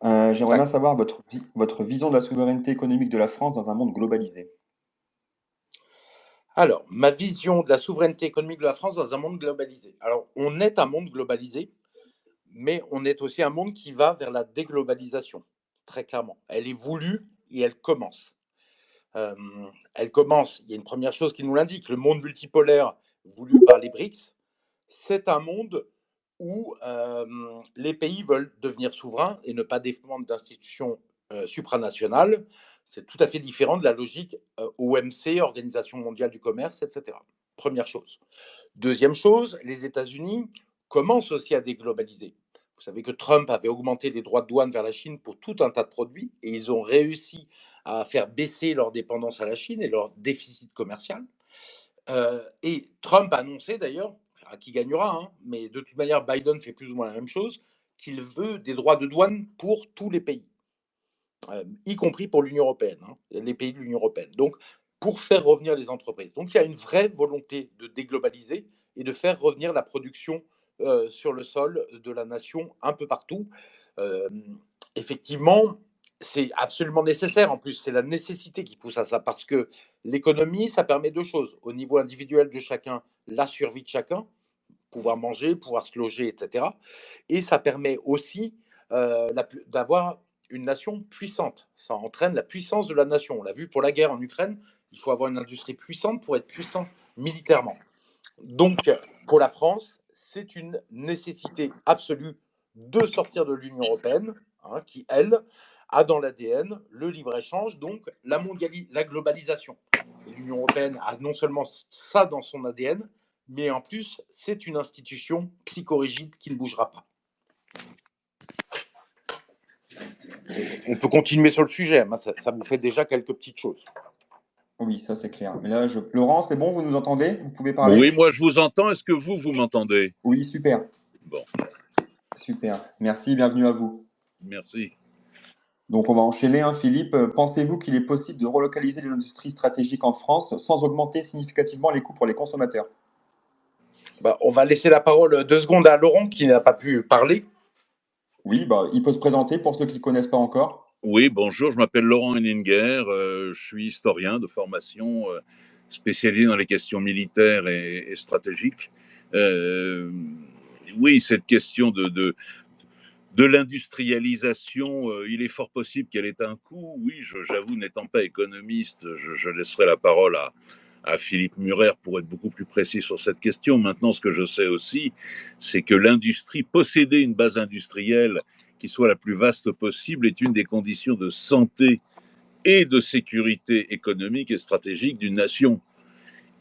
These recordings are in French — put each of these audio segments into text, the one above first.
J'aimerais bien D'accord. savoir votre vision de la souveraineté économique de la France dans un monde globalisé. Alors, ma vision de la souveraineté économique de la France dans un monde globalisé. Alors, on est un monde globalisé, mais on est aussi un monde qui va vers la déglobalisation, très clairement. Elle est voulue et elle commence. Euh, Elle commence, il y a une première chose qui nous l'indique, le monde multipolaire voulu par les BRICS, c'est un monde où les pays veulent devenir souverains et ne pas dépendre d'institutions supranationales. C'est tout à fait différent de la logique OMC, Organisation mondiale du commerce, etc. Première chose. Deuxième chose, les États-Unis commencent aussi à déglobaliser. Vous savez que Trump avait augmenté les droits de douane vers la Chine pour tout un tas de produits et ils ont réussi à faire baisser leur dépendance à la Chine et leur déficit commercial. Et Trump a annoncé d'ailleurs, on verra qui gagnera, hein, mais de toute manière, Biden fait plus ou moins la même chose, qu'il veut des droits de douane pour tous les pays, y compris pour l'Union européenne, hein, les pays de l'Union européenne. Donc, pour faire revenir les entreprises. Donc, il y a une vraie volonté de déglobaliser et de faire revenir la production sur le sol de la nation un peu partout. Euh, Effectivement, c'est absolument nécessaire. En plus, c'est la nécessité qui pousse à ça parce que l'économie, ça permet deux choses. Au niveau individuel de chacun, la survie de chacun, pouvoir manger, pouvoir se loger, etc. Et ça permet aussi d'avoir une nation puissante. Ça entraîne la puissance de la nation. On l'a vu pour la guerre en Ukraine, il faut avoir une industrie puissante pour être puissant militairement. Donc, pour la France, c'est une nécessité absolue de sortir de l'Union européenne, hein, qui, elle, a dans l'ADN le libre-échange, donc la globalisation. Et l'Union européenne a non seulement ça dans son ADN, mais en plus, c'est une institution psychorigide qui ne bougera pas. On peut continuer sur le sujet, hein, ça vous fait déjà quelques petites choses. Oui, ça c'est clair. Mais là, Laurent, c'est bon, vous nous entendez? Vous pouvez Oui, parler? moi je vous entends. Est-ce que vous m'entendez? Oui, super. Bon, Super. Merci, bienvenue à vous. merci. Donc on va enchaîner, hein, Philippe. Pensez-vous qu'il est possible de relocaliser les industries stratégiques en France sans augmenter significativement les coûts pour les consommateurs? Bah, on va laisser la parole 2 secondes à Laurent qui n'a pas pu parler. Oui, bah, il peut se présenter pour ceux qui ne le connaissent pas encore. Oui, bonjour, je m'appelle Laurent Henninger, je suis historien de formation, spécialisé dans les questions militaires et stratégiques. Euh, oui, cette question de l'industrialisation, il est fort possible qu'elle ait un coût. Oui, j'avoue, n'étant pas économiste, je laisserai la parole à Philippe Murer pour être beaucoup plus précis sur cette question. Maintenant, ce que je sais aussi, c'est que l'industrie, posséder une base industrielle qui soit la plus vaste possible est une des conditions de santé et de sécurité économique et stratégique d'une nation.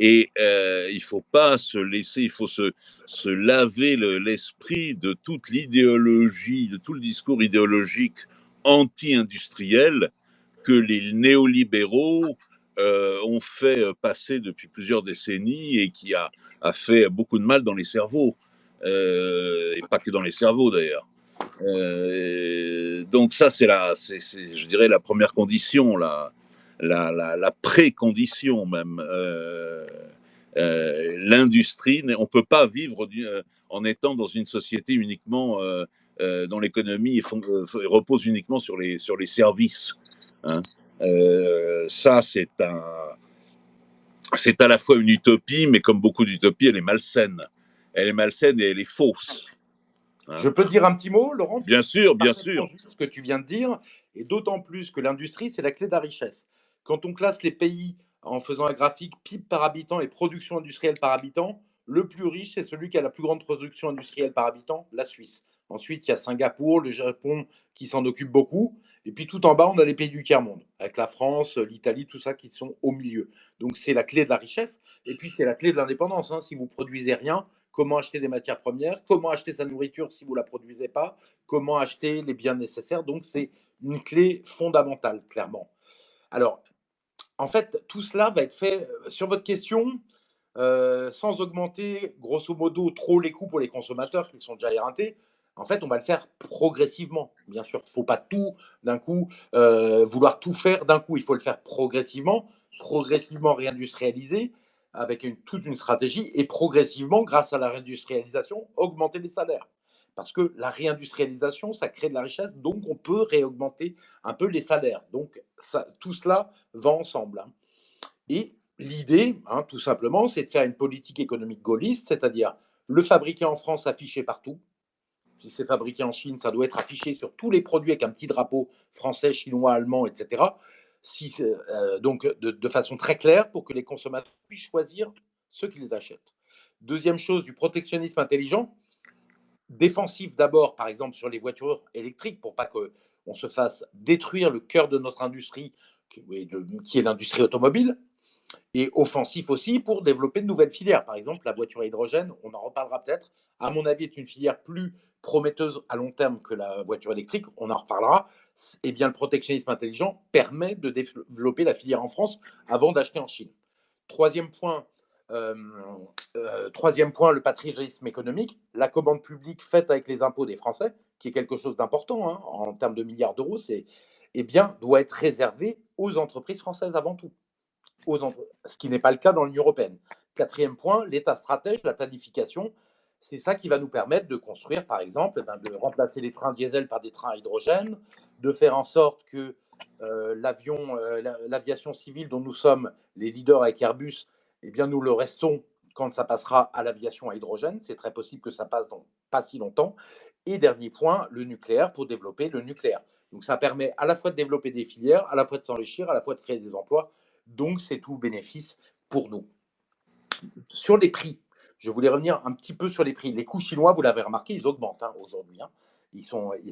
Et il ne faut pas se laisser, il faut se laver l'esprit de toute l'idéologie, de tout le discours idéologique anti-industriel que les néolibéraux ont fait passer depuis plusieurs décennies et qui a fait beaucoup de mal dans les cerveaux. Et pas que dans les cerveaux d'ailleurs. Donc ça, je dirais, la première condition, la précondition même. L'industrie, on ne peut pas vivre en étant dans une société uniquement dont l'économie repose uniquement sur les services. Hein. Ça, c'est à la fois une utopie, mais comme beaucoup d'utopies, elle est malsaine. Elle est malsaine et elle est fausse. Je Hein. peux dire un petit mot, Laurent, Bien puisque sûr, c'est bien parfaitement sûr. juste ce que tu viens de dire, et d'autant plus que l'industrie, c'est la clé de la richesse. Quand on classe les pays en faisant un graphique PIB par habitant et production industrielle par habitant, le plus riche, c'est celui qui a la plus grande production industrielle par habitant, la Suisse. Ensuite, il y a Singapour, le Japon qui s'en occupe beaucoup. Et puis tout en bas, on a les pays du tiers-monde, avec la France, l'Italie, tout ça qui sont au milieu. Donc c'est la clé de la richesse. Et puis c'est la clé de l'indépendance, hein. Si vous produisez rien, comment acheter des matières premières, comment acheter sa nourriture si vous ne la produisez pas, comment acheter les biens nécessaires. Donc, c'est une clé fondamentale, clairement. Alors, en fait, tout cela va être fait sur votre question, sans augmenter, grosso modo, trop les coûts pour les consommateurs qui sont déjà éreintés. En fait, on va le faire progressivement. Bien sûr, il ne faut pas tout d'un coup, vouloir tout faire d'un coup. Il faut le faire progressivement réindustrialiser avec toute une stratégie et progressivement, grâce à la réindustrialisation, augmenter les salaires. parce que la réindustrialisation, ça crée de la richesse, donc on peut réaugmenter un peu les salaires. Donc tout cela va ensemble, hein. Et l'idée, hein, tout simplement, c'est de faire une politique économique gaulliste, c'est-à-dire le fabriquer en France, affiché partout. Si c'est fabriqué en Chine, ça doit être affiché sur tous les produits avec un petit drapeau français, chinois, allemand, etc. Donc de façon très claire pour que les consommateurs puissent choisir ceux qui les achètent. Deuxième chose, du protectionnisme intelligent, défensif d'abord, par exemple, sur les voitures électriques, pour pas qu'on se fasse détruire le cœur de notre industrie, qui est l'industrie automobile, et offensif aussi pour développer de nouvelles filières. Par exemple, la voiture à hydrogène, on en reparlera peut-être, à mon avis, est une filière plus prometteuse à long terme que la voiture électrique, on en reparlera. Eh bien, le protectionnisme intelligent permet de développer la filière en France avant d'acheter en Chine. Troisième point, le patriotisme économique, la commande publique faite avec les impôts des Français, qui est quelque chose d'important, hein, en termes de milliards d'euros, doit être réservé aux entreprises françaises avant tout, ce qui n'est pas le cas dans l'Union européenne. Quatrième point, l'État stratège, la planification, c'est ça qui va nous permettre de construire, par exemple, de remplacer les trains diesel par des trains à hydrogène, de faire en sorte que l'aviation civile dont nous sommes les leaders avec Airbus, eh bien nous le restons quand ça passera à l'aviation à hydrogène. C'est très possible que ça passe dans pas si longtemps. Et dernier point, le nucléaire, pour développer le nucléaire. Donc ça permet à la fois de développer des filières, à la fois de s'enrichir, à la fois de créer des emplois. Donc c'est tout bénéfice pour nous. Sur les prix, je voulais revenir un petit peu sur les prix. Les coûts chinois, vous l'avez remarqué, ils augmentent, hein, aujourd'hui, hein.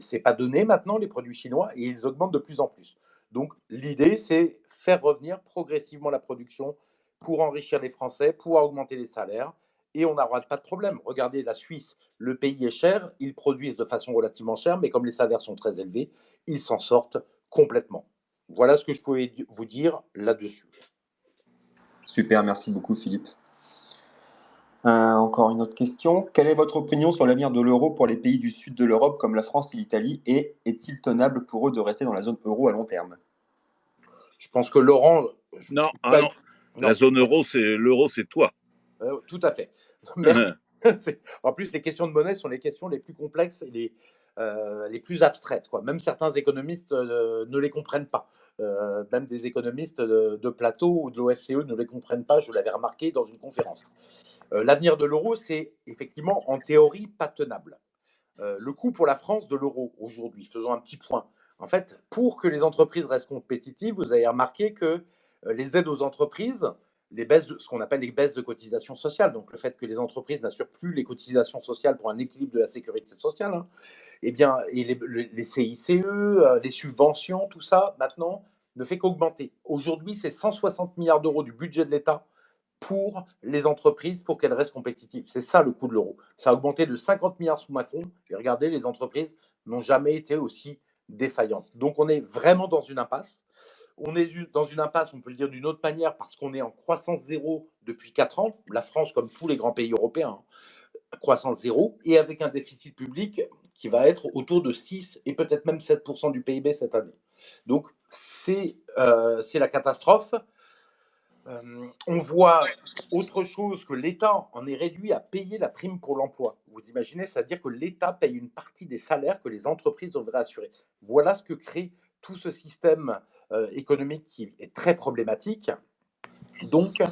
C'est pas donné maintenant, les produits chinois, et ils augmentent de plus en plus. Donc l'idée, c'est faire revenir progressivement la production pour enrichir les Français, pour augmenter les salaires, et on n'aura pas de problème. Regardez la Suisse, le pays est cher, ils produisent de façon relativement chère, mais comme les salaires sont très élevés, ils s'en sortent complètement. Voilà ce que je pouvais vous dire là-dessus. Super, merci beaucoup Philippe. Encore une autre question. Quelle est votre opinion sur l'avenir de l'euro pour les pays du sud de l'Europe comme la France et l'Italie, et est-il tenable pour eux de rester dans la zone euro à long terme? Je pense que Laurent. Non, non. La zone euro, l'euro, c'est toi. Tout à fait. Merci. En plus, les questions de monnaie sont les questions les plus complexes et les plus abstraites, quoi. Même certains économistes ne les comprennent pas. Même des économistes de plateau ou de l'OFCE ne les comprennent pas. Je l'avais remarqué dans une conférence. L'avenir de l'euro, c'est effectivement en théorie pas tenable. Le coût pour la France de l'euro aujourd'hui, faisons un petit point. En fait, pour que les entreprises restent compétitives, vous avez remarqué que les aides aux entreprises, ce qu'on appelle les baisses de cotisations sociales, donc le fait que les entreprises n'assurent plus les cotisations sociales pour un équilibre de la sécurité sociale, hein, eh bien, et les CICE, les subventions, tout ça, maintenant, ne fait qu'augmenter. Aujourd'hui, c'est 160 milliards d'euros du budget de l'État pour les entreprises pour qu'elles restent compétitives. C'est ça le coût de l'euro. Ça a augmenté de 50 milliards sous Macron. Et regardez, les entreprises n'ont jamais été aussi défaillantes. Donc on est vraiment dans une impasse. On est dans une impasse, on peut le dire d'une autre manière, parce qu'on est en croissance zéro depuis 4 ans. La France, comme tous les grands pays européens, croissance zéro, et avec un déficit public qui va être autour de 6 et peut-être même 7% du PIB cette année. Donc c'est la catastrophe. On voit autre chose, que l'État en est réduit à payer la prime pour l'emploi. Vous imaginez, c'est-à-dire que l'État paye une partie des salaires que les entreprises devraient assurer. Voilà ce que crée tout ce système économique qui est très problématique. Donc,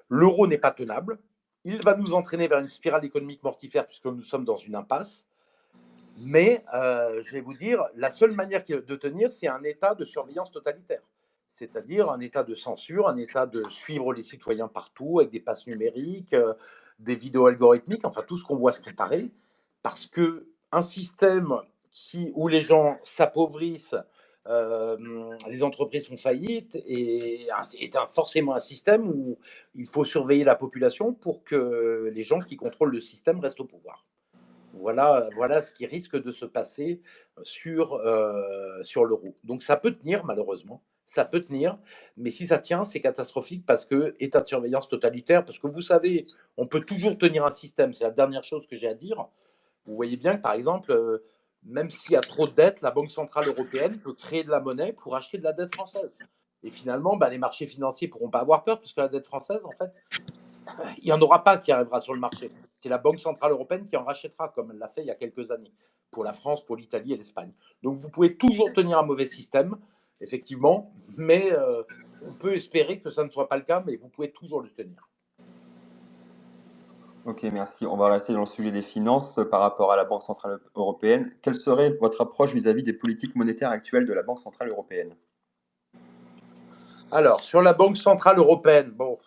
l'euro n'est pas tenable. Il va nous entraîner vers une spirale économique mortifère puisque nous sommes dans une impasse. Mais je vais vous dire, la seule manière de tenir, c'est un état de surveillance totalitaire. C'est-à-dire un état de censure, un état de suivre les citoyens partout, avec des passes numériques, des vidéos algorithmiques, enfin tout ce qu'on voit se préparer. Parce qu'un système où les gens s'appauvrissent, les entreprises font faillite, est forcément un système où il faut surveiller la population pour que les gens qui contrôlent le système restent au pouvoir. Voilà ce qui risque de se passer sur l'euro. Donc ça peut tenir, malheureusement, ça peut tenir, mais si ça tient, c'est catastrophique parce que état de surveillance totalitaire, parce que vous savez, on peut toujours tenir un système, c'est la dernière chose que j'ai à dire. Vous voyez bien que, par exemple, même s'il y a trop de dettes, la Banque centrale européenne peut créer de la monnaie pour acheter de la dette française. Et finalement, les marchés financiers ne pourront pas avoir peur, puisque la dette française, en fait, il n'y en aura pas qui arrivera sur le marché. C'est la Banque Centrale Européenne qui en rachètera, comme elle l'a fait il y a quelques années, pour la France, pour l'Italie et l'Espagne. Donc vous pouvez toujours tenir un mauvais système, effectivement, mais on peut espérer que ça ne soit pas le cas, mais vous pouvez toujours le tenir. Ok, merci. On va rester dans le sujet des finances par rapport à la Banque Centrale Européenne. Quelle serait votre approche vis-à-vis des politiques monétaires actuelles de la Banque Centrale Européenne? Alors, sur la Banque Centrale Européenne, bon,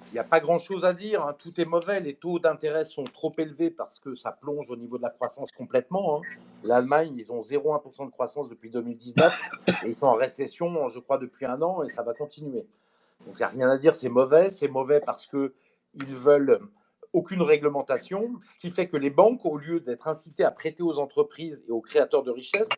il n'y a pas grand-chose à dire, hein. Tout est mauvais. Les taux d'intérêt sont trop élevés parce que ça plonge au niveau de la croissance complètement, hein. L'Allemagne, ils ont 0,1% de croissance depuis 2019 et ils sont en récession, je crois, depuis un an et ça va continuer. Donc, il n'y a rien à dire, c'est mauvais. C'est mauvais parce qu'ils veulent aucune réglementation, ce qui fait que les banques, au lieu d'être incitées à prêter aux entreprises et aux créateurs de richesses,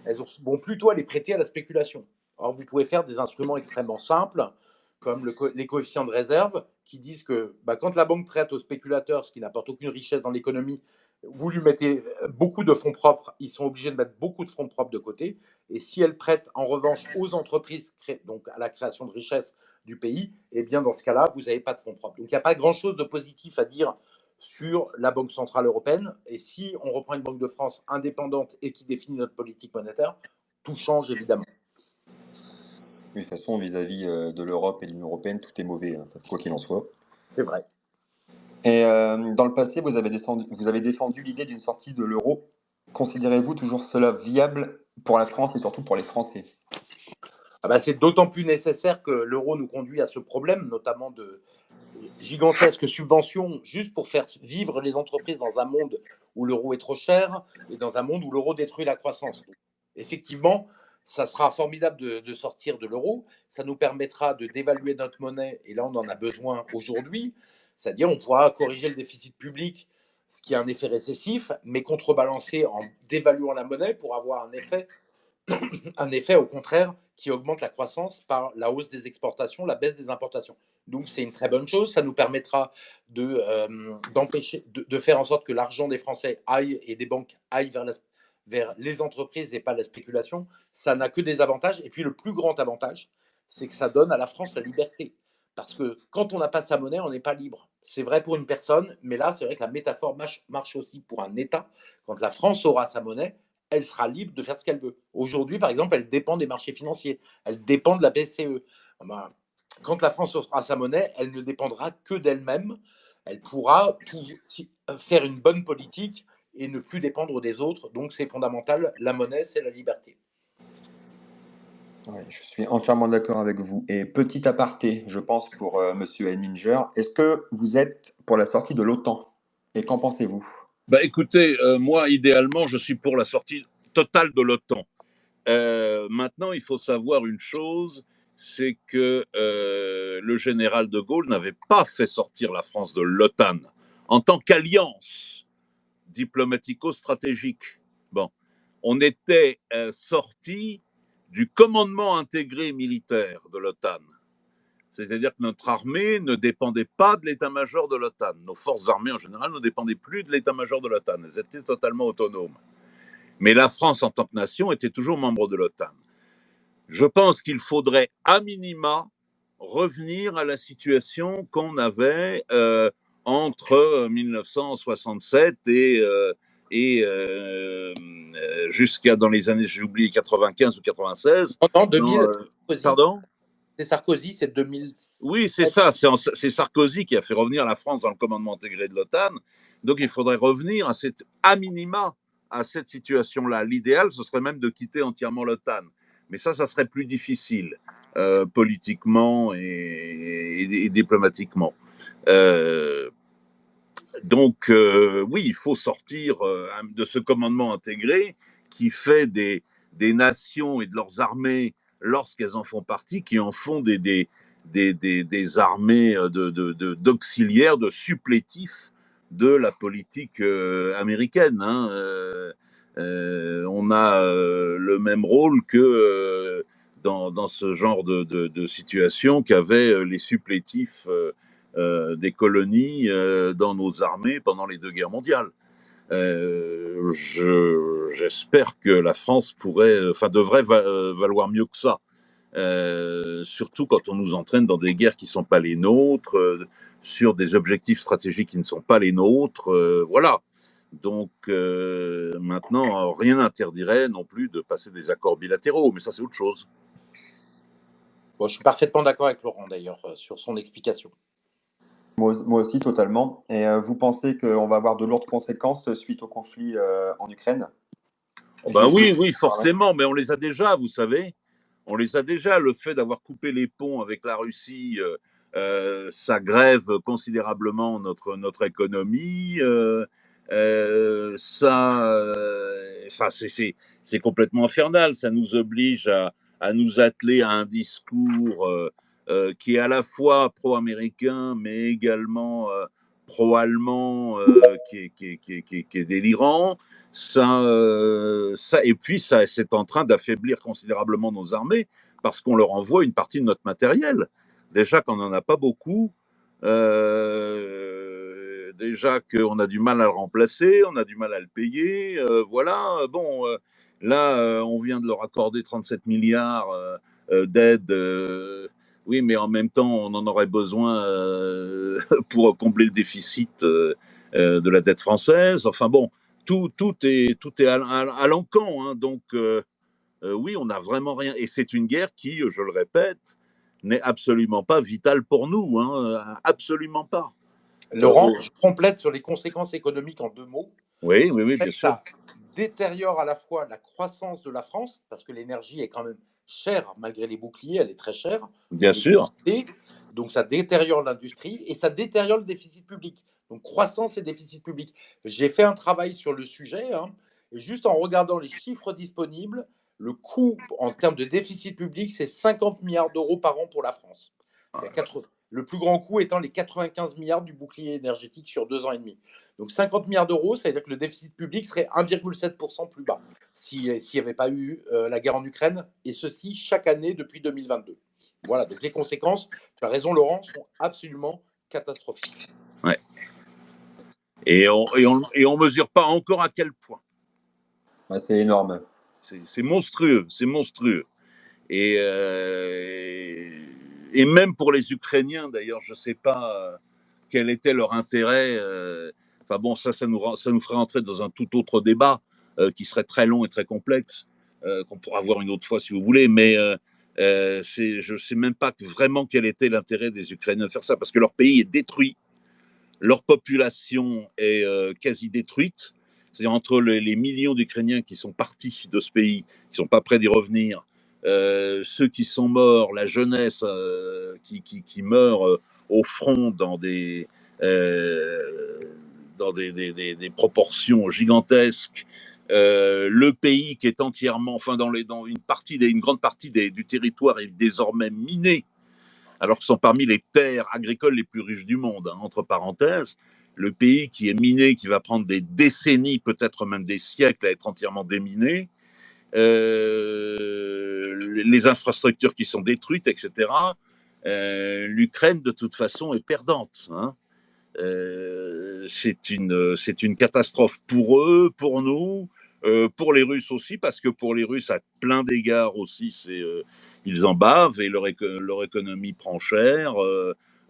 elles vont plutôt aller prêter à la spéculation. Alors, vous pouvez faire des instruments extrêmement simples, comme les coefficients de réserve, qui disent que quand la banque prête aux spéculateurs, ce qui n'apporte aucune richesse dans l'économie, vous lui mettez beaucoup de fonds propres, ils sont obligés de mettre beaucoup de fonds propres de côté. Et si elle prête en revanche aux entreprises, donc à la création de richesse du pays, eh bien dans ce cas-là, vous n'avez pas de fonds propres. Donc il n'y a pas grand-chose de positif à dire sur la Banque Centrale Européenne. Et si on reprend une Banque de France indépendante et qui définit notre politique monétaire, tout change évidemment. Oui, de toute façon, vis-à-vis de l'Europe et de l'Union Européenne, tout est mauvais, hein, quoi qu'il en soit. C'est vrai. Et dans le passé, vous avez défendu l'idée d'une sortie de l'euro. Considérez-vous toujours cela viable pour la France et surtout pour les Français? C'est d'autant plus nécessaire que l'euro nous conduit à ce problème, notamment de gigantesques subventions, juste pour faire vivre les entreprises dans un monde où l'euro est trop cher et dans un monde où l'euro détruit la croissance. Donc, effectivement, ça sera formidable de sortir de l'euro. Ça nous permettra de dévaluer notre monnaie, et là, on en a besoin aujourd'hui. C'est-à-dire, on pourra corriger le déficit public, ce qui a un effet récessif, mais contrebalancer en dévaluant la monnaie pour avoir un effet au contraire qui augmente la croissance par la hausse des exportations, la baisse des importations. Donc c'est une très bonne chose, ça nous permettra d'empêcher, de faire en sorte que l'argent des Français aille et des banques aillent vers les entreprises et pas la spéculation. Ça n'a que des avantages. Et puis le plus grand avantage, c'est que ça donne à la France la liberté. Parce que quand on n'a pas sa monnaie, on n'est pas libre. C'est vrai pour une personne, mais là, c'est vrai que la métaphore marche aussi pour un État. Quand la France aura sa monnaie, elle sera libre de faire ce qu'elle veut. Aujourd'hui, par exemple, elle dépend des marchés financiers, elle dépend de la BCE. Quand la France aura sa monnaie, elle ne dépendra que d'elle-même. Elle pourra faire une bonne politique et ne plus dépendre des autres. Donc, c'est fondamental. La monnaie, c'est la liberté. Ouais, je suis entièrement d'accord avec vous. Et petit aparté, je pense pour Monsieur Henninger, est-ce que vous êtes pour la sortie de l'OTAN? Et qu'en pensez-vous? Écoutez, moi, idéalement, je suis pour la sortie totale de l'OTAN. Maintenant, il faut savoir une chose, c'est que le général de Gaulle n'avait pas fait sortir la France de l'OTAN en tant qu'alliance diplomatico-stratégique. Bon, on était sorti du commandement intégré militaire de l'OTAN. C'est-à-dire que notre armée ne dépendait pas de l'état-major de l'OTAN. Nos forces armées en général ne dépendaient plus de l'état-major de l'OTAN. Elles étaient totalement autonomes. Mais la France, en tant que nation, était toujours membre de l'OTAN. Je pense qu'il faudrait, à minima, revenir à la situation qu'on avait entre 1967 et jusqu'à dans les années, j'ai oublié, 95 ou 96. Non, 2000, pardon? C'est Sarkozy, c'est 2000. Oui, c'est ça. C'est Sarkozy qui a fait revenir la France dans le commandement intégré de l'OTAN. Donc, il faudrait revenir à minima à cette situation-là. L'idéal, ce serait même de quitter entièrement l'OTAN. Mais ça serait plus difficile politiquement et diplomatiquement. Donc, oui, il faut sortir de ce commandement intégré qui fait des nations et de leurs armées, lorsqu'elles en font partie, qui en font des armées d'auxiliaires, de supplétifs de la politique américaine. Hein. On a le même rôle que dans ce genre de situation qu'avaient les supplétifs des colonies dans nos armées pendant les 2 guerres mondiales. J'espère que la France devrait valoir mieux que ça. surtout quand on nous entraîne dans des guerres qui ne sont pas les nôtres, sur des objectifs stratégiques qui ne sont pas les nôtres. Voilà. Donc maintenant, rien n'interdirait non plus de passer des accords bilatéraux, mais ça c'est autre chose. Bon, je suis parfaitement d'accord avec Laurent d'ailleurs sur son explication. Moi aussi, totalement. Et vous pensez qu'on va avoir de lourdes conséquences suite au conflit en Ukraine? Ben oui, forcément, mais on les a déjà, vous savez. On les a déjà. Le fait d'avoir coupé les ponts avec la Russie, ça grève considérablement notre économie. C'est complètement infernal. Ça nous oblige à nous atteler à un discours qui est à la fois pro-américain, mais également pro-allemand, qui est délirant. Et puis, c'est en train d'affaiblir considérablement nos armées parce qu'on leur envoie une partie de notre matériel. Déjà qu'on n'en a pas beaucoup, déjà qu'on a du mal à le remplacer, on a du mal à le payer. Voilà, bon, là, on vient de leur accorder 37 milliards d'aide. Oui, mais en même temps, on en aurait besoin pour combler le déficit de la dette française. Enfin bon, tout est à l'encan. Hein, donc, oui, on n'a vraiment rien. Et c'est une guerre qui, je le répète, n'est absolument pas vitale pour nous. Hein, absolument pas. Laurent, je complète sur les conséquences économiques en 2 mots. Oui, bien sûr. Ça détériore à la fois la croissance de la France, parce que l'énergie est quand même chère, malgré les boucliers, elle est très chère. Bien sûr. Donc ça détériore l'industrie et ça détériore le déficit public. Donc croissance et déficit public. J'ai fait un travail sur le sujet, hein, et juste en regardant les chiffres disponibles, le coût en termes de déficit public, c'est 50 milliards d'euros par an pour la France. Le plus grand coût étant les 95 milliards du bouclier énergétique sur 2 ans et demi. Donc 50 milliards d'euros, ça veut dire que le déficit public serait 1,7% plus bas s'il n'y avait pas eu la guerre en Ukraine, et ceci chaque année depuis 2022. Voilà, donc les conséquences, tu as raison Laurent, sont absolument catastrophiques. Ouais. Et on mesure pas encore à quel point. Ouais, c'est énorme. C'est monstrueux, Et même pour les Ukrainiens, d'ailleurs, je ne sais pas quel était leur intérêt. Enfin bon, ça nous ferait entrer dans un tout autre débat qui serait très long et très complexe, qu'on pourra voir une autre fois si vous voulez. Mais je ne sais même pas vraiment quel était l'intérêt des Ukrainiens de faire ça, parce que leur pays est détruit, leur population est quasi détruite. C'est-à-dire entre les millions d'Ukrainiens qui sont partis de ce pays, qui sont pas prêts d'y revenir, ceux qui sont morts, la jeunesse qui meurt au front dans des proportions gigantesques, le pays qui est entièrement, enfin dans une grande partie du territoire est désormais miné, alors que sont parmi les terres agricoles les plus riches du monde, hein, entre parenthèses. Le pays qui est miné, qui va prendre des décennies, peut-être même des siècles à être entièrement déminé, les infrastructures qui sont détruites, etc. L'Ukraine, de toute façon, est perdante. Hein. C'est une catastrophe pour eux, pour nous, pour les Russes aussi, parce que pour les Russes, à plein d'égards aussi, ils en bavent et leur économie prend cher.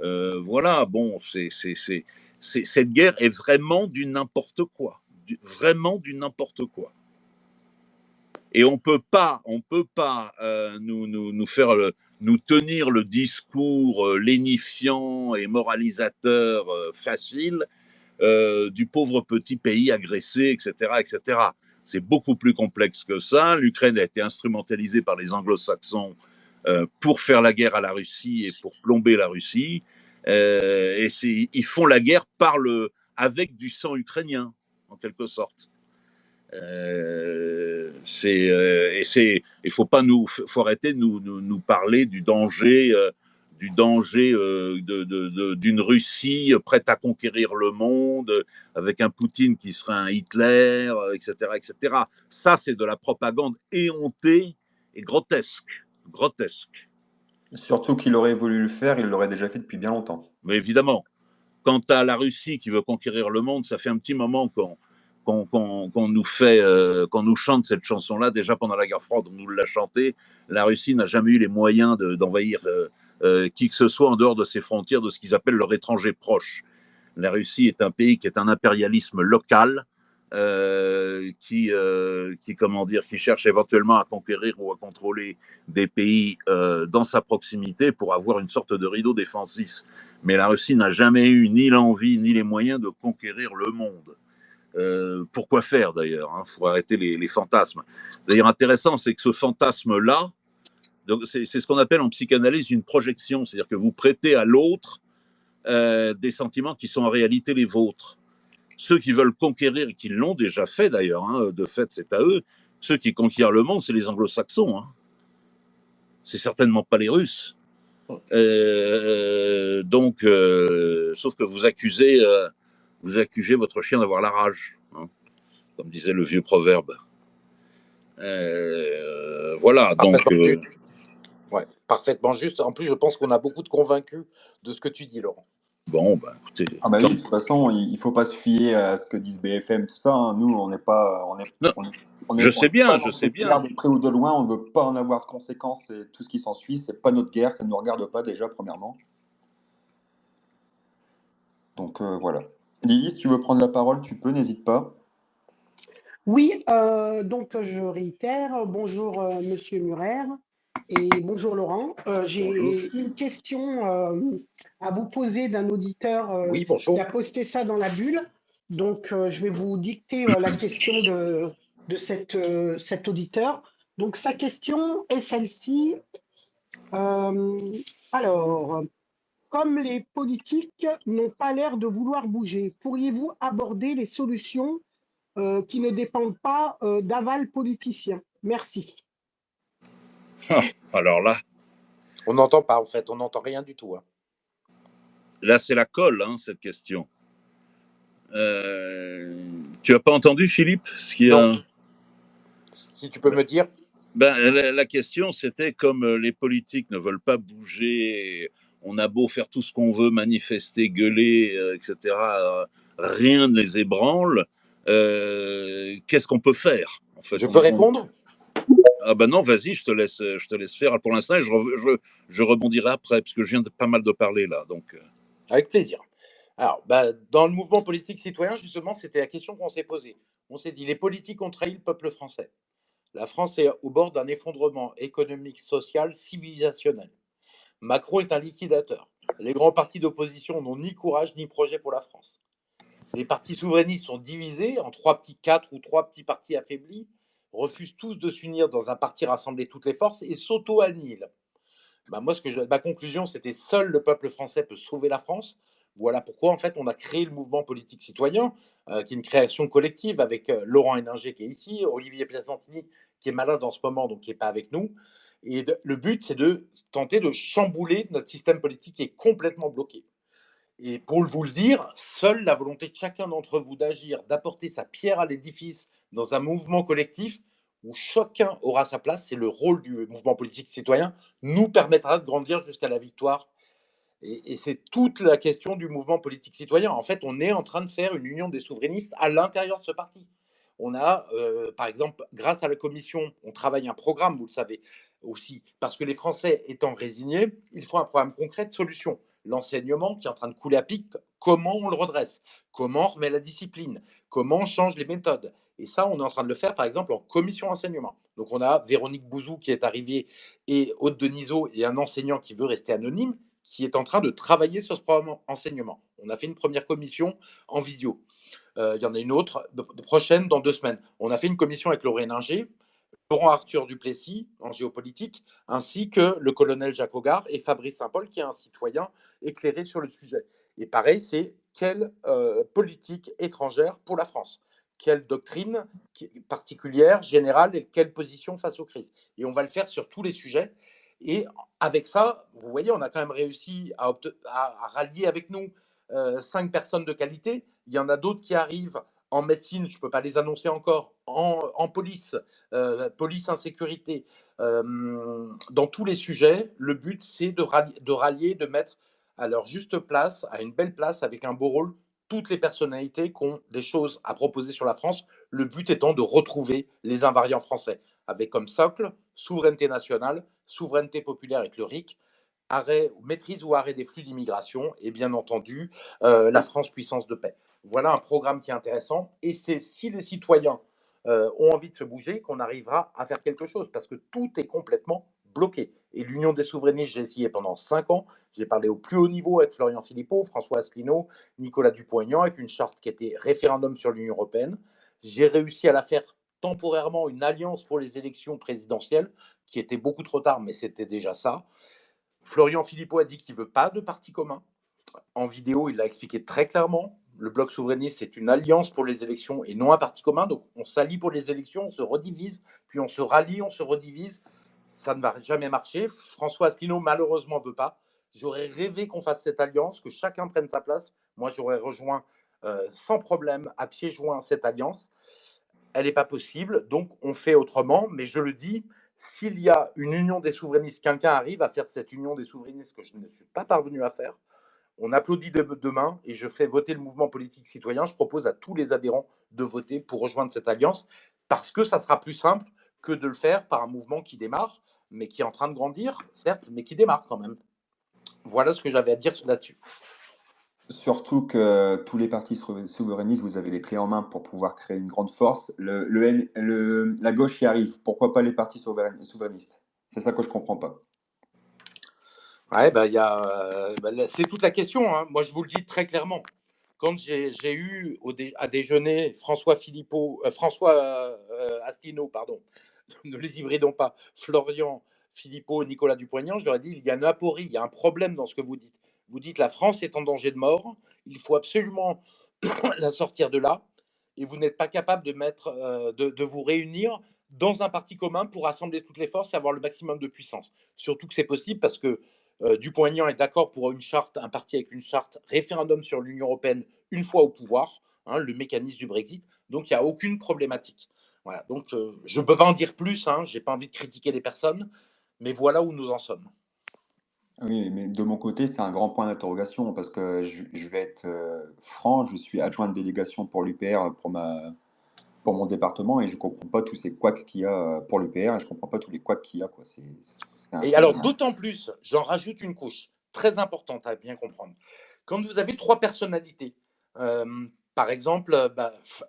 Voilà, bon, cette guerre est vraiment du n'importe quoi. Vraiment du n'importe quoi. Et on peut pas nous tenir le discours lénifiant et moralisateur facile du pauvre petit pays agressé, etc., etc. C'est beaucoup plus complexe que ça. L'Ukraine a été instrumentalisée par les anglo-saxons pour faire la guerre à la Russie et pour plomber la Russie. Et ils font la guerre avec du sang ukrainien, en quelque sorte. Il faut arrêter de nous parler du danger d'une Russie prête à conquérir le monde, avec un Poutine qui serait un Hitler, etc., etc. Ça, c'est de la propagande éhontée et grotesque. Surtout qu'il aurait voulu le faire, il l'aurait déjà fait depuis bien longtemps. Mais évidemment, quant à la Russie qui veut conquérir le monde, ça fait un petit moment qu'on nous fait, qu'on nous chante cette chanson-là. Déjà pendant la guerre froide, on nous l'a chantée. La Russie n'a jamais eu les moyens d'envahir qui que ce soit en dehors de ses frontières, de ce qu'ils appellent leur étranger proche. La Russie est un pays qui est un impérialisme local, comment dire, qui cherche éventuellement à conquérir ou à contrôler des pays dans sa proximité pour avoir une sorte de rideau défensif. Mais la Russie n'a jamais eu ni l'envie ni les moyens de conquérir le monde. Pourquoi faire d'ailleurs? Faut arrêter les fantasmes. D'ailleurs, intéressant, c'est que ce fantasme-là, c'est ce qu'on appelle en psychanalyse une projection, c'est-à-dire que vous prêtez à l'autre des sentiments qui sont en réalité les vôtres. Ceux qui veulent conquérir, qui l'ont déjà fait d'ailleurs, de fait c'est à eux, ceux qui conquièrent le monde, c'est les anglo-saxons. C'est certainement pas les Russes. Donc, sauf que vous accusez votre chien d'avoir la rage, comme disait le vieux proverbe. Voilà, donc... Ouais, parfaitement juste. En plus, je pense qu'on a beaucoup de convaincus de ce que tu dis, Laurent. Bon, bah écoutez... Ah bah oui, de toute façon, il ne faut pas se fier à ce que disent BFM, tout ça. Nous, on n'est pas... Je sais bien. De près ou de loin, on ne veut pas en avoir de conséquences et tout ce qui s'ensuit, c'est pas notre guerre, ça ne nous regarde pas déjà, premièrement. Donc voilà. Lily, si tu veux prendre la parole, tu peux, n'hésite pas. Oui, donc je réitère, bonjour Monsieur Murer et bonjour Laurent. J'ai une question à vous poser d'un auditeur Oui, bonjour. qui a posté ça dans la bulle. Donc je vais vous dicter la question de cet auditeur. Donc sa question est celle-ci. Alors, comme les politiques n'ont pas l'air de vouloir bouger, pourriez-vous aborder les solutions qui ne dépendent pas d'aval politicien? Merci. Alors là... On n'entend pas, en fait. On n'entend rien du tout. Là, c'est la colle, cette question. Tu n'as pas entendu, Philippe, ce qui Non. Si tu peux me dire. La question, c'était comme les politiques ne veulent pas bouger, on a beau faire tout ce qu'on veut, manifester, gueuler, etc., rien ne les ébranle. Qu'est-ce qu'on peut faire, en fait? Je peux répondre? Ah ben non, vas-y, je te laisse faire pour l'instant et je rebondirai après, parce que je viens pas mal de parler là. Donc. Avec plaisir. Alors, dans le mouvement politique citoyen, justement, c'était la question qu'on s'est posée. On s'est dit, les politiques ont trahi le peuple français. La France est au bord d'un effondrement économique, social, civilisationnel. Macron est un liquidateur. Les grands partis d'opposition n'ont ni courage ni projet pour la France. Les partis souverainistes sont divisés en 4 ou 3 petits partis affaiblis, refusent tous de s'unir dans un parti rassembler toutes les forces et s'auto-annihilent. Moi, ma conclusion, c'était seul le peuple français peut sauver la France. Voilà pourquoi, en fait, on a créé le mouvement politique citoyen, qui est une création collective avec Laurent Héninger qui est ici, Olivier Piacentini qui est malade en ce moment, donc qui n'est pas avec nous. Et le but, c'est de tenter de chambouler notre système politique qui est complètement bloqué. Et pour vous le dire, seule la volonté de chacun d'entre vous d'agir, d'apporter sa pierre à l'édifice dans un mouvement collectif où chacun aura sa place, c'est le rôle du mouvement politique citoyen, nous permettra de grandir jusqu'à la victoire. Et c'est toute la question du mouvement politique citoyen. En fait, on est en train de faire une union des souverainistes à l'intérieur de ce parti. On a, par exemple, grâce à la commission, on travaille un programme, vous le savez aussi, parce que les Français étant résignés, il faut un programme concret de solution. L'enseignement qui est en train de couler à pic, comment on le redresse? Comment on remet la discipline? Comment on change les méthodes? Et ça, on est en train de le faire, par exemple, en commission enseignement. Donc, on a Véronique Bouzou qui est arrivée et Aude Denisot et un enseignant qui veut rester anonyme, qui est en train de travailler sur ce programme enseignement. On a fait une première commission en visio. Il y en a une autre prochaine dans 2 semaines. On a fait une commission avec Laurent Héninger, Laurent Arthur Duplessis en géopolitique, ainsi que le colonel Jacques Hogar et Fabrice Saint-Paul, qui est un citoyen éclairé sur le sujet. Et pareil, c'est quelle politique étrangère pour la France? Quelle doctrine particulière, générale, et quelle position face aux crises? Et on va le faire sur tous les sujets. Et avec ça, vous voyez, on a quand même réussi à rallier avec nous 5 personnes de qualité. Il y en a d'autres qui arrivent en médecine, je ne peux pas les annoncer encore, en police, police insécurité, dans tous les sujets. Le but, c'est de rallier, de mettre à leur juste place, à une belle place, avec un beau rôle, toutes les personnalités qui ont des choses à proposer sur la France, le but étant de retrouver les invariants français, avec comme socle souveraineté nationale, souveraineté populaire avec le RIC, maîtrise ou arrêt des flux d'immigration et bien entendu la France puissance de paix. Voilà un programme qui est intéressant et c'est si les citoyens ont envie de se bouger qu'on arrivera à faire quelque chose parce que tout est complètement bloqué. Et l'Union des souverainistes, j'ai essayé pendant 5 ans, j'ai parlé au plus haut niveau avec Florian Philippot, François Asselineau, Nicolas Dupont-Aignan, avec une charte qui était référendum sur l'Union européenne. J'ai réussi à la faire temporairement une alliance pour les élections présidentielles, qui était beaucoup trop tard, mais c'était déjà ça. Florian Philippot a dit qu'il ne veut pas de parti commun. En vidéo, il l'a expliqué très clairement. Le bloc souverainiste, c'est une alliance pour les élections et non un parti commun. Donc, on s'allie pour les élections, on se redivise, puis on se rallie, on se redivise. Ça ne va jamais marcher. François Asselineau, malheureusement, ne veut pas. J'aurais rêvé qu'on fasse cette alliance, que chacun prenne sa place. Moi, j'aurais rejoint sans problème, à pieds joints, cette alliance. Elle n'est pas possible, donc on fait autrement. Mais je le dis, s'il y a une union des souverainistes, quelqu'un arrive à faire cette union des souverainistes que je ne suis pas parvenu à faire, on applaudit demain et je fais voter le mouvement politique citoyen. Je propose à tous les adhérents de voter pour rejoindre cette alliance parce que ça sera plus simple que de le faire par un mouvement qui démarre, mais qui est en train de grandir, certes, mais qui démarre quand même. Voilà ce que j'avais à dire là-dessus. Surtout que tous les partis souverainistes, vous avez les clés en main pour pouvoir créer une grande force. La gauche y arrive. Pourquoi pas les partis souverainistes? C'est ça que je comprends pas. Ouais, c'est toute la question. Hein. Moi, je vous le dis très clairement. Quand j'ai eu à déjeuner François Asselineau, pardon, ne les hybridons pas, Florian Philippot, Nicolas Dupont-Aignan, je leur ai dit il y a une aporie, il y a un problème dans ce que vous dites. Vous dites la France est en danger de mort, il faut absolument la sortir de là, et vous n'êtes pas capable de vous réunir dans un parti commun pour rassembler toutes les forces et avoir le maximum de puissance. Surtout que c'est possible parce que Dupont-Aignan est d'accord pour un parti avec une charte, référendum sur l'Union européenne une fois au pouvoir, hein, le mécanisme du Brexit. Donc il n'y a aucune problématique. Voilà, donc je ne peux pas en dire plus, hein, je n'ai pas envie de critiquer les personnes, mais voilà où nous en sommes. Oui, mais de mon côté, c'est un grand point d'interrogation parce que je vais être franc, je suis adjoint de délégation pour l'UPR pour mon département et je comprends pas tous ces couacs qu'il y a pour l'UPR et je comprends pas tous les couacs qu'il y a, quoi. C'est un Et truc alors, de... d'autant plus, j'en rajoute une couche très importante à bien comprendre. Quand vous avez 3 personnalités, par exemple,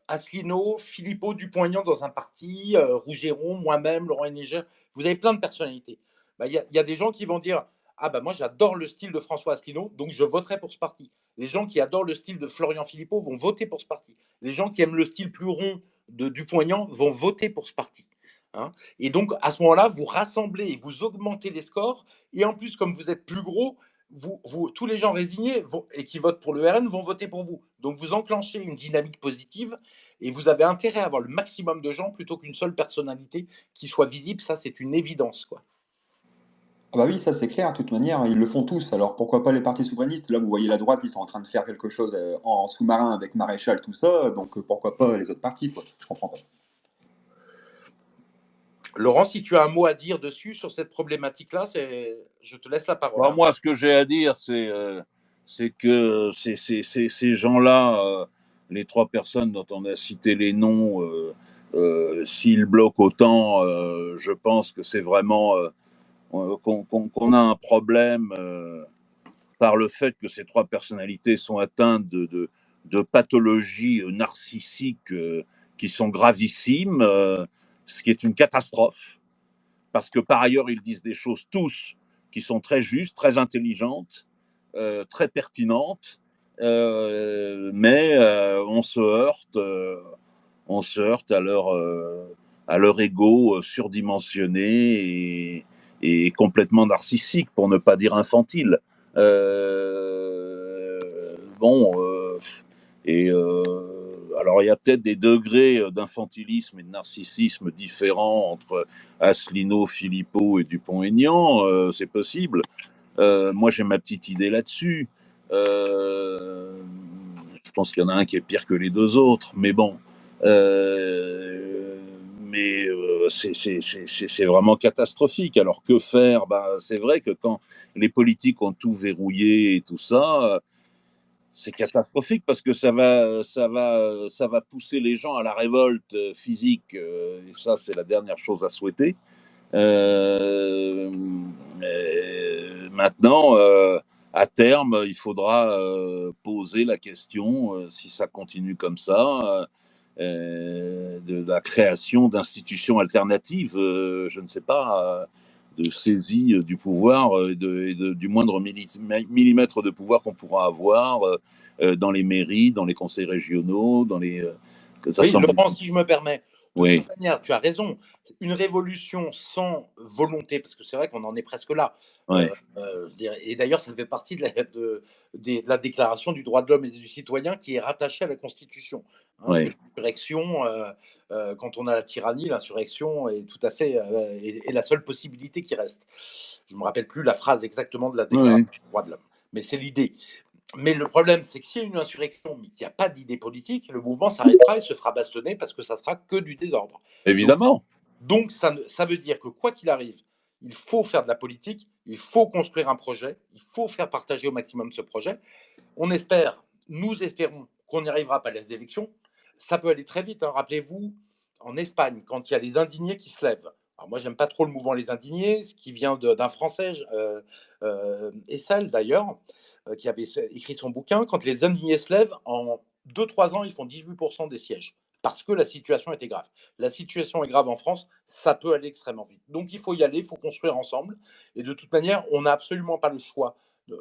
Asselineau, Philippot, Dupont-Aignan dans un parti, Rougeron, moi-même, Laurent Henninger, vous avez plein de personnalités. Y a des gens qui vont dire ah moi j'adore le style de François Asselineau, donc je voterai pour ce parti. Les gens qui adorent le style de Florian Philippot vont voter pour ce parti. Les gens qui aiment le style plus rond de Dupont-Aignan vont voter pour ce parti. Hein. Et donc, à ce moment-là, vous rassemblez et vous augmentez les scores. Et en plus, comme vous êtes plus gros, tous les gens résignés et qui votent pour le RN vont voter pour vous. Donc, vous enclenchez une dynamique positive et vous avez intérêt à avoir le maximum de gens plutôt qu'une seule personnalité qui soit visible. Ça, c'est une évidence, quoi. Ah bah oui, ça c'est clair, de toute manière, ils le font tous. Alors pourquoi pas les partis souverainistes? Là, vous voyez la droite, ils sont en train de faire quelque chose en sous-marin avec Maréchal, tout ça, donc pourquoi pas les autres partis, quoi. Je comprends pas. Laurent, si tu as un mot à dire dessus, sur cette problématique-là, je te laisse la parole. Alors, moi, ce que j'ai à dire, c'est que ces gens-là, les 3 personnes dont on a cité les noms, s'ils bloquent autant, je pense que c'est vraiment qu'on a un problème par le fait que ces 3 personnalités sont atteintes de pathologies narcissiques qui sont gravissimes, ce qui est une catastrophe, parce que par ailleurs, ils disent des choses tous qui sont très justes, très intelligentes, très pertinentes, mais on se heurte à leur ego surdimensionné et complètement narcissique, pour ne pas dire infantile. Alors il y a peut-être des degrés d'infantilisme et de narcissisme différents entre Asselineau, Philippot et Dupont-Aignan, c'est possible. Moi j'ai ma petite idée là-dessus. Je pense qu'il y en a un qui est pire que les 2 autres, mais bon. C'est vraiment catastrophique. Alors que faire? C'est vrai que quand les politiques ont tout verrouillé et tout ça, c'est catastrophique parce que ça va pousser les gens à la révolte physique, et ça, c'est la dernière chose à souhaiter. Maintenant, à terme, il faudra poser la question, si ça continue comme ça, de la création d'institutions alternatives, je ne sais pas, de saisie du pouvoir, du moindre millimètre de pouvoir qu'on pourra avoir dans les mairies, dans les conseils régionaux, ça Oui, semble... Laurent, si je me permets, de Oui, toute manière, tu as raison. Une révolution sans volonté, parce que c'est vrai qu'on en est presque là. oui, Je dirais, et d'ailleurs, ça fait partie de la Déclaration du droit de l'homme et du citoyen qui est rattachée à la Constitution. Hein, que oui, l'insurrection, quand on a la tyrannie, l'insurrection est tout à fait est la seule possibilité qui reste. Je ne me rappelle plus la phrase exactement de la Déclaration oui, des droits de l'homme, mais c'est l'idée. Mais le problème, c'est que s'il y a une insurrection, mais qu'il n'y a pas d'idée politique, le mouvement s'arrêtera et se fera bastonner parce que ça sera que du désordre. Donc, évidemment. ça veut dire que quoi qu'il arrive, il faut faire de la politique, il faut construire un projet, il faut faire partager au maximum ce projet. Nous espérons qu'on n'y arrivera pas à les élections. Ça peut aller très vite. Hein. Rappelez-vous, en Espagne, quand il y a les indignés qui se lèvent. Alors moi, j'aime pas trop le mouvement Les Indignés, ce qui vient d'un Français, Essel d'ailleurs, qui avait écrit son bouquin. Quand les indignés se lèvent, en 2-3 ans, ils font 18% des sièges. Parce que la situation était grave. La situation est grave en France, ça peut aller extrêmement vite. Donc il faut y aller, il faut construire ensemble. Et de toute manière, on n'a absolument pas le choix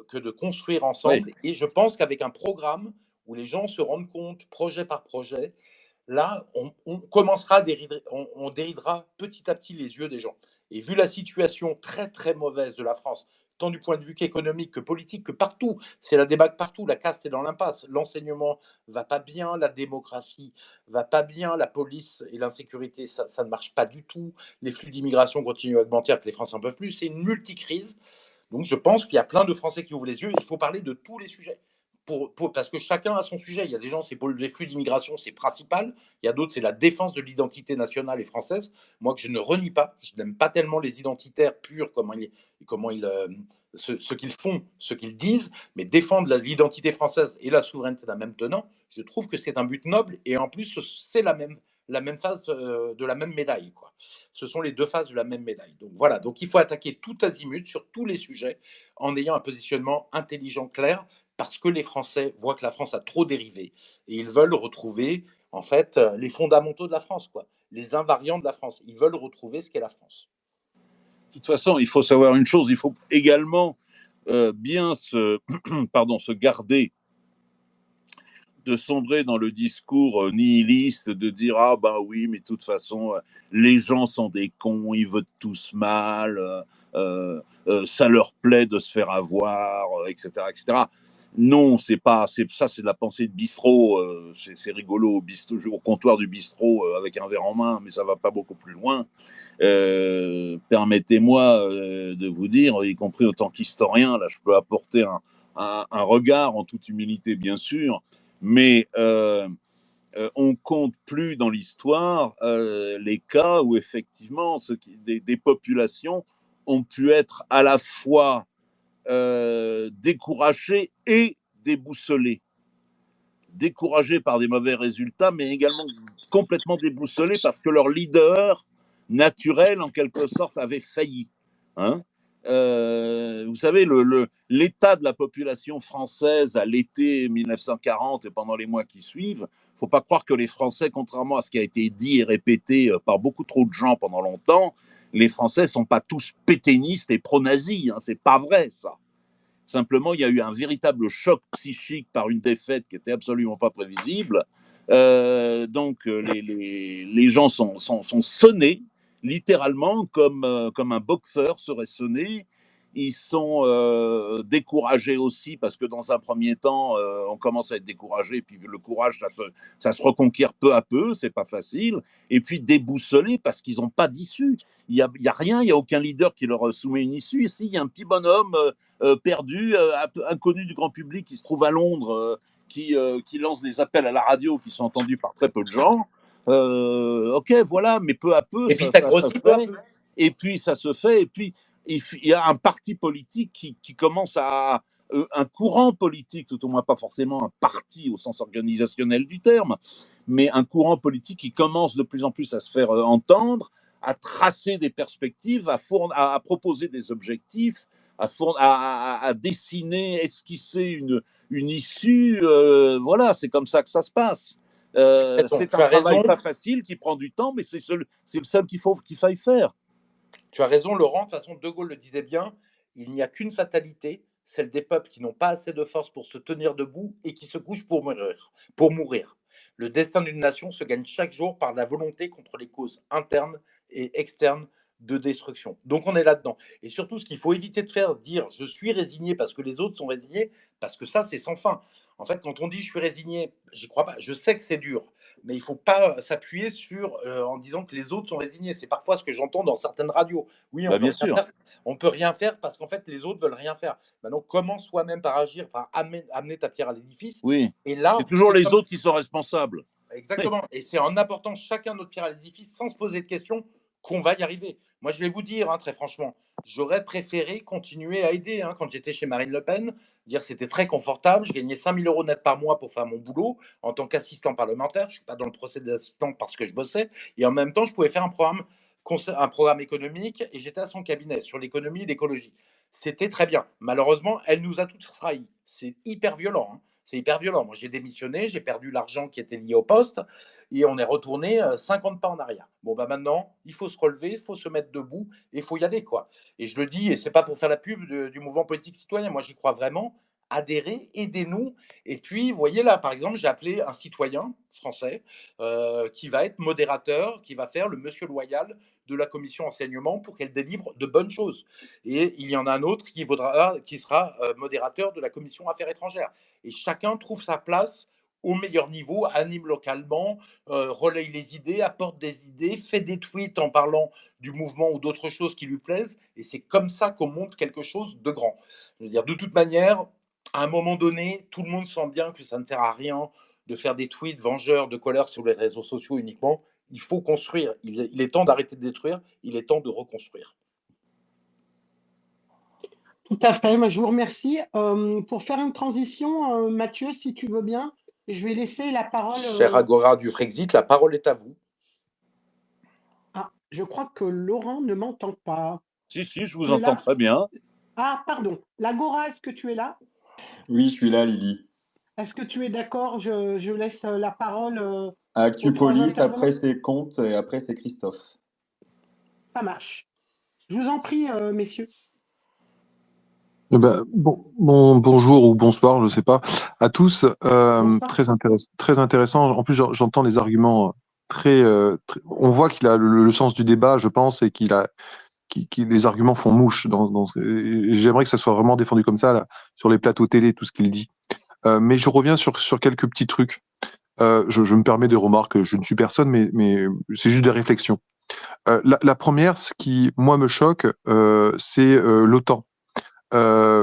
que de construire Oui. ensemble. Et je pense qu'avec un programme où les gens se rendent compte, projet par projet, là, on commencera à on déridera petit à petit les yeux des gens. Et vu la situation très très mauvaise de la France, tant du point de vue qu'économique que politique, que partout, c'est la débâcle partout, la caste est dans l'impasse, l'enseignement va pas bien, la démographie va pas bien, la police et l'insécurité, ça ne marche pas du tout, les flux d'immigration continuent à augmenter, que les Français n'en peuvent plus, c'est une multicrise. Donc je pense qu'il y a plein de Français qui ouvrent les yeux. Il faut parler de tous les sujets. Parce que chacun a son sujet. Il y a des gens, c'est pour les flux d'immigration, c'est principal. Il y a d'autres, c'est la défense de l'identité nationale et française. Moi, que je ne renie pas. Je n'aime pas tellement les identitaires purs, ce qu'ils font, ce qu'ils disent, mais défendre l'identité française et la souveraineté d'un même tenant, je trouve que c'est un but noble. Et en plus, c'est la même face de la même médaille, quoi. Ce sont les deux faces de la même médaille. Donc voilà, donc il faut attaquer tout azimut sur tous les sujets en ayant un positionnement intelligent, clair, parce que les Français voient que la France a trop dérivé et ils veulent retrouver en fait les fondamentaux de la France, quoi, les invariants de la France. Ils veulent retrouver ce qu'est la France. De toute façon, il faut savoir une chose, il faut également bien se garder de sombrer dans le discours nihiliste, de dire ah ben oui, mais de toute façon, les gens sont des cons, ils votent tous mal, ça leur plaît de se faire avoir, etc., etc. Non, c'est pas, ça, c'est de la pensée de bistrot. C'est rigolo au comptoir du bistrot avec un verre en main, mais ça va pas beaucoup plus loin. Permettez-moi de vous dire, y compris en tant qu'historien, là, je peux apporter un regard en toute humilité, bien sûr, mais on compte plus dans l'histoire les cas où effectivement des populations ont pu être à la fois découragées et déboussolées. Découragées par des mauvais résultats, mais également complètement déboussolées parce que leur leader naturel, en quelque sorte, avait failli. Hein. Vous savez, l'état de la population française à l'été 1940 et pendant les mois qui suivent, il ne faut pas croire que les Français, contrairement à ce qui a été dit et répété par beaucoup trop de gens pendant longtemps, les Français ne sont pas tous pétainistes et pro-nazis. Hein, c'est pas vrai, ça. Simplement, il y a eu un véritable choc psychique par une défaite qui n'était absolument pas prévisible. Donc, les gens sont sonnés, littéralement, comme un boxeur serait sonné. Ils sont découragés aussi, parce que dans un premier temps, on commence à être découragé, puis le courage, ça se reconquiert peu à peu, c'est pas facile. Et puis déboussolés, parce qu'ils n'ont pas d'issue. Il y a rien, il n'y a aucun leader qui leur soumet une issue. Ici, il y a un petit bonhomme perdu, inconnu du grand public, qui se trouve à Londres, qui lance des appels à la radio qui sont entendus par très peu de gens. Ok, voilà, mais peu à peu, Et puis ça grossit peu à fait. peu. Et puis ça se fait, et puis il y a un parti politique qui commence à un courant politique, tout au moins pas forcément un parti au sens organisationnel du terme, mais un courant politique qui commence de plus en plus à se faire entendre, à tracer des perspectives, à proposer des objectifs, à dessiner, esquisser une issue. Voilà, c'est comme ça que ça se passe. C'est un travail pas facile qui prend du temps, mais c'est le seul qu'il faille faire. Tu as raison, Laurent. De toute façon, De Gaulle le disait bien, il n'y a qu'une fatalité, celle des peuples qui n'ont pas assez de force pour se tenir debout et qui se couchent pour mourir. Le destin d'une nation se gagne chaque jour par la volonté contre les causes internes et externes de destruction. Donc on est là-dedans. Et surtout, ce qu'il faut éviter de faire, dire je suis résigné parce que les autres sont résignés, parce que ça, c'est sans fin. En fait, quand on dit je suis résigné, j'y crois pas. Je sais que c'est dur, mais il ne faut pas s'appuyer sur en disant que les autres sont résignés. C'est parfois ce que j'entends dans certaines radios. Oui, on peut rien faire parce qu'en fait, les autres veulent rien faire. Maintenant, commence soi-même par agir, par amener ta pierre à l'édifice. Oui. Et là, c'est toujours les autres qui sont responsables. Exactement. Et c'est en apportant chacun notre pierre à l'édifice sans se poser de questions qu'on va y arriver. Moi, je vais vous dire, très franchement, j'aurais préféré continuer à aider. Quand j'étais chez Marine Le Pen, dire c'était très confortable. Je gagnais 5 000 euros net par mois pour faire mon boulot en tant qu'assistant parlementaire. Je ne suis pas dans le procès d'assistant parce que je bossais. Et en même temps, je pouvais faire un programme économique et j'étais à son cabinet sur l'économie et l'écologie. C'était très bien. Malheureusement, elle nous a tous trahis. C'est hyper violent. C'est hyper violent. Moi, j'ai démissionné, j'ai perdu l'argent qui était lié au poste et on est retourné 50 pas en arrière. Bon, maintenant, il faut se relever, il faut se mettre debout et il faut y aller, quoi. Et je le dis, et c'est pas pour faire la pub du mouvement politique citoyen, moi, j'y crois vraiment. Adhérez, aidez-nous. Et puis, vous voyez là, par exemple, j'ai appelé un citoyen français qui va être modérateur, qui va faire le monsieur loyal de la commission enseignement pour qu'elle délivre de bonnes choses. Et il y en a un autre qui sera modérateur de la commission affaires étrangères. Et chacun trouve sa place au meilleur niveau, anime localement, relaye les idées, apporte des idées, fait des tweets en parlant du mouvement ou d'autres choses qui lui plaisent. Et c'est comme ça qu'on monte quelque chose de grand. Je veux dire, de toute manière, à un moment donné, tout le monde sent bien que ça ne sert à rien de faire des tweets vengeurs de colère sur les réseaux sociaux uniquement. Il faut construire. Il est temps d'arrêter de détruire. Il est temps de reconstruire. Tout à fait. Moi, je vous remercie. Pour faire une transition, Mathieu, si tu veux bien, je vais laisser la parole. Cher Agora du Frexit, la parole est à vous. Ah, je crois que Laurent ne m'entend pas. Si, je vous entends très bien. Ah, pardon. L'Agora, est-ce que tu es là? Oui, je suis là, Lily. Est-ce que tu es d'accord? Je laisse la parole à Actupolis, après c'est Comte et après c'est Christophe. Ça marche. Je vous en prie, messieurs. Bonjour ou bonsoir, je ne sais pas, à tous. Très intéressant. En plus, j'entends les arguments on voit qu'il a le sens du débat, je pense, et les arguments font mouche. J'aimerais que ça soit vraiment défendu comme ça, là, sur les plateaux télé, tout ce qu'il dit. Mais je reviens sur quelques petits trucs. Je me permets des remarques, je ne suis personne, mais c'est juste des réflexions. La première, ce qui, moi, me choque, c'est l'OTAN.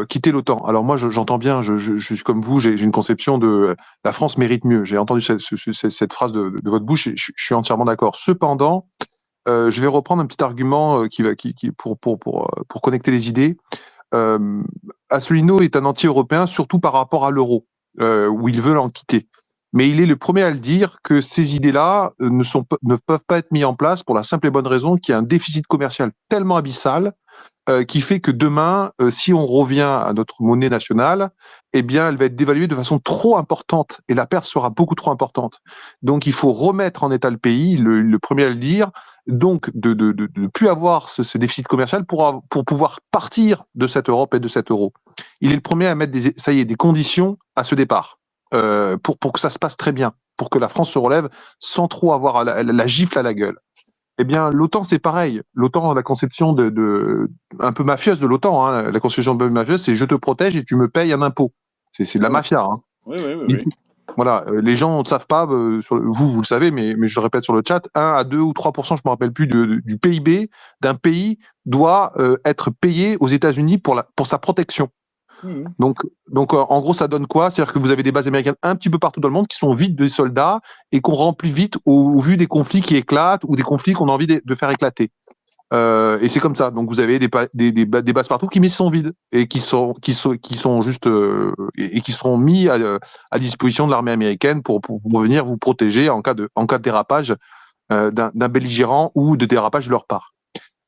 Quitter l'OTAN. Alors moi, j'entends bien, je suis comme vous, j'ai une conception de la France mérite mieux. J'ai entendu cette phrase de votre bouche et je suis entièrement d'accord. Cependant, je vais reprendre un petit argument pour connecter les idées. Asselineau est un anti-européen, surtout par rapport à l'euro, où il veut en quitter. Mais il est le premier à le dire que ces idées-là ne peuvent pas être mises en place pour la simple et bonne raison qu'il y a un déficit commercial tellement abyssal qui fait que demain, si on revient à notre monnaie nationale, eh bien, elle va être dévaluée de façon trop importante et la perte sera beaucoup trop importante. Donc, il faut remettre en état le pays, le premier à le dire, donc de ne plus avoir ce déficit commercial pour pouvoir partir de cette Europe et de cet euro. Il est le premier à mettre des conditions à ce départ pour que ça se passe très bien, pour que la France se relève sans trop avoir la gifle à la gueule. Eh bien, l'OTAN, c'est pareil. L'OTAN, la conception un peu mafieuse de l'OTAN, la conception un peu mafieuse, c'est je te protège et tu me payes un impôt. C'est de la mafia. Hein. Oui. Voilà, les gens ne savent pas, vous le savez, mais je le répète sur le chat, 1 à 2 ou 3%, je ne me rappelle plus, du PIB d'un pays doit être payé aux États-Unis pour sa protection. Donc, en gros, ça donne quoi? C'est-à-dire que vous avez des bases américaines un petit peu partout dans le monde qui sont vides de soldats et qu'on remplit vite au vu des conflits qui éclatent ou des conflits qu'on a envie de faire éclater. Et c'est comme ça. Donc vous avez des bases partout qui sont vides et qui sont juste et qui seront mis à disposition de l'armée américaine pour venir vous protéger en cas de dérapage d'un belligérant ou de dérapage de leur part.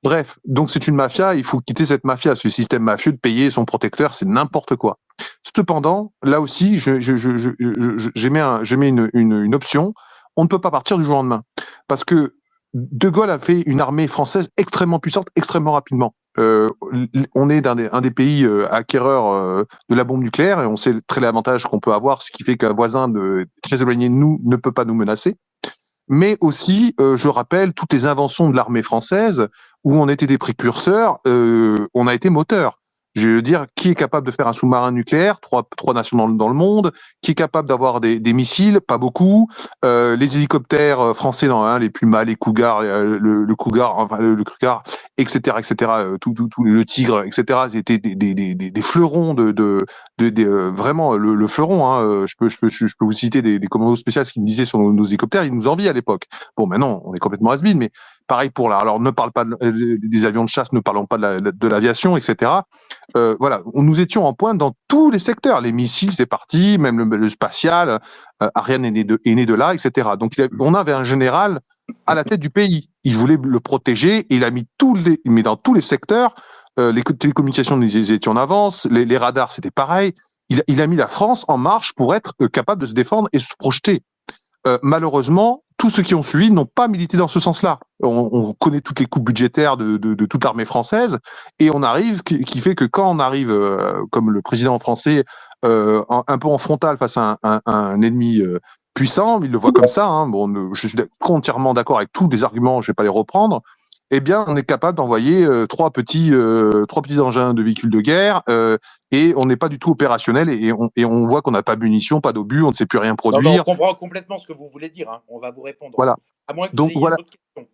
Bref, donc c'est une mafia, il faut quitter cette mafia, ce système mafieux de payer son protecteur, c'est n'importe quoi. Cependant, là aussi, je mets une option, on ne peut pas partir du jour au lendemain. Parce que De Gaulle a fait une armée française extrêmement puissante, extrêmement rapidement. On est un des pays acquéreurs de la bombe nucléaire et on sait très l'avantage qu'on peut avoir, ce qui fait qu'un voisin très éloigné de nous ne peut pas nous menacer. Mais aussi, je rappelle toutes les inventions de l'armée française où on était des précurseurs, on a été moteur. Je veux dire, qui est capable de faire un sous-marin nucléaire? Trois nations dans le monde. Qui est capable d'avoir des missiles? Pas beaucoup. Les hélicoptères français, les Pumas, les Cougars, le Cougar, enfin le Cougar, etc., etc. Tout le Tigre, etc. C'était des fleurons vraiment le fleuron. Hein, je peux vous citer des commandos spéciaux qui me disaient sur nos hélicoptères, ils nous envient à l'époque. Bon, maintenant, on est complètement has-been, mais pareil pour alors ne parle pas des avions de chasse, ne parlons pas de l'aviation, etc. Voilà, nous étions en pointe dans tous les secteurs. Les missiles, c'est parti, même le spatial, Ariane est né de là, etc. Donc on avait un général à la tête du pays. Il voulait le protéger, et il a mis mais dans tous les secteurs. Les télécommunications, nous étions en avance, les radars, c'était pareil. Il a mis la France en marche pour être capable de se défendre et se projeter. Malheureusement, tous ceux qui ont suivi n'ont pas milité dans ce sens-là. On connaît toutes les coupes budgétaires de toute l'armée française, et on arrive, qui fait que quand on arrive, comme le président français, un peu en frontal face à un ennemi puissant, il le voit comme ça. Hein, bon, je suis entièrement d'accord avec tous les arguments, je ne vais pas les reprendre. Eh bien, on est capable d'envoyer trois petits engins de véhicules de guerre et on n'est pas du tout opérationnel et on voit qu'on n'a pas de munitions, pas d'obus, on ne sait plus rien produire. Non, on comprend complètement ce que vous voulez dire. Hein. On va vous répondre. Voilà. À moins que vous ayez une autre question.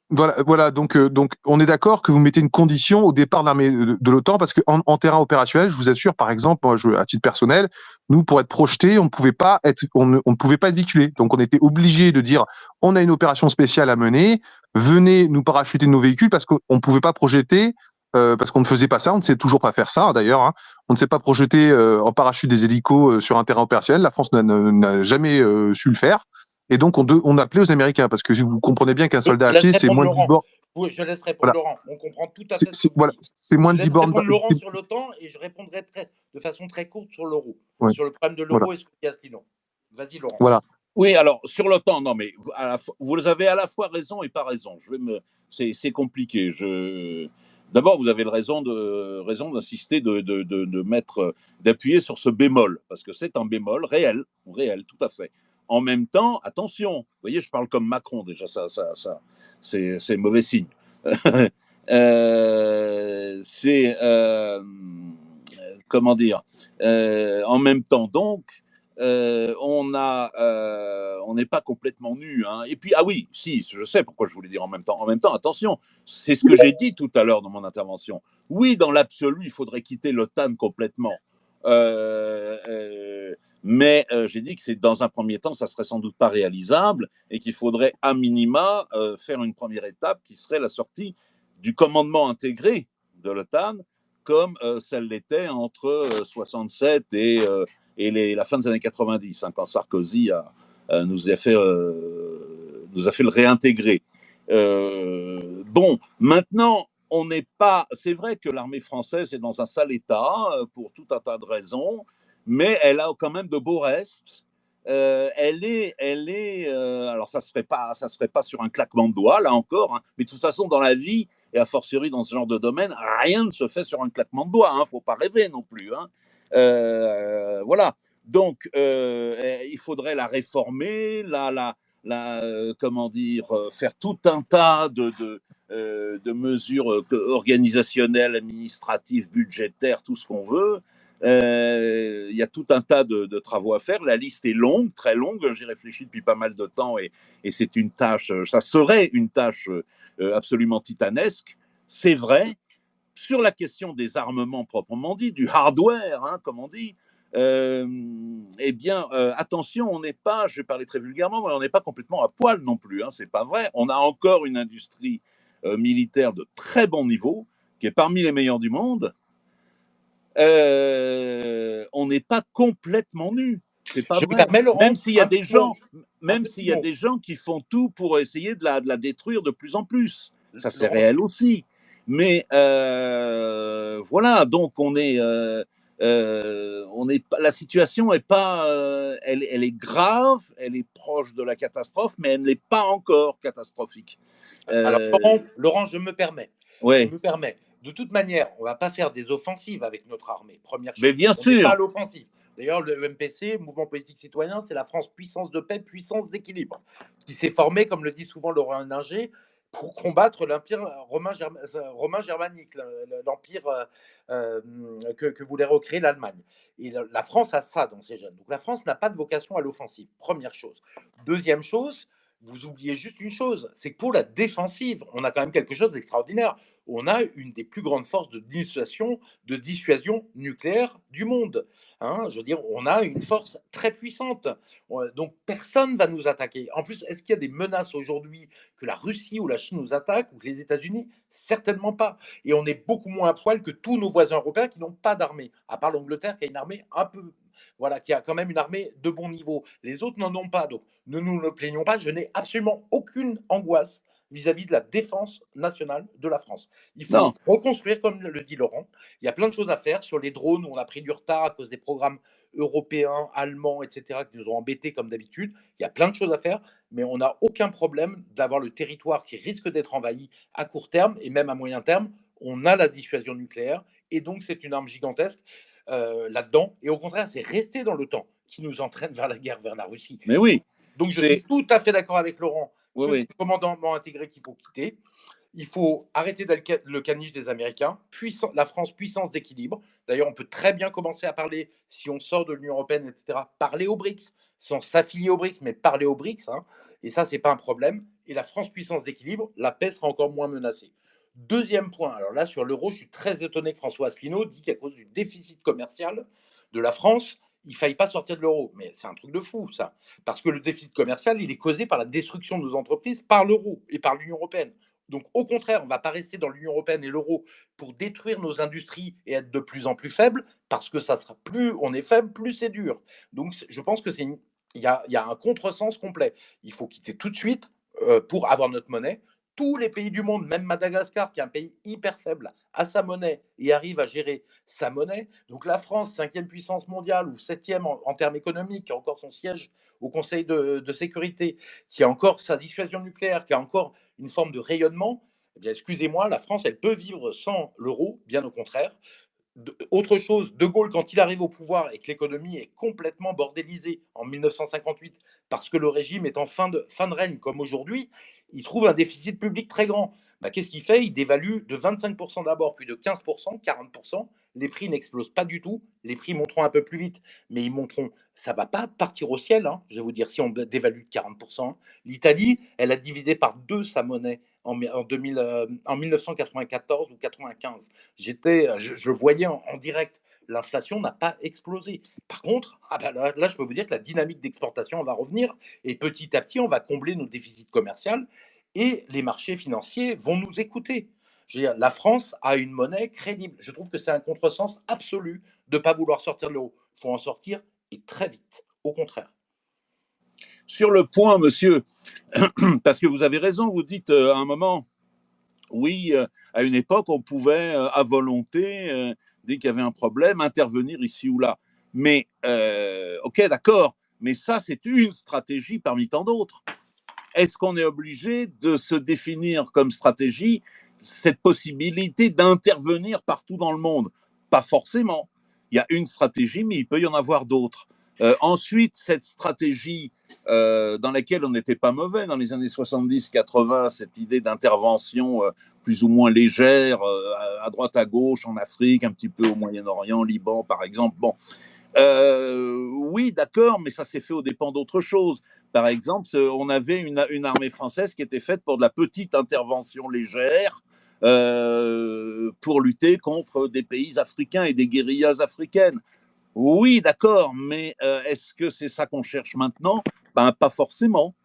Voilà. Donc, on est d'accord que vous mettez une condition au départ de l'armée de l'OTAN parce qu'en terrain opérationnel, je vous assure, par exemple, moi, à titre personnel, nous, pour être projetés, on ne pouvait pas être véhiculé. Donc, on était obligé de dire, on a une opération spéciale à mener, venez nous parachuter nos véhicules parce qu'on ne pouvait pas projeter, parce qu'on ne faisait pas ça, on ne sait toujours pas faire ça d'ailleurs. Hein. On ne sait pas projeter en parachute des hélicos sur un terrain opérationnel. La France n'a jamais su le faire. Et donc, on appelait aux Américains, parce que vous comprenez bien qu'un soldat à pied, c'est moins de 10 bornes. Oui, je laisse répondre Laurent. On comprend tout à fait. C'est moins de 10 bornes. Je laisse répondre Laurent sur l'OTAN et je répondrai de façon très courte sur l'euro. Ouais. Sur le problème de l'euro et ce qu'il y a sinon. Vas-y, Laurent. Voilà. Oui, alors, sur l'OTAN, non, mais vous avez à la fois raison et pas raison. C'est compliqué. D'abord, vous avez raison d'insister, d'appuyer sur ce bémol, parce que c'est un bémol réel, tout à fait. En même temps, attention, vous voyez, je parle comme Macron, déjà, c'est mauvais signe. Comment dire, en même temps, donc, on n'est pas complètement nu. Hein. Et puis, ah oui, si, je sais pourquoi je voulais dire en même temps. En même temps, attention, c'est ce que j'ai dit tout à l'heure dans mon intervention. Oui, dans l'absolu, il faudrait quitter l'OTAN complètement. Mais j'ai dit que c'est dans un premier temps, ça serait sans doute pas réalisable et qu'il faudrait à minima faire une première étape qui serait la sortie du commandement intégré de l'OTAN comme celle l'était entre 67 et la fin des années 90, hein, quand Sarkozy nous a fait le réintégrer. Bon, maintenant, on n'est pas. C'est vrai que l'armée française est dans un sale état pour tout un tas de raisons, mais elle a quand même de beaux restes. Alors ça serait pas sur un claquement de doigts là encore, hein, mais de toute façon dans la vie et a fortiori dans ce genre de domaine, rien ne se fait sur un claquement de doigts. Hein, faut pas rêver non plus. Hein. Voilà. Donc il faudrait la réformer, comment dire, faire tout un tas de mesures organisationnelles, administratives, budgétaires, tout ce qu'on veut. Il y a tout un tas de travaux à faire. La liste est longue, très longue. J'y réfléchis depuis pas mal de temps et c'est une tâche, ça serait une tâche absolument titanesque. C'est vrai. Sur la question des armements proprement dit, du hardware, hein, comme on dit, eh bien, attention, on n'est pas, je vais parler très vulgairement, mais on n'est pas complètement à poil non plus. Hein, c'est pas vrai. On a encore une industrie militaire de très bon niveau, qui est parmi les meilleurs du monde, on n'est pas complètement nus. C'est pas vrai. Permets, Laurent, même s'il y a des gens qui font tout pour essayer de la détruire de plus en plus. Ça, c'est réel aussi. Mais voilà, donc la situation est pas, elle est grave, elle est proche de la catastrophe, mais elle n'est pas encore catastrophique. Alors, Laurent, je me permets. Ouais. Je me permets. De toute manière, on ne va pas faire des offensives avec notre armée. Première chose. Mais bien on sûr. n'est pas à l'offensive. D'ailleurs, le MPC, Mouvement politique citoyen, c'est la France puissance de paix, puissance d'équilibre, qui s'est formé, comme le dit souvent Laurent Ninger, pour combattre l'empire romain germanique, l'empire que voulait recréer l'Allemagne. Et la France a ça dans ses gènes. Donc la France n'a pas de vocation à l'offensive. Première chose. Deuxième chose, vous oubliez juste une chose, c'est que pour la défensive, on a quand même quelque chose d'extraordinaire. On a une des plus grandes forces de dissuasion nucléaire du monde. Je veux dire, on a une force très puissante. Donc, personne ne va nous attaquer. En plus, est-ce qu'il y a des menaces aujourd'hui que la Russie ou la Chine nous attaquent ou que les États-Unis? Certainement pas. Et on est beaucoup moins à poil que tous nos voisins européens qui n'ont pas d'armée, à part l'Angleterre qui a une armée un peu... Voilà, qui a quand même une armée de bon niveau. Les autres n'en ont pas. Donc, ne nous le plaignons pas. Je n'ai absolument aucune angoisse vis-à-vis de la défense nationale de la France. Il faut reconstruire, comme le dit Laurent. Il y a plein de choses à faire. Sur les drones, où on a pris du retard à cause des programmes européens, allemands, etc., qui nous ont embêtés comme d'habitude. Il y a plein de choses à faire, mais on n'a aucun problème d'avoir le territoire qui risque d'être envahi à court terme et même à moyen terme. On a la dissuasion nucléaire et donc c'est une arme gigantesque là-dedans. Et au contraire, c'est rester dans l'OTAN qui nous entraîne vers la guerre, vers la Russie. Mais oui. Donc je suis tout à fait d'accord avec Laurent. Oui. C'est le commandement intégré qu'il faut quitter. Il faut arrêter le caniche des Américains. La France, puissance d'équilibre. D'ailleurs, on peut très bien commencer à parler, si on sort de l'Union européenne, etc., parler aux BRICS, sans s'affilier aux BRICS, mais parler aux BRICS. Et ça, ce n'est pas un problème. Et la France, puissance d'équilibre, la paix sera encore moins menacée. Deuxième point, alors là, sur l'euro, je suis très étonné que François Asselineau dit qu'à cause du déficit commercial de la France, il ne faille pas sortir de l'euro. Mais c'est un truc de fou, ça. Parce que le déficit commercial, il est causé par la destruction de nos entreprises par l'euro et par l'Union européenne. Donc, au contraire, on ne va pas rester dans l'Union européenne et l'euro pour détruire nos industries et être de plus en plus faibles, parce que ça sera plus on est faible, plus c'est dur. Donc, je pense que il y a un contresens complet. Il faut quitter tout de suite pour avoir notre monnaie. Tous les pays du monde, même Madagascar, qui est un pays hyper faible, a sa monnaie et arrive à gérer sa monnaie. Donc la France, 5e puissance mondiale ou 7e en termes économiques, qui a encore son siège au Conseil de sécurité, qui a encore sa dissuasion nucléaire, qui a encore une forme de rayonnement, eh bien, excusez-moi, la France, elle peut vivre sans l'euro, bien au contraire. Autre chose, De Gaulle, quand il arrive au pouvoir et que l'économie est complètement bordélisée en 1958, parce que le régime est en fin de règne, comme aujourd'hui, il trouve un déficit public très grand. Qu'est-ce qu'il fait? Il dévalue de 25% d'abord, puis de 15%, 40%. Les prix n'explosent pas du tout. Les prix monteront un peu plus vite, mais ils monteront. Ça ne va pas partir au ciel, je vais vous dire, si on dévalue de 40%. L'Italie, elle a divisé par 2 sa monnaie en 1994 ou 95. Je voyais en direct. L'inflation n'a pas explosé. Par contre, là, je peux vous dire que la dynamique d'exportation va revenir et petit à petit, on va combler nos déficits commerciaux et les marchés financiers vont nous écouter. Je veux dire, la France a une monnaie crédible. Je trouve que c'est un contresens absolu de ne pas vouloir sortir de l'euro. Il faut en sortir et très vite. Au contraire. Sur le point, monsieur, parce que vous avez raison, vous dites à un moment, oui, à une époque, on pouvait à volonté, dès qu'il y avait un problème, intervenir ici ou là. Mais, ok, d'accord, mais ça, c'est une stratégie parmi tant d'autres. Est-ce qu'on est obligé de se définir comme stratégie cette possibilité d'intervenir partout dans le monde? Pas forcément. Il y a une stratégie, mais il peut y en avoir d'autres. Ensuite, cette stratégie dans laquelle on n'était pas mauvais dans les années 70-80, cette idée d'intervention plus ou moins légère, à droite, à gauche, en Afrique, un petit peu au Moyen-Orient, Liban, par exemple. Bon, oui, d'accord, mais ça s'est fait aux dépens d'autre chose. Par exemple, on avait une armée française qui était faite pour de la petite intervention légère pour lutter contre des pays africains et des guérillas africaines. Oui, d'accord, mais est-ce que c'est ça qu'on cherche maintenant? Pas forcément.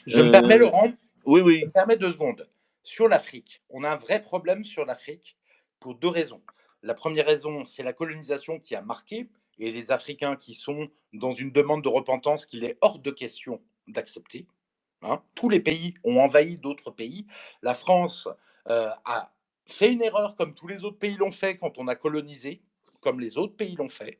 Je me permets, Laurent. Oui. Je me permets 2 secondes. Sur l'Afrique, on a un vrai problème sur l'Afrique pour 2 raisons. La première raison, c'est la colonisation qui a marqué et les Africains qui sont dans une demande de repentance qu'il est hors de question d'accepter, hein. Tous les pays ont envahi d'autres pays. La France, a fait une erreur comme tous les autres pays l'ont fait quand on a colonisé, comme les autres pays l'ont fait,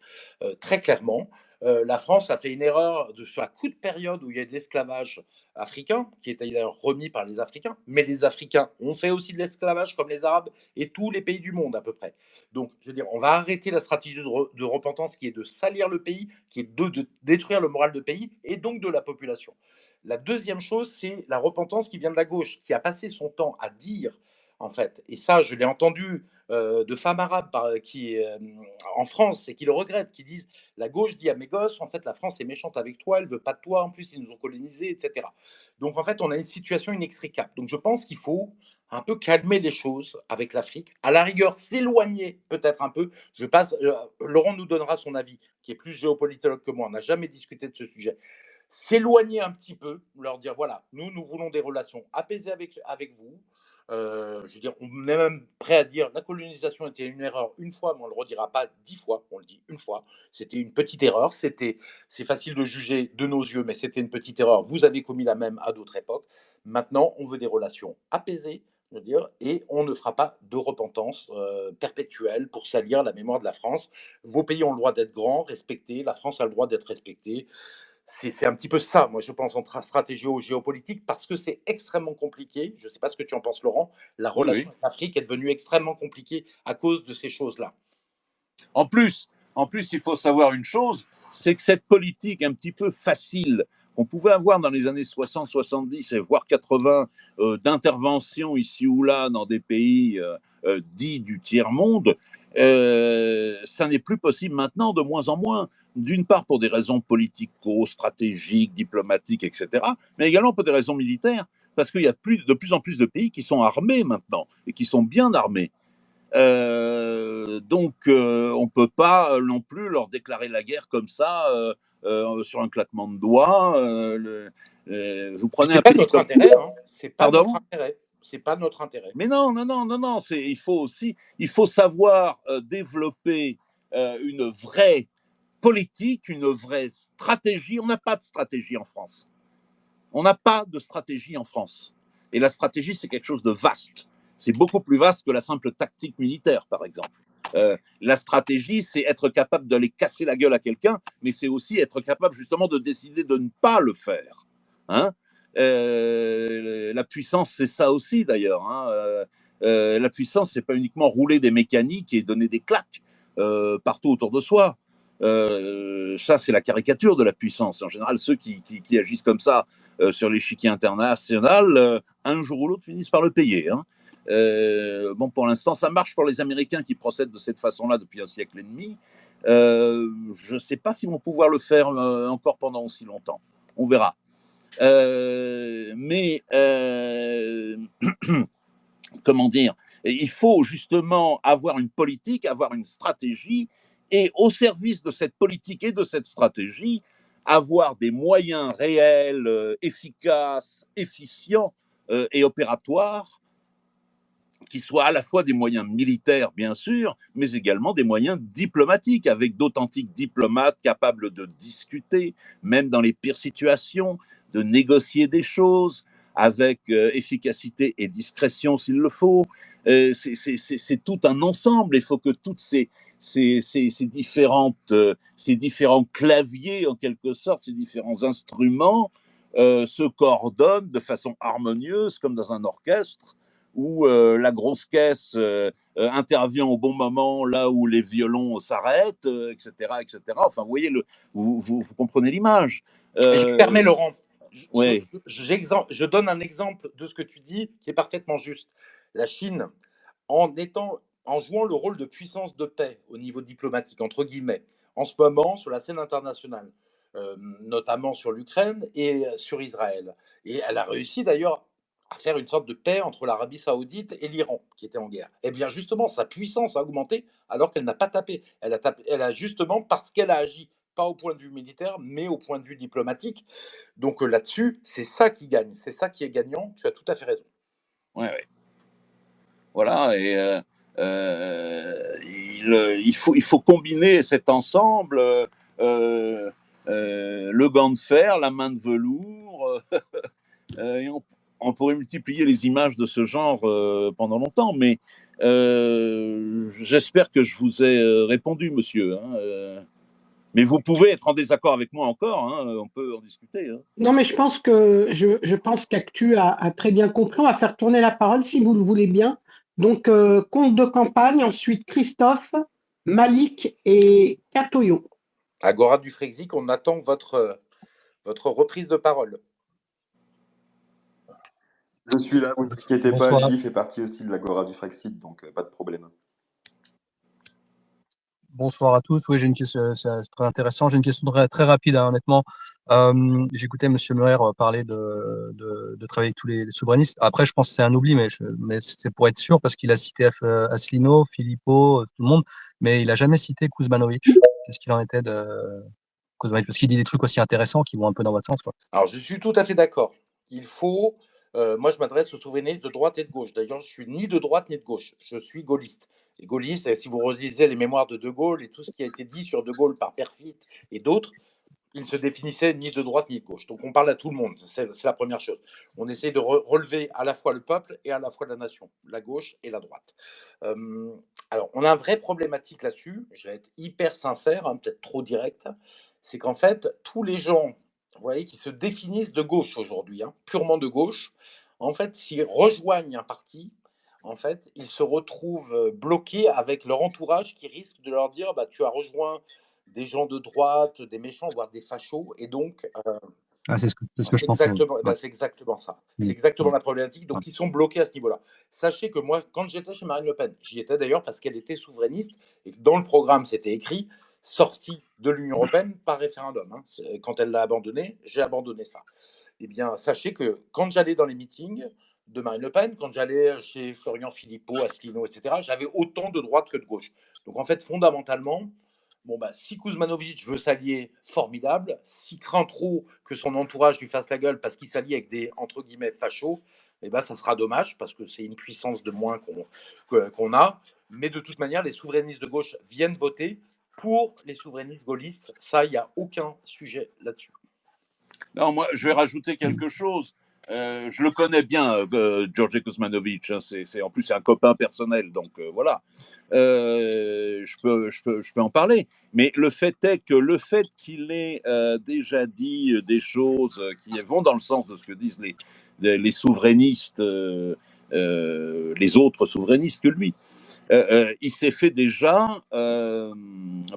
très clairement. La France a fait une erreur sur la courte période où il y a de l'esclavage africain, qui était d'ailleurs remis par les Africains, mais les Africains ont fait aussi de l'esclavage comme les Arabes et tous les pays du monde à peu près. Donc, je veux dire, on va arrêter la stratégie de repentance qui est de salir le pays, qui est de détruire le moral de pays et donc de la population. La deuxième chose, c'est la repentance qui vient de la gauche, qui a passé son temps à dire, en fait, et ça, je l'ai entendu de femmes arabes en France et qui le regrettent, qui disent la gauche dit à mes gosses, en fait, la France est méchante avec toi, elle veut pas de toi, en plus, ils nous ont colonisés, etc. Donc, en fait, on a une situation inextricable. Donc, je pense qu'il faut un peu calmer les choses avec l'Afrique, à la rigueur s'éloigner peut-être un peu. Laurent nous donnera son avis, qui est plus géopolitologue que moi, on n'a jamais discuté de ce sujet. S'éloigner un petit peu, leur dire voilà, nous voulons des relations apaisées avec vous. Je veux dire, on est même prêt à dire la colonisation était une erreur une fois, mais on ne le redira pas 10 fois, on le dit une fois. C'était une petite erreur, c'est facile de juger de nos yeux, mais c'était une petite erreur. Vous avez commis la même à d'autres époques. Maintenant, on veut des relations apaisées, je veux dire, et on ne fera pas de repentance perpétuelle pour salir la mémoire de la France. Vos pays ont le droit d'être grands, respectés, la France a le droit d'être respectée. C'est un petit peu ça, moi, je pense, en stratégie géopolitique, parce que c'est extrêmement compliqué. Je ne sais pas ce que tu en penses, Laurent. La Oui, relation oui. avec l'Afrique est devenue extrêmement compliquée à cause de ces choses-là. En plus, il faut savoir une chose, c'est que cette politique un petit peu facile qu'on pouvait avoir dans les années 60, 70 et voire 80 d'intervention ici ou là dans des pays dits du tiers-monde, ça n'est plus possible maintenant, de moins en moins. D'une part pour des raisons politico-stratégiques, diplomatiques, etc., mais également pour des raisons militaires, parce qu'il y a de plus en plus de pays qui sont armés maintenant, et qui sont bien armés. Donc, on ne peut pas non plus leur déclarer la guerre comme ça, sur un claquement de doigts. Vous prenez C'est un pas pays notre comme... intérêt, hein. C'est pas notre Pardon? intérêt. C'est pas notre intérêt. Mais non, non, non, non, non. Il faut savoir développer une vraie politique, une vraie stratégie. On n'a pas de stratégie en France. On n'a pas de stratégie en France. Et la stratégie, c'est quelque chose de vaste. C'est beaucoup plus vaste que la simple tactique militaire, par exemple. La stratégie, c'est être capable d'aller casser la gueule à quelqu'un, mais c'est aussi être capable justement de décider de ne pas le faire. Hein. La puissance, c'est ça aussi d'ailleurs. Hein. La puissance, c'est pas uniquement rouler des mécaniques et donner des claques partout autour de soi. Ça, c'est la caricature de la puissance. En général, ceux qui agissent comme ça sur l'échiquier international, un jour ou l'autre finissent par le payer. Hein. Bon, pour l'instant, ça marche pour les Américains qui procèdent de cette façon-là depuis un siècle et demi. Je ne sais pas s'ils vont pouvoir le faire encore pendant aussi longtemps. On verra. Mais comment dire, il faut justement avoir une politique, avoir une stratégie, et au service de cette politique et de cette stratégie, avoir des moyens réels, efficaces, efficients et opératoires, qui soient à la fois des moyens militaires, bien sûr, mais également des moyens diplomatiques, avec d'authentiques diplomates capables de discuter, même dans les pires situations, de négocier des choses avec efficacité et discrétion s'il le faut. C'est tout un ensemble. Il faut que toutes ces différents claviers, en quelque sorte, ces différents instruments, se coordonnent de façon harmonieuse, comme dans un orchestre, où la grosse caisse intervient au bon moment, là où les violons s'arrêtent, etc., etc. Enfin, vous voyez, vous comprenez l'image. Et je me permets, Laurent, Ouais. je donne un exemple de ce que tu dis qui est parfaitement juste. La Chine, en jouant le rôle de puissance de paix au niveau diplomatique, entre guillemets, en ce moment sur la scène internationale, notamment sur l'Ukraine et sur Israël. Et elle a réussi d'ailleurs à faire une sorte de paix entre l'Arabie saoudite et l'Iran, qui était en guerre. Eh bien justement, sa puissance a augmenté alors qu'elle n'a pas tapé. Elle a justement, parce qu'elle a agi, pas au point de vue militaire, mais au point de vue diplomatique. Donc là-dessus, c'est ça qui gagne, c'est ça qui est gagnant, tu as tout à fait raison. Ouais, ouais. Voilà, et il faut combiner cet ensemble, le gant de fer, la main de velours, et on pourrait multiplier les images de ce genre pendant longtemps, mais j'espère que je vous ai répondu, monsieur. Mais vous pouvez être en désaccord avec moi encore, on peut en discuter. Non, mais je pense qu'Actu a très bien compris. On va faire tourner la parole si vous le voulez bien. Donc, compte de campagne, ensuite Christophe, Malik et Katoyo. Agora du Frexit, on attend votre reprise de parole. Je suis là, vous n'inquiétez pas, Bonsoir. Lily fait partie aussi de l'Agora du Frexit, donc pas de problème. Bonsoir à tous. Oui, j'ai une question, c'est très intéressant. J'ai une question très rapide, honnêtement. J'écoutais M. Muller parler de travailler avec tous les souverainistes. Après, je pense que c'est un oubli, mais c'est pour être sûr, parce qu'il a cité Asselineau, Philippot, tout le monde, mais il a jamais cité Kuzmanovic. Qu'est-ce qu'il en était de Kuzmanovic? Parce qu'il dit des trucs aussi intéressants qui vont un peu dans votre sens, quoi. Alors, je suis tout à fait d'accord. Il faut... moi, je m'adresse aux souverainistes de droite et de gauche. D'ailleurs, je suis ni de droite ni de gauche. Je suis gaulliste. Et gaulliste, si vous relisez les mémoires de De Gaulle et tout ce qui a été dit sur De Gaulle par Perfit et d'autres, il ne se définissait ni de droite ni de gauche. Donc, on parle à tout le monde. C'est la première chose. On essaie de relever à la fois le peuple et à la fois la nation, la gauche et la droite. Alors, on a un vrai problématique là-dessus. Je vais être hyper sincère, peut-être trop direct. C'est qu'en fait, tous les gens, vous voyez, qui se définissent de gauche aujourd'hui, purement de gauche, en fait, s'ils rejoignent un parti, en fait, ils se retrouvent bloqués avec leur entourage qui risque de leur dire tu as rejoint des gens de droite, des méchants, voire des fachos, et donc c'est ce que je pensais. c'est exactement ça. C'est exactement la problématique. Donc, ils sont bloqués à ce niveau-là. Sachez que moi, quand j'étais chez Marine Le Pen, j'y étais d'ailleurs parce qu'elle était souverainiste, et dans le programme, c'était écrit sortie de l'Union européenne par référendum. Quand elle l'a abandonné, j'ai abandonné ça. Eh bien, sachez que quand j'allais dans les meetings de Marine Le Pen, quand j'allais chez Florian Philippot, Asselineau, etc., j'avais autant de droite que de gauche. Donc, en fait, fondamentalement, si Kuzmanovic veut s'allier, formidable. S'il craint trop que son entourage lui fasse la gueule parce qu'il s'allie avec des, entre guillemets, fachos, ça sera dommage parce que c'est une puissance de moins qu'on a. Mais de toute manière, les souverainistes de gauche viennent voter pour les souverainistes gaullistes. Ça, il n'y a aucun sujet là-dessus. Non, moi, je vais rajouter quelque chose. Je le connais bien, George Kuzmanovic. En plus, c'est un copain personnel, donc voilà. Je peux en parler. Mais le fait est que le fait qu'il ait déjà dit des choses qui vont dans le sens de ce que disent les souverainistes, les autres souverainistes que lui, il s'est fait déjà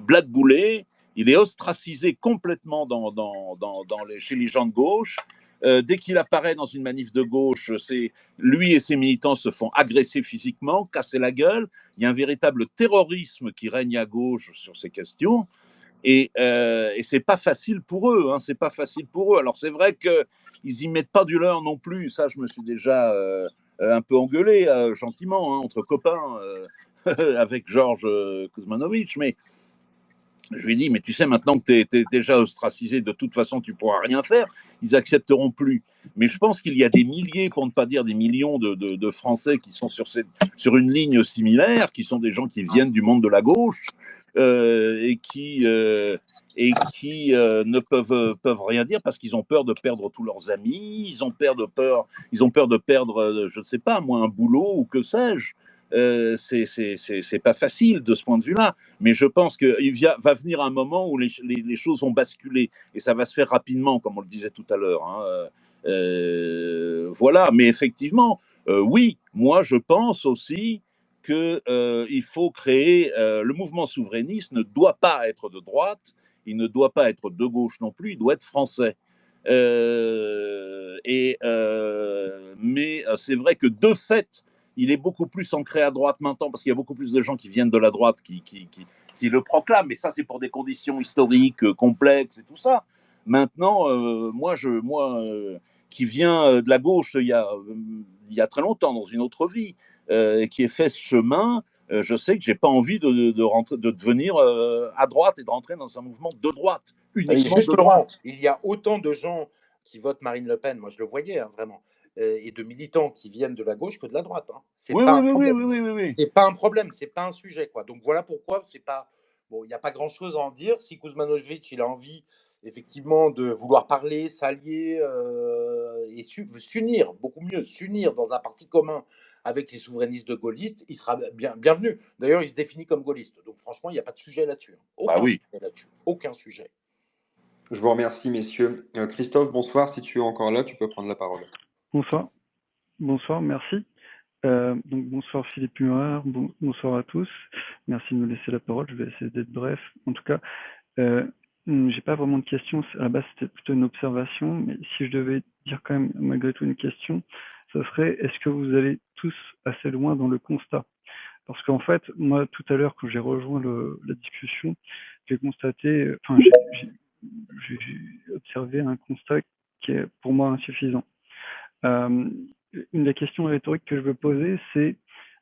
blackbouler. Il est ostracisé complètement chez les gens de gauche. Dès qu'il apparaît dans une manif de gauche, lui et ses militants se font agresser physiquement, casser la gueule. Il y a un véritable terrorisme qui règne à gauche sur ces questions. Et c'est pas facile pour eux. C'est pas facile pour eux. Alors c'est vrai qu'ils y mettent pas du leur non plus. Ça, je me suis déjà un peu engueulé gentiment entre copains avec Georges Kuzmanovic, mais je lui ai dit, mais tu sais, maintenant que tu es déjà ostracisé, de toute façon, tu ne pourras rien faire. Ils n'accepteront plus. Mais je pense qu'il y a des milliers, pour ne pas dire des millions de Français qui sont sur une ligne similaire, qui sont des gens qui viennent du monde de la gauche et qui ne peuvent rien dire parce qu'ils ont peur de perdre tous leurs amis, ils ont peur de perdre, je ne sais pas, moi, un boulot ou que sais-je. C'est pas facile de ce point de vue-là, mais je pense qu'il va venir un moment où les choses vont basculer et ça va se faire rapidement, comme on le disait tout à l'heure. Voilà, mais effectivement, oui, moi je pense aussi qu'il faut créer le mouvement souverainiste ne doit pas être de droite, il ne doit pas être de gauche non plus, il doit être français. Mais c'est vrai que de fait, il est beaucoup plus ancré à droite maintenant parce qu'il y a beaucoup plus de gens qui viennent de la droite qui le proclament. Mais ça, c'est pour des conditions historiques complexes et tout ça. Maintenant, moi, qui viens de la gauche il y a très longtemps, dans une autre vie, qui ai fait ce chemin, je sais que j'ai pas envie de devenir à droite et de rentrer dans un mouvement de droite. Uniquement de droite. Il y a autant de gens qui votent Marine Le Pen, moi je le voyais vraiment, et de militants qui viennent de la gauche que de la droite. Hein. C'est Oui, pas oui, un oui, oui, problème. oui, oui, oui. C'est pas un problème, c'est pas un sujet, quoi. Donc voilà pourquoi c'est pas bon, il n'y a pas grand-chose à en dire. Si Kuzmanovic, il a envie effectivement de vouloir parler, s'allier et s'unir, beaucoup mieux, s'unir dans un parti commun avec les souverainistes de gaullistes, il sera bienvenu. D'ailleurs, il se définit comme gaulliste. Donc franchement, il n'y a pas de sujet là-dessus. Hein. Bah Aucun oui. sujet là-dessus. Aucun sujet. Je vous remercie, messieurs. Christophe, bonsoir. Si tu es encore là, tu peux prendre la parole. Bonsoir. Bonsoir, merci. Donc bonsoir Philippe Murer, bonsoir à tous. Merci de me laisser la parole. Je vais essayer d'être bref. En tout cas, j'ai pas vraiment de questions. À la base, c'était plutôt une observation, mais si je devais dire quand même malgré tout une question, ce serait est-ce que vous allez tous assez loin dans le constat? Parce qu'en fait, moi, tout à l'heure, quand j'ai rejoint la discussion, j'ai constaté, enfin, j'ai observé un constat qui est pour moi insuffisant. Une des questions rhétoriques que je veux poser, c'est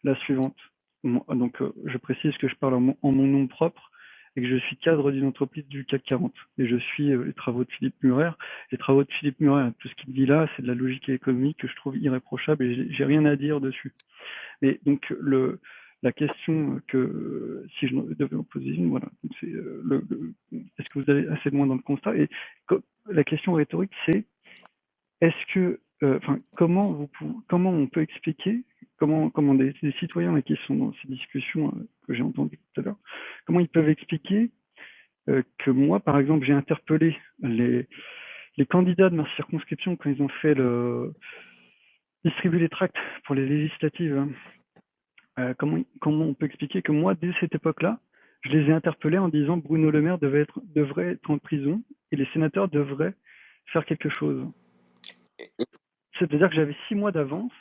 la suivante. Donc, je précise que je parle en mon nom propre et que je suis cadre d'une entreprise du CAC 40. Et je suis les travaux de Philippe Murer. Les travaux de Philippe Murer, tout ce qu'il dit là, c'est de la logique économique que je trouve irréprochable et j'ai rien à dire dessus. Mais donc, la question que, si je devais en poser une, voilà, c'est est-ce que vous allez assez loin dans le constat? Et la question rhétorique, c'est est-ce que, comment on peut expliquer, comment des citoyens qui sont dans ces discussions que j'ai entendues tout à l'heure, comment ils peuvent expliquer que moi, par exemple, j'ai interpellé les candidats de ma circonscription quand ils ont fait distribuer les tracts pour les législatives. Comment on peut expliquer que moi, dès cette époque-là, je les ai interpellés en disant Bruno Le Maire devrait être en prison et les sénateurs devraient faire quelque chose. C'est-à-dire que j'avais 6 mois d'avance.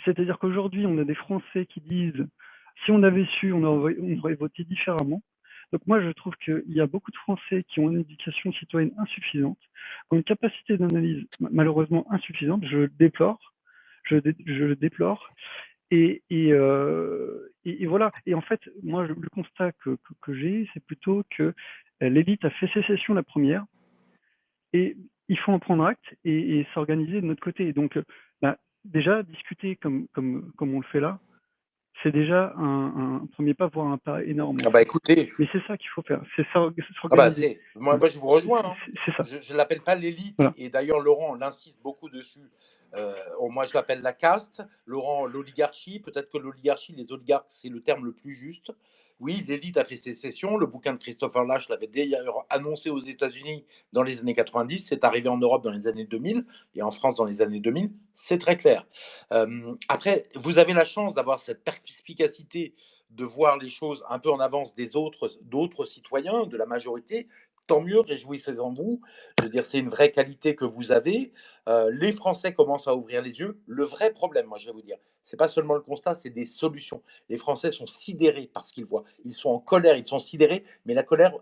C'est-à-dire qu'aujourd'hui, on a des Français qui disent si on avait su, on aurait voté différemment. Donc moi, je trouve qu'il y a beaucoup de Français qui ont une éducation citoyenne insuffisante, qui ont une capacité d'analyse malheureusement insuffisante. Je le déplore. Je le déplore. Et voilà. Et en fait, moi, le constat que j'ai, c'est plutôt que l'élite a fait sécession la première. Et il faut en prendre acte et s'organiser de notre côté. Et donc, déjà, discuter comme on le fait là, c'est déjà un premier pas, voire un pas énorme. Écoutez. Mais c'est ça qu'il faut faire, c'est s'organiser. Moi, je vous rejoins. Hein. C'est ça. Je ne l'appelle pas l'élite. Voilà. Et d'ailleurs, Laurent, on insiste beaucoup dessus. Moi, je l'appelle la caste. Laurent, l'oligarchie. Peut-être que l'oligarchie, les oligarques, c'est le terme le plus juste. Oui, l'élite a fait sécession. Le bouquin de Christopher Lasch l'avait d'ailleurs annoncé aux États-Unis dans les années 90. C'est arrivé en Europe dans les années 2000 et en France dans les années 2000. C'est très clair. Après, vous avez la chance d'avoir cette perspicacité de voir les choses un peu en avance d'autres citoyens, de la majorité. Tant mieux, réjouissez-en vous. Je veux dire, c'est une vraie qualité que vous avez. Les Français commencent à ouvrir les yeux. Le vrai problème, moi, je vais vous dire, c'est pas seulement le constat, c'est des solutions. Les Français sont sidérés par ce qu'ils voient. Ils sont en colère, ils sont sidérés, mais la colère,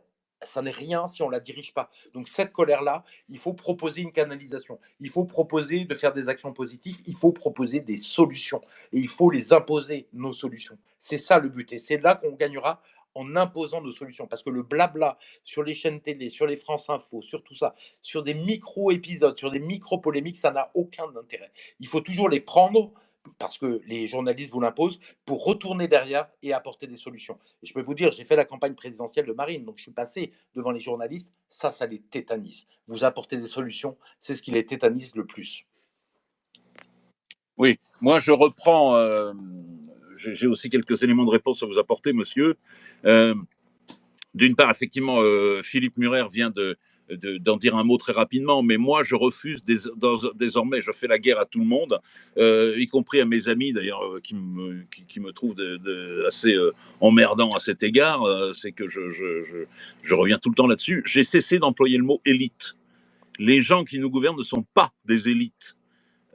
ça n'est rien si on ne la dirige pas. Donc cette colère-là, il faut proposer une canalisation. Il faut proposer de faire des actions positives. Il faut proposer des solutions. Et il faut les imposer, nos solutions. C'est ça le but. Et c'est là qu'on gagnera en imposant nos solutions. Parce que le blabla sur les chaînes télé, sur les France Info, sur tout ça, sur des micro-épisodes, sur des micro-polémiques, ça n'a aucun intérêt. Il faut toujours les prendre parce que les journalistes vous l'imposent, pour retourner derrière et apporter des solutions. Et je peux vous dire, j'ai fait la campagne présidentielle de Marine, donc je suis passé devant les journalistes, ça les tétanise. Vous apportez des solutions, c'est ce qui les tétanise le plus. Oui, moi je reprends, j'ai aussi quelques éléments de réponse à vous apporter, monsieur. D'une part, effectivement, Philippe Murer vient d'en dire un mot très rapidement, mais moi, je refuse désormais, je fais la guerre à tout le monde, y compris à mes amis, d'ailleurs, qui me trouvent assez emmerdant à cet égard. C'est que je reviens tout le temps là-dessus. J'ai cessé d'employer le mot élite. Les gens qui nous gouvernent ne sont pas des élites.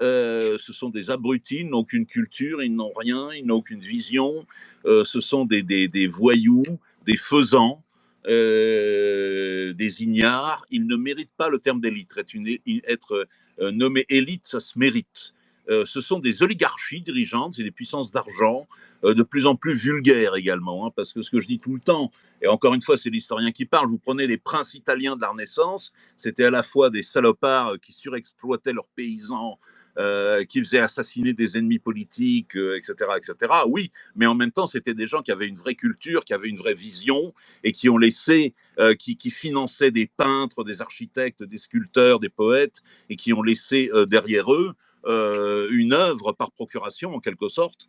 Ce sont des abrutis, ils n'ont aucune culture, ils n'ont rien, ils n'ont aucune vision. Ce sont des voyous, des faisans, des ignares. Ils ne méritent pas le terme d'élite. Être nommé élite, ça se mérite. Ce sont des oligarchies dirigeantes et des puissances d'argent, de plus en plus vulgaires également, hein, parce que ce que je dis tout le temps, et encore une fois, c'est l'historien qui parle, vous prenez les princes italiens de la Renaissance, c'était à la fois des salopards qui surexploitaient leurs paysans, qui faisaient assassiner des ennemis politiques, etc., etc. Oui, mais en même temps, c'était des gens qui avaient une vraie culture, qui avaient une vraie vision et qui ont laissé, qui finançaient des peintres, des architectes, des sculpteurs, des poètes et qui ont laissé derrière eux une œuvre par procuration, en quelque sorte,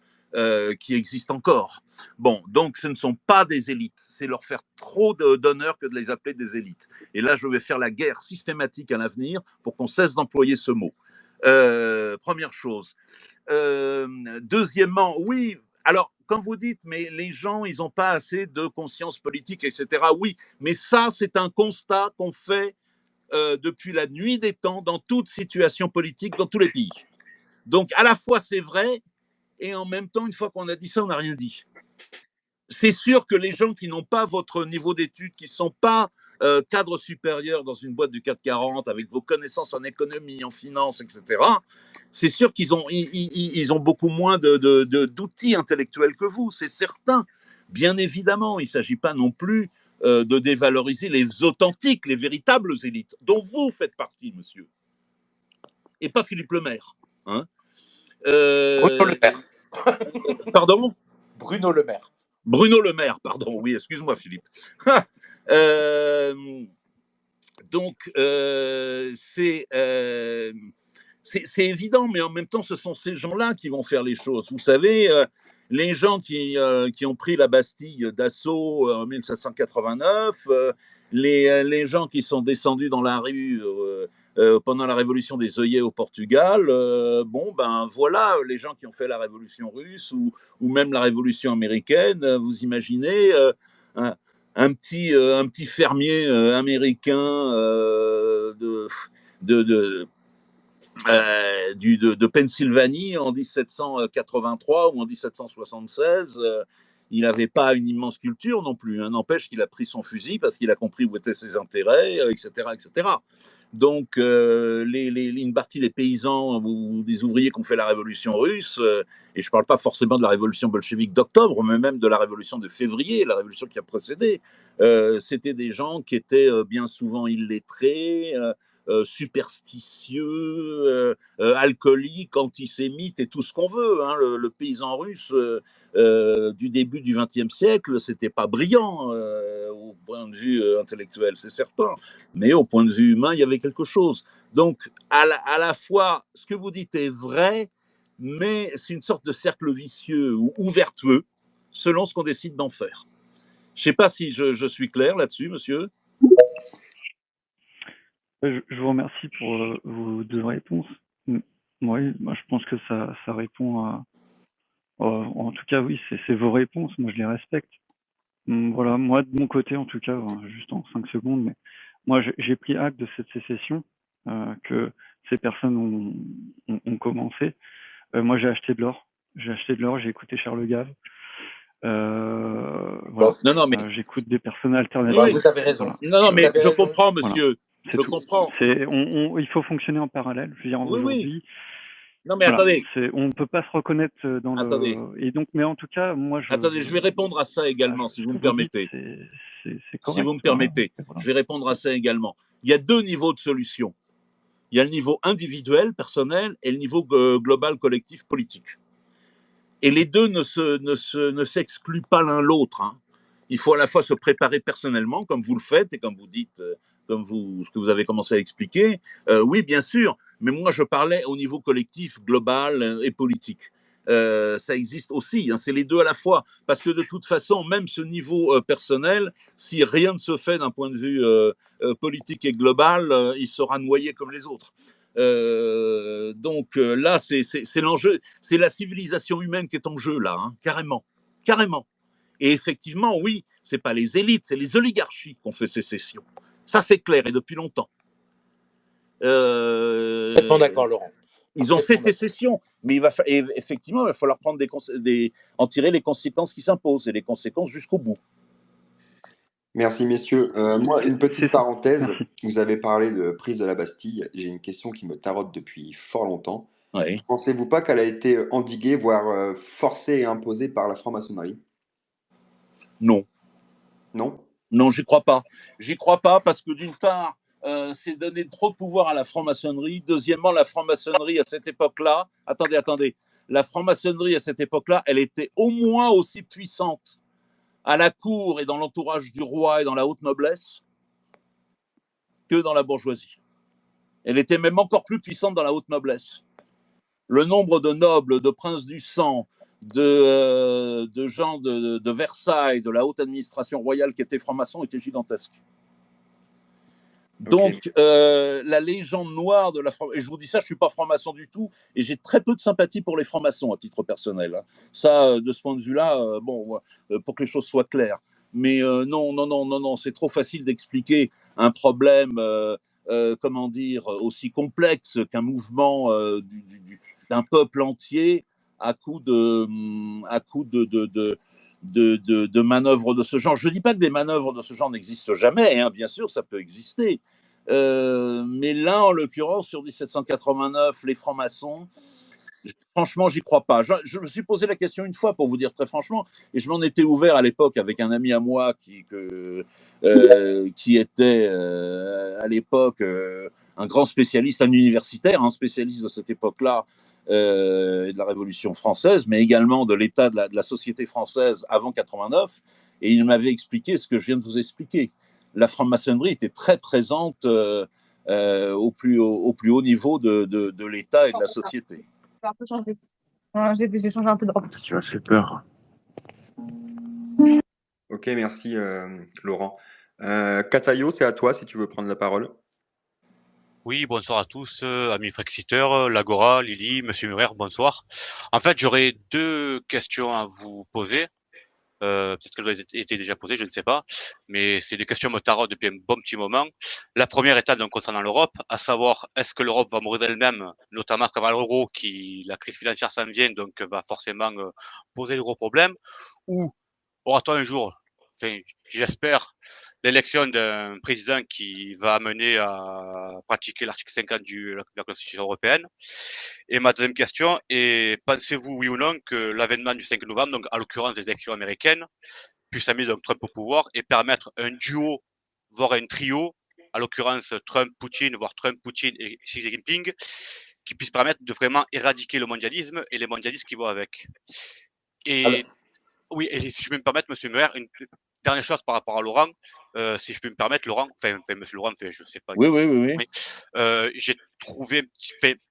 qui existe encore. Bon, donc ce ne sont pas des élites. C'est leur faire trop d'honneur que de les appeler des élites. Et là, je vais faire la guerre systématique à l'avenir pour qu'on cesse d'employer ce mot. Première chose. Deuxièmement, oui, alors quand vous dites, mais les gens, ils n'ont pas assez de conscience politique, etc. Oui, mais ça, c'est un constat qu'on fait depuis la nuit des temps dans toute situation politique, dans tous les pays. Donc, à la fois, c'est vrai, et en même temps, une fois qu'on a dit ça, on n'a rien dit. C'est sûr que les gens qui n'ont pas votre niveau d'études, qui ne sont pas cadres supérieurs dans une boîte du CAC 40, avec vos connaissances en économie, en finance, etc., c'est sûr qu'ils ont, ils ont beaucoup moins d'outils intellectuels que vous, c'est certain. Bien évidemment, il ne s'agit pas non plus de dévaloriser les authentiques, les véritables élites, dont vous faites partie, monsieur. Et pas Philippe Le Maire. Hein. Bruno Le Maire. Pardon ? Bruno Le Maire. Bruno Le Maire, pardon. Oui, excuse-moi, Philippe. Donc, c'est évident, mais en même temps, ce sont ces gens-là qui vont faire les choses. Vous savez, les gens qui ont pris la Bastille d'assaut en 1789, les gens qui sont descendus dans la rue pendant la révolution des œillets au Portugal, bon, ben voilà, les gens qui ont fait la révolution russe ou même la révolution américaine, vous imaginez un petit fermier américain de Pennsylvanie en 1783 ou en 1776. Il n'avait pas une immense culture non plus. Hein. N'empêche qu'il a pris son fusil parce qu'il a compris où étaient ses intérêts, etc., etc. Donc, une partie des paysans ou des ouvriers qui ont fait la révolution russe, et je ne parle pas forcément de la révolution bolchevique d'octobre, mais même de la révolution de février, la révolution qui a précédé, c'était des gens qui étaient bien souvent illettrés, superstitieux, alcooliques, antisémites et tout ce qu'on veut. Hein. Le paysan russe du début du XXe siècle, c'était pas brillant au point de vue intellectuel, c'est certain, mais au point de vue humain, il y avait quelque chose. Donc, à la fois, ce que vous dites est vrai, mais c'est une sorte de cercle vicieux ou vertueux, selon ce qu'on décide d'en faire. Je ne sais pas si je suis clair là-dessus, monsieur. Je vous remercie pour vos deux réponses. Oui, moi, je pense que ça répond à... en tout cas, oui, c'est vos réponses. Moi, je les respecte. Voilà, moi, de mon côté, en tout cas, juste en 5 secondes, mais moi, j'ai pris acte de cette sécession, que ces personnes ont commencé. Moi, j'ai acheté de l'or. J'ai écouté Charles Gave. Voilà. Non, mais... j'écoute des personnes alternatives. Oui, vous avez raison. Voilà. Non, mais je comprends, monsieur. Voilà. Je comprends. Il faut fonctionner en parallèle. Je veux dire, aujourd'hui. Oui. Non, mais attendez. On ne peut pas se reconnaître dans attendez. Et donc, mais en tout cas, moi, Attendez, je vais répondre à ça également, si vous me permettez. C'est correct. Si vous me permettez, voilà. Je vais répondre à ça également. Il y a deux niveaux de solution. Il y a le niveau individuel, personnel, et le niveau global, collectif, politique. Et les deux ne s'excluent pas l'un l'autre. Hein. Il faut à la fois se préparer personnellement, comme vous le faites, et comme vous dites, ce que vous avez commencé à expliquer. Oui, bien sûr, mais moi je parlais au niveau collectif, global et politique. Ça existe aussi, hein, c'est les deux à la fois, parce que de toute façon, même ce niveau personnel, si rien ne se fait d'un point de vue politique et global, il sera noyé comme les autres. Donc là, c'est l'enjeu, c'est la civilisation humaine qui est en jeu là, hein, carrément. Et effectivement, oui, c'est pas les élites, c'est les oligarchies qui ont fait sécession. Ça, c'est clair, et depuis longtemps. Complètement d'accord, Laurent. Ils ont fait sécession, mais effectivement, il va falloir en tirer les conséquences qui s'imposent, et les conséquences jusqu'au bout. Merci, messieurs. Moi, une petite parenthèse. Vous avez parlé de prise de la Bastille. J'ai une question qui me tarote depuis fort longtemps. Oui. Pensez-vous pas qu'elle a été endiguée, voire forcée et imposée par la franc-maçonnerie? Non. Non? Non, j'y crois pas. J'y crois pas parce que d'une part, c'est donner trop de pouvoir à la franc-maçonnerie. Deuxièmement, la franc-maçonnerie à cette époque-là, attendez, la franc-maçonnerie à cette époque-là, elle était au moins aussi puissante à la cour et dans l'entourage du roi et dans la haute noblesse que dans la bourgeoisie. Elle était même encore plus puissante dans la haute noblesse. Le nombre de nobles, de princes du sang, de gens de Versailles, de la haute administration royale qui étaient francs-maçons était gigantesque. Donc, la légende noire de la franc-maçonnerie, et je vous dis ça, je ne suis pas franc-maçon du tout, et j'ai très peu de sympathie pour les francs-maçons à titre personnel. Hein. Ça, de ce point de vue-là, bon, pour que les choses soient claires. Mais non, c'est trop facile d'expliquer un problème, comment dire, aussi complexe qu'un mouvement d'un peuple entier à coup de manœuvres de ce genre. Je ne dis pas que des manœuvres de ce genre n'existent jamais, hein, bien sûr, ça peut exister. Mais là, en l'occurrence, sur 1789, les francs-maçons, franchement, j'y crois pas. Je me suis posé la question une fois, pour vous dire très franchement, et je m'en étais ouvert à l'époque avec un ami à moi qui était à l'époque un grand spécialiste, un universitaire, un spécialiste de cette époque-là, et de la Révolution française, mais également de l'état de la société française avant 89, et il m'avait expliqué ce que je viens de vous expliquer. La franc-maçonnerie était très présente au plus haut niveau de l'État et de la société. Un peu changé. J'ai changé un peu de robe. Tu m'as fait peur. Ok, merci Laurent. Katayo, c'est à toi si tu veux prendre la parole. Oui, bonsoir à tous, amis Frexiteurs, Lagora, Lily, Monsieur Murer, bonsoir. En fait, j'aurais deux questions à vous poser. Peut-être qu'elles ont été déjà posées, je ne sais pas. Mais c'est des questions qui me taraudent depuis un bon petit moment. La première étant donc concernant l'Europe, à savoir, est-ce que l'Europe va mourir d'elle-même, notamment à travers l'euro, la crise financière s'en vient, donc va forcément poser de gros problèmes, ou aura-t-on un jour, enfin, j'espère, l'élection d'un président qui va amener à pratiquer l'article 50 de la Constitution européenne. Et ma deuxième question est, pensez-vous, oui ou non, que l'avènement du 5 novembre, donc à l'occurrence des élections américaines, puisse amener donc Trump au pouvoir et permettre un duo, voire un trio, à l'occurrence Trump-Poutine, voire Trump-Poutine et Xi Jinping, qui puisse permettre de vraiment éradiquer le mondialisme et les mondialistes qui vont avec. Et alors, oui, et si je peux me permettre, Monsieur Muller, une dernière chose par rapport à Laurent, si je peux me permettre, Laurent, enfin Monsieur Laurent, je sais pas. Oui. J'ai trouvé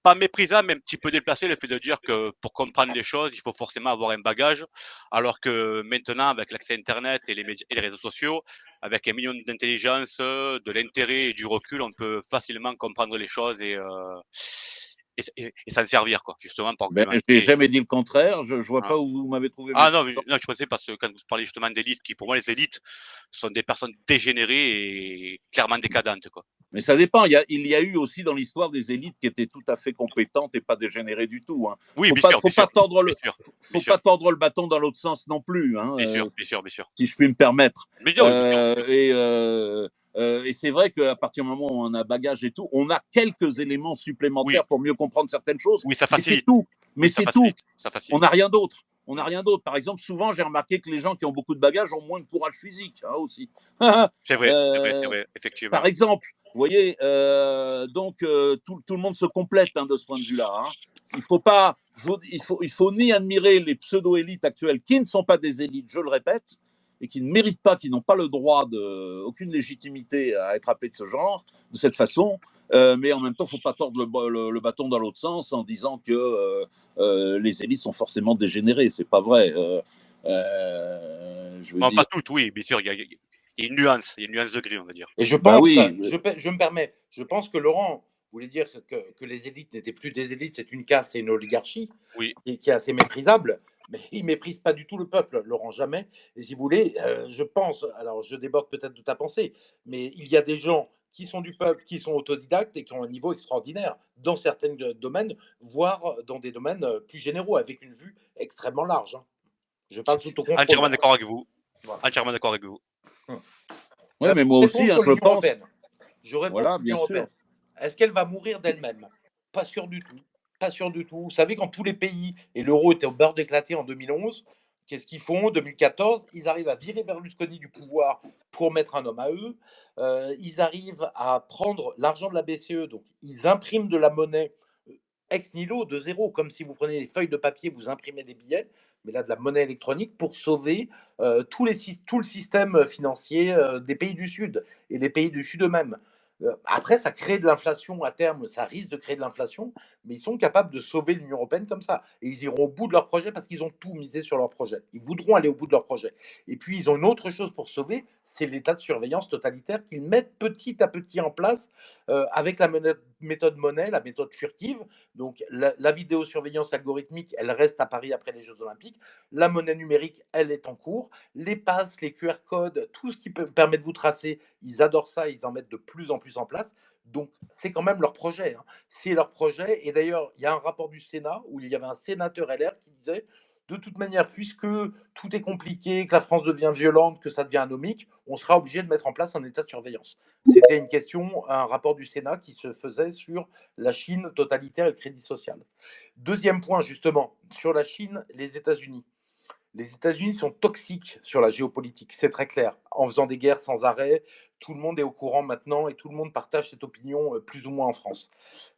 pas méprisant, mais un petit peu déplacé le fait de dire que pour comprendre les choses, il faut forcément avoir un bagage, alors que maintenant, avec l'accès Internet et les médias et les réseaux sociaux, avec un million d'intelligence, de l'intérêt et du recul, on peut facilement comprendre les choses et s'en servir, quoi, justement, pour argumenter. Je n'ai jamais dit le contraire, je vois pas où vous m'avez trouvé. Ah non, je pensais parce que quand vous parlez justement d'élites, qui pour moi les élites sont des personnes dégénérées et clairement décadentes, quoi. Mais ça dépend, il y a eu aussi dans l'histoire des élites qui étaient tout à fait compétentes et pas dégénérées du tout. Hein. Oui, faut pas tordre le bâton dans l'autre sens non plus. Hein, bien sûr. Si je puis me permettre. Mais et c'est vrai qu'à partir du moment où on a bagage et tout, on a quelques éléments supplémentaires pour mieux comprendre certaines choses. Oui, ça facilite. C'est tout. Mais c'est tout. Ça facilite. On n'a rien d'autre. Par exemple, souvent, j'ai remarqué que les gens qui ont beaucoup de bagages ont moins de courage physique, hein, aussi. C'est vrai, effectivement. Par exemple, vous voyez, donc tout le monde se complète, hein, de ce point de vue-là. Hein. Il faut ni admirer les pseudo-élites actuelles qui ne sont pas des élites, je le répète, et qui ne méritent pas, qui n'ont pas le droit aucune légitimité à être appelés de ce genre, de cette façon. Mais en même temps, il ne faut pas tordre le bâton dans l'autre sens en disant que les élites sont forcément dégénérées. C'est pas vrai. Pas toutes, oui, bien sûr. Il y a une nuance, de gris, on va dire. Et je pense, je me permets, je pense que Laurent voulait dire que les élites n'étaient plus des élites, c'est une caste, c'est une oligarchie, oui, qui est assez méprisable. Mais il ne méprise pas du tout le peuple, Laurent, jamais. Et si vous voulez, je pense, alors je déborde peut-être de ta pensée, mais il y a des gens qui sont du peuple, qui sont autodidactes et qui ont un niveau extraordinaire dans certains domaines, voire dans des domaines plus généraux, avec une vue extrêmement large. Hein. Je parle sous ton contrôle. Entièrement d'accord avec vous. Voilà. Entièrement d'accord avec vous. Oui, mais moi aussi, je le pense. Je réponds à l'Union européenne. Est-ce qu'elle va mourir d'elle-même? Pas sûr du tout. Pas sûr du tout. Vous savez, quand tous les pays, et l'euro était au bord d'éclater en 2011, Qu'est-ce qu'ils font? 2014, ils arrivent à virer Berlusconi du pouvoir pour mettre un homme à eux. Ils arrivent à prendre l'argent de la BCE, donc ils impriment de la monnaie ex nihilo, de zéro, comme si vous prenez les feuilles de papier, vous imprimez des billets, mais là de la monnaie électronique pour sauver tout le système financier des pays du Sud et les pays du Sud eux-mêmes. Après, ça crée de l'inflation à terme, ça risque de créer de l'inflation, mais ils sont capables de sauver l'Union européenne comme ça. Et ils iront au bout de leur projet parce qu'ils ont tout misé sur leur projet. Ils voudront aller au bout de leur projet. Et puis, ils ont une autre chose pour sauver, c'est l'état de surveillance totalitaire qu'ils mettent petit à petit en place avec la méthode monnaie, la méthode furtive. Donc, la vidéosurveillance algorithmique, elle reste à Paris après les Jeux Olympiques. La monnaie numérique, elle est en cours. Les passes, les QR codes, tout ce qui permet de vous tracer, ils adorent ça, ils en mettent de plus en plus en place. Donc, c'est quand même leur projet. Hein. C'est leur projet. Et d'ailleurs, il y a un rapport du Sénat où il y avait un sénateur LR qui disait de toute manière, puisque tout est compliqué, que la France devient violente, que ça devient anomique, on sera obligé de mettre en place un état de surveillance. C'était une question, un rapport du Sénat qui se faisait sur la Chine totalitaire et le crédit social. Deuxième point, justement, sur la Chine, les États-Unis. Les États-Unis sont toxiques sur la géopolitique, c'est très clair. En faisant des guerres sans arrêt, tout le monde est au courant maintenant et tout le monde partage cette opinion plus ou moins en France.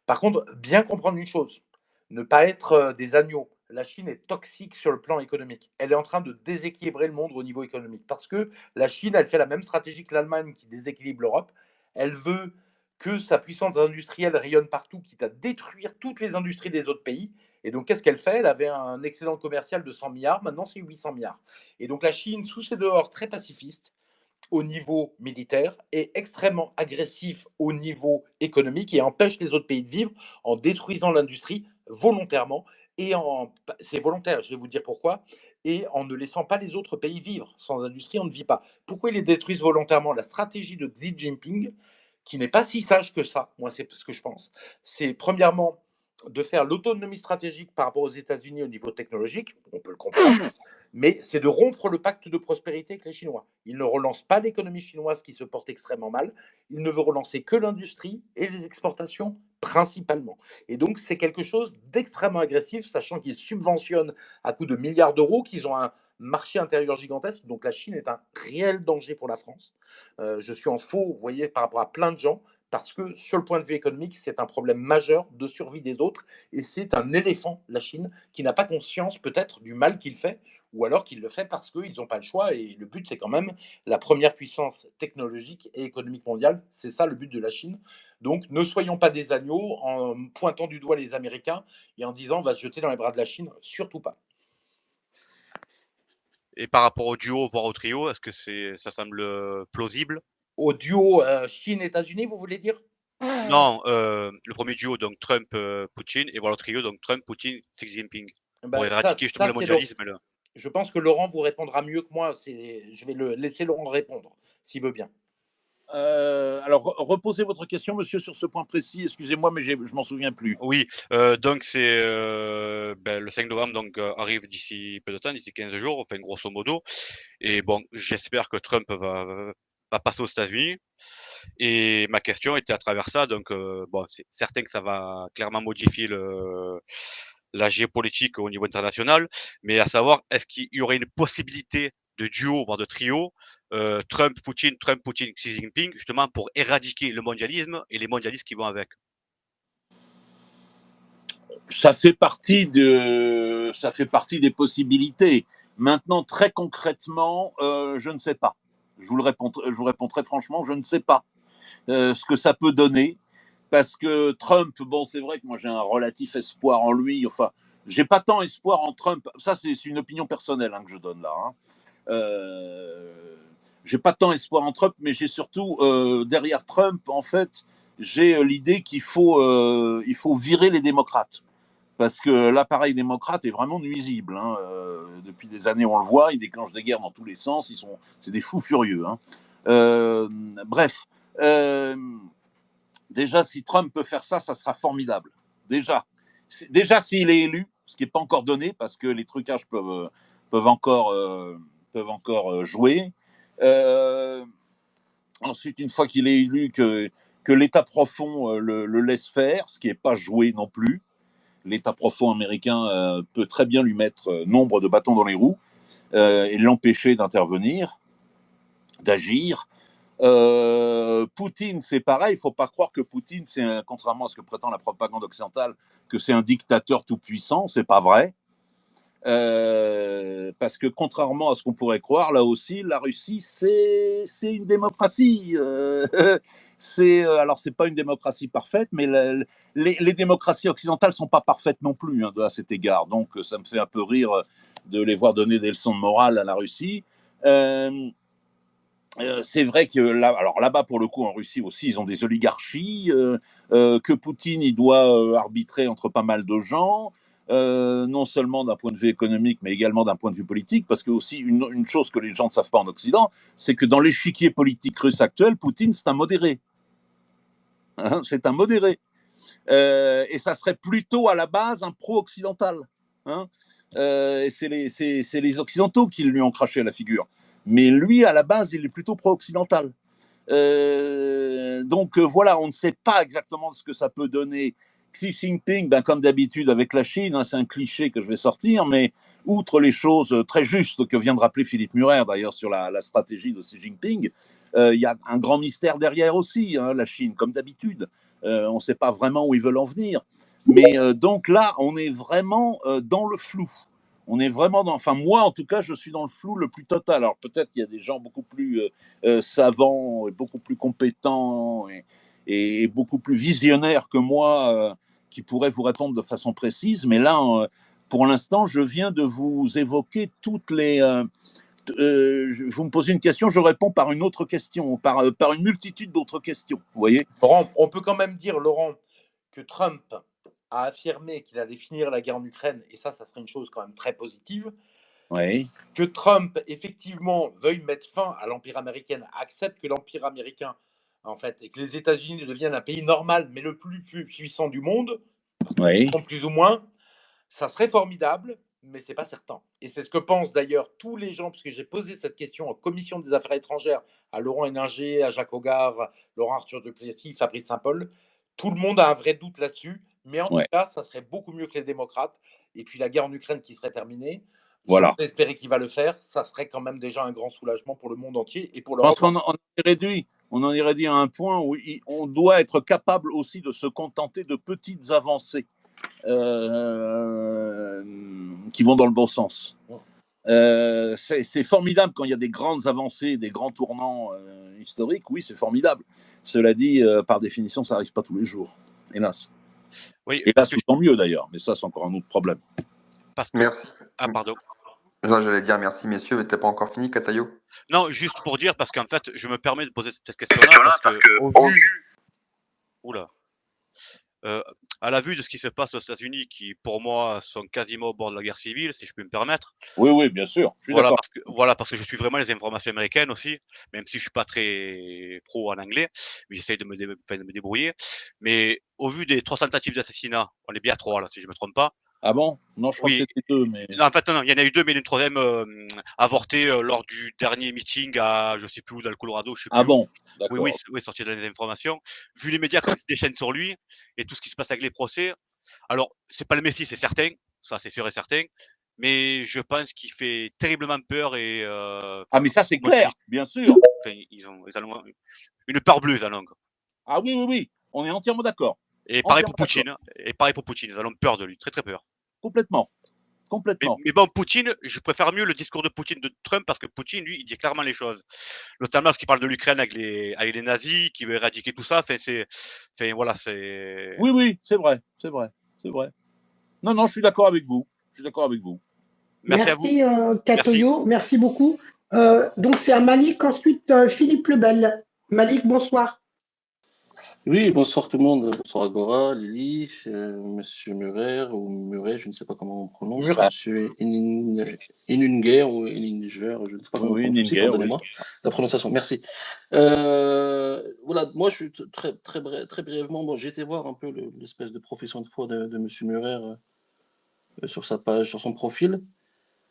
Par contre, bien comprendre une chose, ne pas être des agneaux. La Chine est toxique sur le plan économique. Elle est en train de déséquilibrer le monde au niveau économique parce que la Chine, elle fait la même stratégie que l'Allemagne qui déséquilibre l'Europe. Elle veut que sa puissance industrielle rayonne partout, quitte à détruire toutes les industries des autres pays. Et donc, qu'est-ce qu'elle fait? Elle avait un excédent commercial de 100 milliards, maintenant c'est 800 milliards. Et donc, la Chine, sous ses dehors très pacifistes, au niveau militaire, est extrêmement agressif au niveau économique et empêche les autres pays de vivre en détruisant l'industrie volontairement. Et c'est volontaire, je vais vous dire pourquoi, et en ne laissant pas les autres pays vivre. Sans industrie, on ne vit pas. Pourquoi ils les détruisent volontairement? La stratégie de Xi Jinping, qui n'est pas si sage que ça, moi c'est ce que je pense, c'est premièrement de faire l'autonomie stratégique par rapport aux États-Unis au niveau technologique, on peut le comprendre, mais c'est de rompre le pacte de prospérité avec les Chinois. Ils ne relancent pas l'économie chinoise qui se porte extrêmement mal, ils ne veulent relancer que l'industrie et les exportations principalement. Et donc c'est quelque chose d'extrêmement agressif, sachant qu'ils subventionnent à coût de milliards d'euros, qu'ils ont un marché intérieur gigantesque, donc la Chine est un réel danger pour la France. Je suis en faux, vous voyez, par rapport à plein de gens, parce que sur le point de vue économique, c'est un problème majeur de survie des autres, et c'est un éléphant, la Chine, qui n'a pas conscience peut-être du mal qu'il fait, ou alors qu'il le fait parce qu'ils n'ont pas le choix, et le but, c'est quand même la première puissance technologique et économique mondiale, c'est ça le but de la Chine. Donc ne soyons pas des agneaux en pointant du doigt les Américains et en disant on va se jeter dans les bras de la Chine, surtout pas. Et par rapport au duo, voire au trio, est-ce que ça semble plausible? Au duo Chine-États-Unis, vous voulez dire? Non, le premier duo, donc Trump-Poutine, et voilà le trio, donc Trump, Poutine, Xi Jinping, pour éradiquer justement le mondialisme. Je pense que Laurent vous répondra mieux que moi. Je vais laisser Laurent répondre, s'il veut bien. Alors, reposez votre question, monsieur, sur ce point précis. Excusez-moi, mais je m'en souviens plus. Oui, donc c'est le 5 novembre, donc arrive d'ici peu de temps, d'ici 15 jours, enfin grosso modo. Et bon, j'espère que Trump va passer aux États-Unis. Et ma question était à travers ça, donc bon, c'est certain que ça va clairement modifier la géopolitique au niveau international, mais à savoir, est-ce qu'il y aurait une possibilité de duo, voire de trio, Trump-Poutine, Xi Jinping, justement pour éradiquer le mondialisme et les mondialistes qui vont avec? Ça fait partie des possibilités. Maintenant, très concrètement, je ne sais pas. Je vous réponds très franchement, je ne sais pas ce que ça peut donner. Parce que Trump, bon, c'est vrai que moi j'ai un relatif espoir en lui. Enfin, j'ai pas tant espoir en Trump. Ça, c'est une opinion personnelle que je donne là. J'ai pas tant espoir en Trump, mais j'ai surtout derrière Trump, en fait, j'ai l'idée qu'il faut virer les démocrates. Parce que l'appareil démocrate est vraiment nuisible. Depuis des années, on le voit, ils déclenchent des guerres dans tous les sens. C'est des fous furieux. Bref. Déjà, si Trump peut faire ça, ça sera formidable. Déjà s'il est élu, ce qui n'est pas encore donné, parce que les trucages peuvent encore jouer. Ensuite, une fois qu'il est élu, que l'État profond le laisse faire, ce qui n'est pas joué non plus. L'État profond américain peut très bien lui mettre nombre de bâtons dans les roues. et l'empêcher d'intervenir, d'agir. Poutine, c'est pareil. Il ne faut pas croire que Poutine, contrairement à ce que prétend la propagande occidentale, que c'est un dictateur tout puissant. C'est pas vrai. Parce que contrairement à ce qu'on pourrait croire, là aussi, la Russie, c'est une démocratie. Alors, c'est pas une démocratie parfaite, mais les démocraties occidentales sont pas parfaites non plus à cet égard. Donc, ça me fait un peu rire de les voir donner des leçons de morale à la Russie. C'est vrai que là-bas, pour le coup, en Russie aussi, ils ont des oligarchies, que Poutine, il doit arbitrer entre pas mal de gens, non seulement d'un point de vue économique, mais également d'un point de vue politique, parce que aussi, une chose que les gens ne savent pas en Occident, c'est que dans l'échiquier politique russe actuel, Poutine, c'est un modéré. Hein, c'est un modéré. Et ça serait plutôt à la base un pro-occidental. Hein, et c'est les Occidentaux qui lui ont craché à la figure. Mais lui, à la base, il est plutôt pro-occidental. Donc voilà, on ne sait pas exactement ce que ça peut donner. Xi Jinping, comme d'habitude avec la Chine, c'est un cliché que je vais sortir, mais outre les choses très justes que vient de rappeler Philippe Murer d'ailleurs sur la stratégie de Xi Jinping, il y a un grand mystère derrière aussi, la Chine, comme d'habitude. On ne sait pas vraiment où ils veulent en venir. Mais donc là, on est vraiment dans le flou. On est vraiment enfin moi en tout cas, je suis dans le flou le plus total. Alors peut-être qu'il y a des gens beaucoup plus savants, et beaucoup plus compétents et beaucoup plus visionnaires que moi qui pourraient vous répondre de façon précise. Mais là, pour l'instant, je viens de vous évoquer toutes les... vous me posez une question, je réponds par une autre question, par une multitude d'autres questions. Vous voyez ? Laurent, on peut quand même dire, Laurent, que Trump a affirmé qu'il allait finir la guerre en Ukraine, et ça serait une chose quand même très positive. Oui. Que Trump, effectivement, veuille mettre fin à l'Empire américain, accepte que l'Empire américain, en fait, et que les États-Unis deviennent un pays normal, mais le plus puissant du monde, Oui. plus ou moins, ça serait formidable, mais c'est pas certain. Et c'est ce que pensent d'ailleurs tous les gens, puisque j'ai posé cette question en commission des affaires étrangères à Laurent Héninger, à Jacques Hogar, Laurent Arthur Duplessis, Fabrice Saint-Paul. Tout le monde a un vrai doute là-dessus, mais en tout cas, ça serait beaucoup mieux que les démocrates. Et puis la guerre en Ukraine qui serait terminée, voilà. J'ose espérer qu'il va le faire, ça serait quand même déjà un grand soulagement pour le monde entier et pour l'Europe. Je pense l'Europe. on en est réduit à un point où on doit être capable aussi de se contenter de petites avancées qui vont dans le bon sens. C'est formidable quand il y a des grandes avancées, des grands tournants historiques, oui, c'est formidable. Cela dit, par définition, ça n'arrive pas tous les jours, hélas. Oui, hélas, tout tant mieux d'ailleurs, mais ça, c'est encore un autre problème. Merci. Ah, pardon. Non, j'allais dire merci, messieurs, mais t'as pas encore fini, Katayo? Non, juste pour dire, parce qu'en fait, je me permets de poser cette question-là, parce que au vu... Oula. À la vue de ce qui se passe aux États-Unis, qui pour moi sont quasiment au bord de la guerre civile, si je peux me permettre. Oui, bien sûr. Je suis d'accord. Parce que je suis vraiment les informations américaines aussi, même si je suis pas très pro en anglais, mais j'essaye de me débrouiller. Mais au vu des 3 tentatives d'assassinat, on est bien à 3 là, si je me trompe pas. Ah bon? Non, je crois que c'était 2, mais... Non, en fait, non, il y en a eu 2, mais une troisième avortée lors du dernier meeting à, je sais plus où, dans le Colorado, je sais plus où. Bon? D'accord. Oui, sorti dans les informations. Vu les médias qui se déchaînent sur lui, et tout ce qui se passe avec les procès, alors, c'est pas le Messie, c'est certain, ça c'est sûr et certain, mais je pense qu'il fait terriblement peur et... ah, mais ça c'est clair, bien sûr. Enfin, ils ont une peur bleue, la langue. Ah oui, on est entièrement d'accord. Et pareil pour Poutine, ils ont peur de lui, très très peur. Complètement. Mais bon, Poutine, je préfère mieux le discours de Poutine de Trump parce que Poutine, lui, il dit clairement les choses. Notamment ce qu'il parle de l'Ukraine avec les nazis, qui veut éradiquer tout ça. Voilà, c'est... Oui, c'est vrai. Non, je suis d'accord avec vous. Merci à vous. Katoyo, merci beaucoup. Donc c'est à Malik, ensuite Philippe Lebel. Malik, bonsoir. Oui, bonsoir tout le monde. Bonsoir Agora, Lily, Monsieur Murer, ou Muret, je ne sais pas comment on prononce. Muret. Monsieur Inunger ou Ininger, je ne sais pas comment on prononce. Pardonnez-moi la prononciation. Merci. Voilà, moi je suis très brièvement. Bon, j'ai été voir un peu l'espèce de profession de foi de Monsieur Murer sur sa page, sur son profil.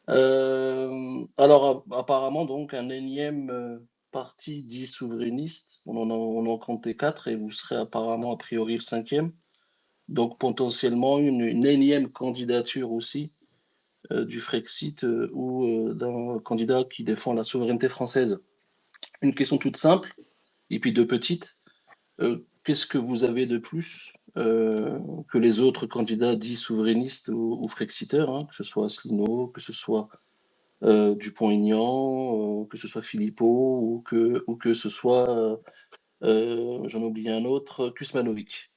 Alors apparemment donc un énième parti dit souverainiste, on en comptait 4 et vous serez apparemment a priori le 5e, donc potentiellement une énième candidature aussi du Frexit ou d'un candidat qui défend la souveraineté française. Une question toute simple, et puis deux petites. Qu'est-ce que vous avez de plus que les autres candidats dits souverainistes ou frexiteurs, hein, que ce soit Asselineau, que ce soit Dupont-Aignan, que ce soit Philippot ou que ce soit, j'en oublie un autre, Kuzmanovic.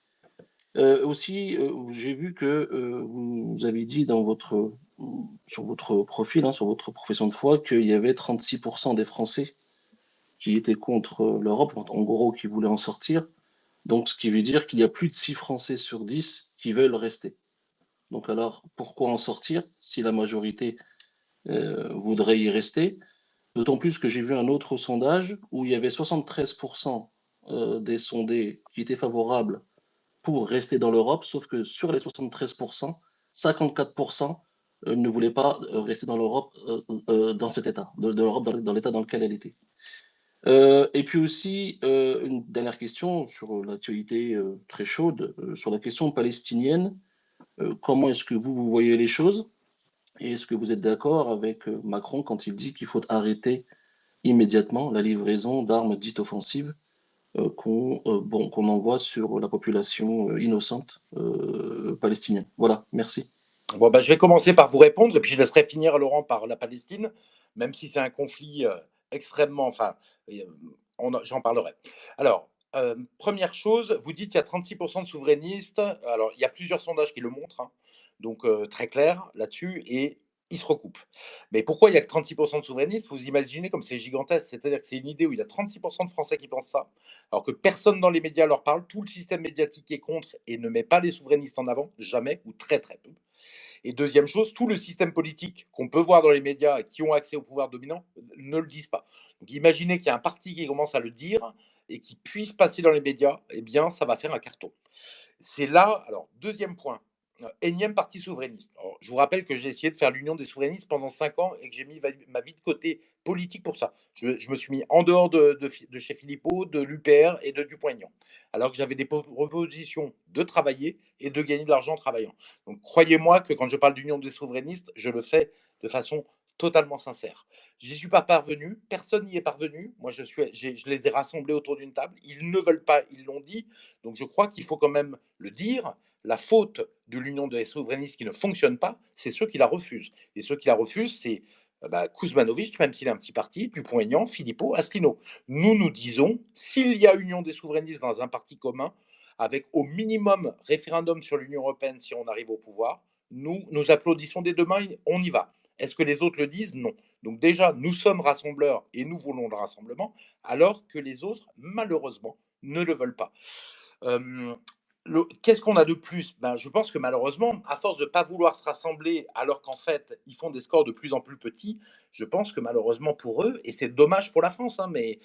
Aussi, j'ai vu que vous avez dit sur votre profil, hein, sur votre profession de foi, qu'il y avait 36% des Français qui étaient contre l'Europe, en gros, qui voulaient en sortir. Donc, ce qui veut dire qu'il y a plus de 6 Français sur 10 qui veulent rester. Donc, alors, pourquoi en sortir si la majorité voudrait y rester? D'autant plus que j'ai vu un autre sondage où il y avait 73% des sondés qui étaient favorables pour rester dans l'Europe, sauf que sur les 73%, 54% ne voulaient pas rester dans l'Europe, dans cet état, de l'Europe dans l'état dans lequel elle était. Et puis aussi, une dernière question sur l'actualité très chaude, sur la question palestinienne. Comment est-ce que vous voyez les choses? Et est-ce que vous êtes d'accord avec Macron quand il dit qu'il faut arrêter immédiatement la livraison d'armes dites offensives qu'on envoie sur la population innocente palestinienne? Voilà, merci. Bon, je vais commencer par vous répondre et puis je laisserai finir Laurent par la Palestine, même si c'est un conflit extrêmement. Enfin, j'en parlerai. Alors, première chose, vous dites qu'il y a 36% de souverainistes. Alors, il y a plusieurs sondages qui le montrent, hein, donc très clair là-dessus, et ils se recoupent. Mais pourquoi il n'y a que 36% de souverainistes? Vous imaginez comme c'est gigantesque, c'est-à-dire que c'est une idée où il y a 36% de Français qui pensent ça, alors que personne dans les médias leur parle, tout le système médiatique est contre et ne met pas les souverainistes en avant, jamais, ou très très peu. Et deuxième chose, tout le système politique qu'on peut voir dans les médias et qui ont accès au pouvoir dominant ne le disent pas. Donc imaginez qu'il y a un parti qui commence à le dire et qui puisse passer dans les médias, eh bien ça va faire un carton. C'est là, alors deuxième point, énième parti souverainiste. Alors, je vous rappelle que j'ai essayé de faire l'union des souverainistes pendant 5 ans et que j'ai mis ma vie de côté politique pour ça. Je me suis mis en dehors de chez Philippot, de l'UPR et de Dupont-Aignan, alors que j'avais des propositions de travailler et de gagner de l'argent en travaillant. Donc croyez-moi que quand je parle d'union des souverainistes, je le fais de façon totalement sincère. J'y suis pas parvenu, personne n'y est parvenu. Moi, je les ai rassemblés autour d'une table. Ils ne veulent pas, ils l'ont dit. Donc je crois qu'il faut quand même le dire. La faute de l'union des souverainistes qui ne fonctionne pas, c'est ceux qui la refusent. Et ceux qui la refusent, c'est Kuzmanovic, même s'il a un petit parti, Dupont-Aignan, Philippot, Asselineau. Nous disons, s'il y a union des souverainistes dans un parti commun, avec au minimum référendum sur l'Union européenne si on arrive au pouvoir, nous applaudissons des deux mains, on y va. Est-ce que les autres le disent? Non. Donc déjà, nous sommes rassembleurs et nous voulons le rassemblement, alors que les autres, malheureusement, ne le veulent pas. Qu'est-ce qu'on a de plus? Je pense que malheureusement, à force de ne pas vouloir se rassembler, alors qu'en fait, ils font des scores de plus en plus petits, je pense que malheureusement pour eux, et c'est dommage pour la France, hein, mais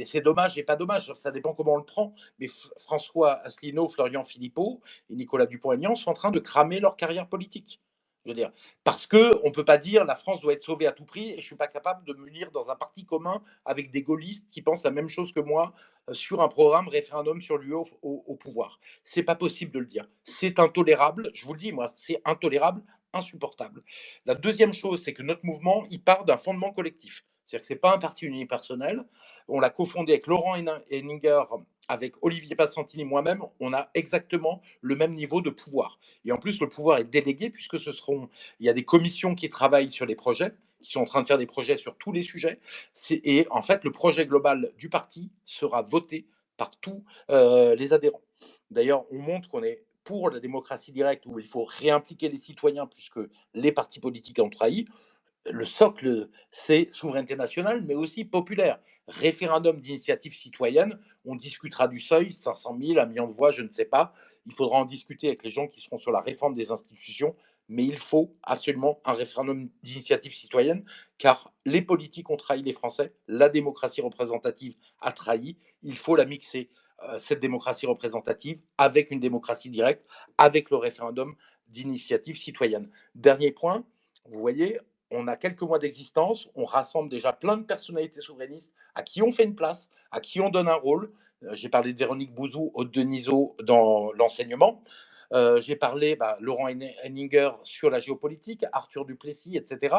c'est dommage et pas dommage, ça dépend comment on le prend, mais François Asselineau, Florian Philippot et Nicolas Dupont-Aignan sont en train de cramer leur carrière politique. Je veux dire, parce qu'on ne peut pas dire la France doit être sauvée à tout prix et je ne suis pas capable de m'unir dans un parti commun avec des gaullistes qui pensent la même chose que moi sur un programme référendum sur l'UE au pouvoir. C'est pas possible de le dire. C'est intolérable, je vous le dis, moi, c'est intolérable, insupportable. La deuxième chose, c'est que notre mouvement, il part d'un fondement collectif. C'est-à-dire que ce n'est pas un parti unipersonnel. On l'a cofondé avec Laurent Henninger, avec Olivier Passantini, moi-même. On a exactement le même niveau de pouvoir. Et en plus, le pouvoir est délégué puisque il y a des commissions qui travaillent sur les projets, qui sont en train de faire des projets sur tous les sujets. Et en fait, le projet global du parti sera voté par tous les adhérents. D'ailleurs, on montre qu'on est pour la démocratie directe où il faut réimpliquer les citoyens puisque les partis politiques ont trahi. Le socle, c'est souveraineté nationale, mais aussi populaire. Référendum d'initiative citoyenne, on discutera du seuil, 500 000, 1 million de voix, je ne sais pas. Il faudra en discuter avec les gens qui seront sur la réforme des institutions, mais il faut absolument un référendum d'initiative citoyenne, car les politiques ont trahi les Français, la démocratie représentative a trahi, il faut la mixer, cette démocratie représentative, avec une démocratie directe, avec le référendum d'initiative citoyenne. Dernier point, vous voyez, on a quelques mois d'existence, on rassemble déjà plein de personnalités souverainistes à qui on fait une place, à qui on donne un rôle. J'ai parlé de Véronique Bouzou, Aude Denisot dans l'enseignement. J'ai parlé, Laurent Henninger sur la géopolitique, Arthur Duplessis, etc.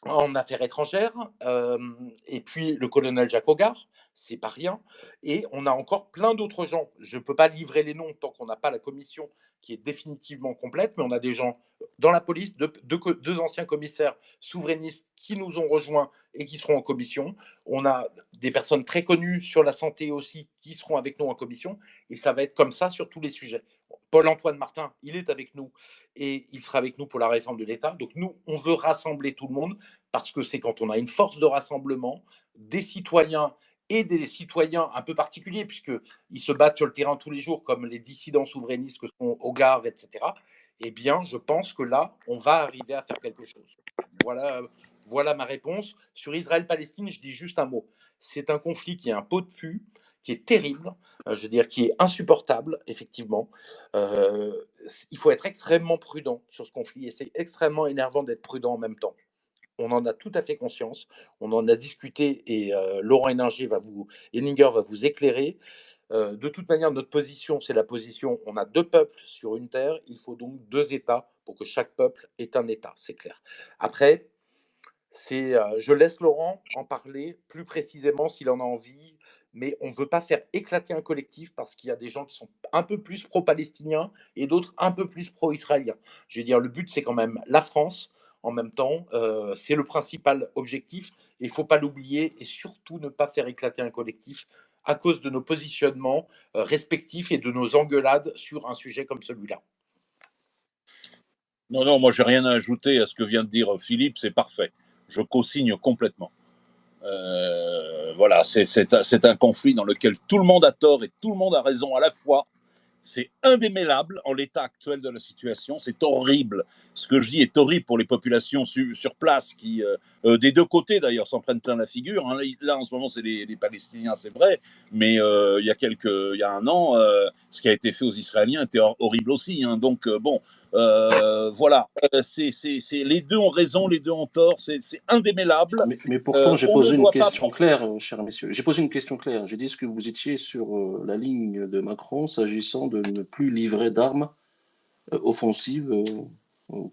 En affaires étrangères, et puis le colonel Jacques Hogar, c'est pas rien. Et on a encore plein d'autres gens. Je ne peux pas livrer les noms tant qu'on n'a pas la commission qui est définitivement complète, mais on a des gens dans la police, deux anciens commissaires souverainistes qui nous ont rejoints et qui seront en commission. On a des personnes très connues sur la santé aussi qui seront avec nous en commission, et ça va être comme ça sur tous les sujets. Paul-Antoine Martin, il est avec nous et il sera avec nous pour la réforme de l'État. Donc nous, on veut rassembler tout le monde parce que c'est quand on a une force de rassemblement des citoyens et des citoyens un peu particuliers, puisqu'ils se battent sur le terrain tous les jours, comme les dissidents souverainistes que sont Hogar, etc., eh bien, je pense que là, on va arriver à faire quelque chose. Voilà ma réponse. Sur Israël-Palestine, je dis juste un mot. C'est un conflit qui est un pot de pus, qui est terrible, je veux dire, qui est insupportable, effectivement. Il faut être extrêmement prudent sur ce conflit, et c'est extrêmement énervant d'être prudent en même temps. On en a tout à fait conscience, on en a discuté, et Laurent Henninger va vous éclairer. De toute manière, notre position, c'est la position, on a 2 peuples sur une terre, il faut donc 2 États pour que chaque peuple ait un État, c'est clair. Après, je laisse Laurent en parler plus précisément s'il en a envie, mais on ne veut pas faire éclater un collectif parce qu'il y a des gens qui sont un peu plus pro-palestiniens et d'autres un peu plus pro-israéliens. Je veux dire, le but, c'est quand même la France. En même temps, c'est le principal objectif. Il ne faut pas l'oublier et surtout ne pas faire éclater un collectif à cause de nos positionnements respectifs et de nos engueulades sur un sujet comme celui-là. Non, moi, j'ai rien à ajouter à ce que vient de dire Philippe, c'est parfait. Je co-signe complètement. Voilà, c'est un conflit dans lequel tout le monde a tort et tout le monde a raison à la fois. C'est indémêlable en l'état actuel de la situation. C'est horrible. Ce que je dis est horrible pour les populations sur place qui, des 2 côtés d'ailleurs, s'en prennent plein la figure. Hein. Là, en ce moment, c'est les Palestiniens, c'est vrai. Mais il y a un an, ce qui a été fait aux Israéliens était horrible aussi. Hein. Donc, voilà. Les 2 ont raison, les 2 ont tort. C'est indémêlable. Mais pourtant, j'ai posé une question claire, chers messieurs. J'ai posé une question claire. J'ai dit est-ce que vous étiez sur la ligne de Macron s'agissant de ne plus livrer d'armes offensives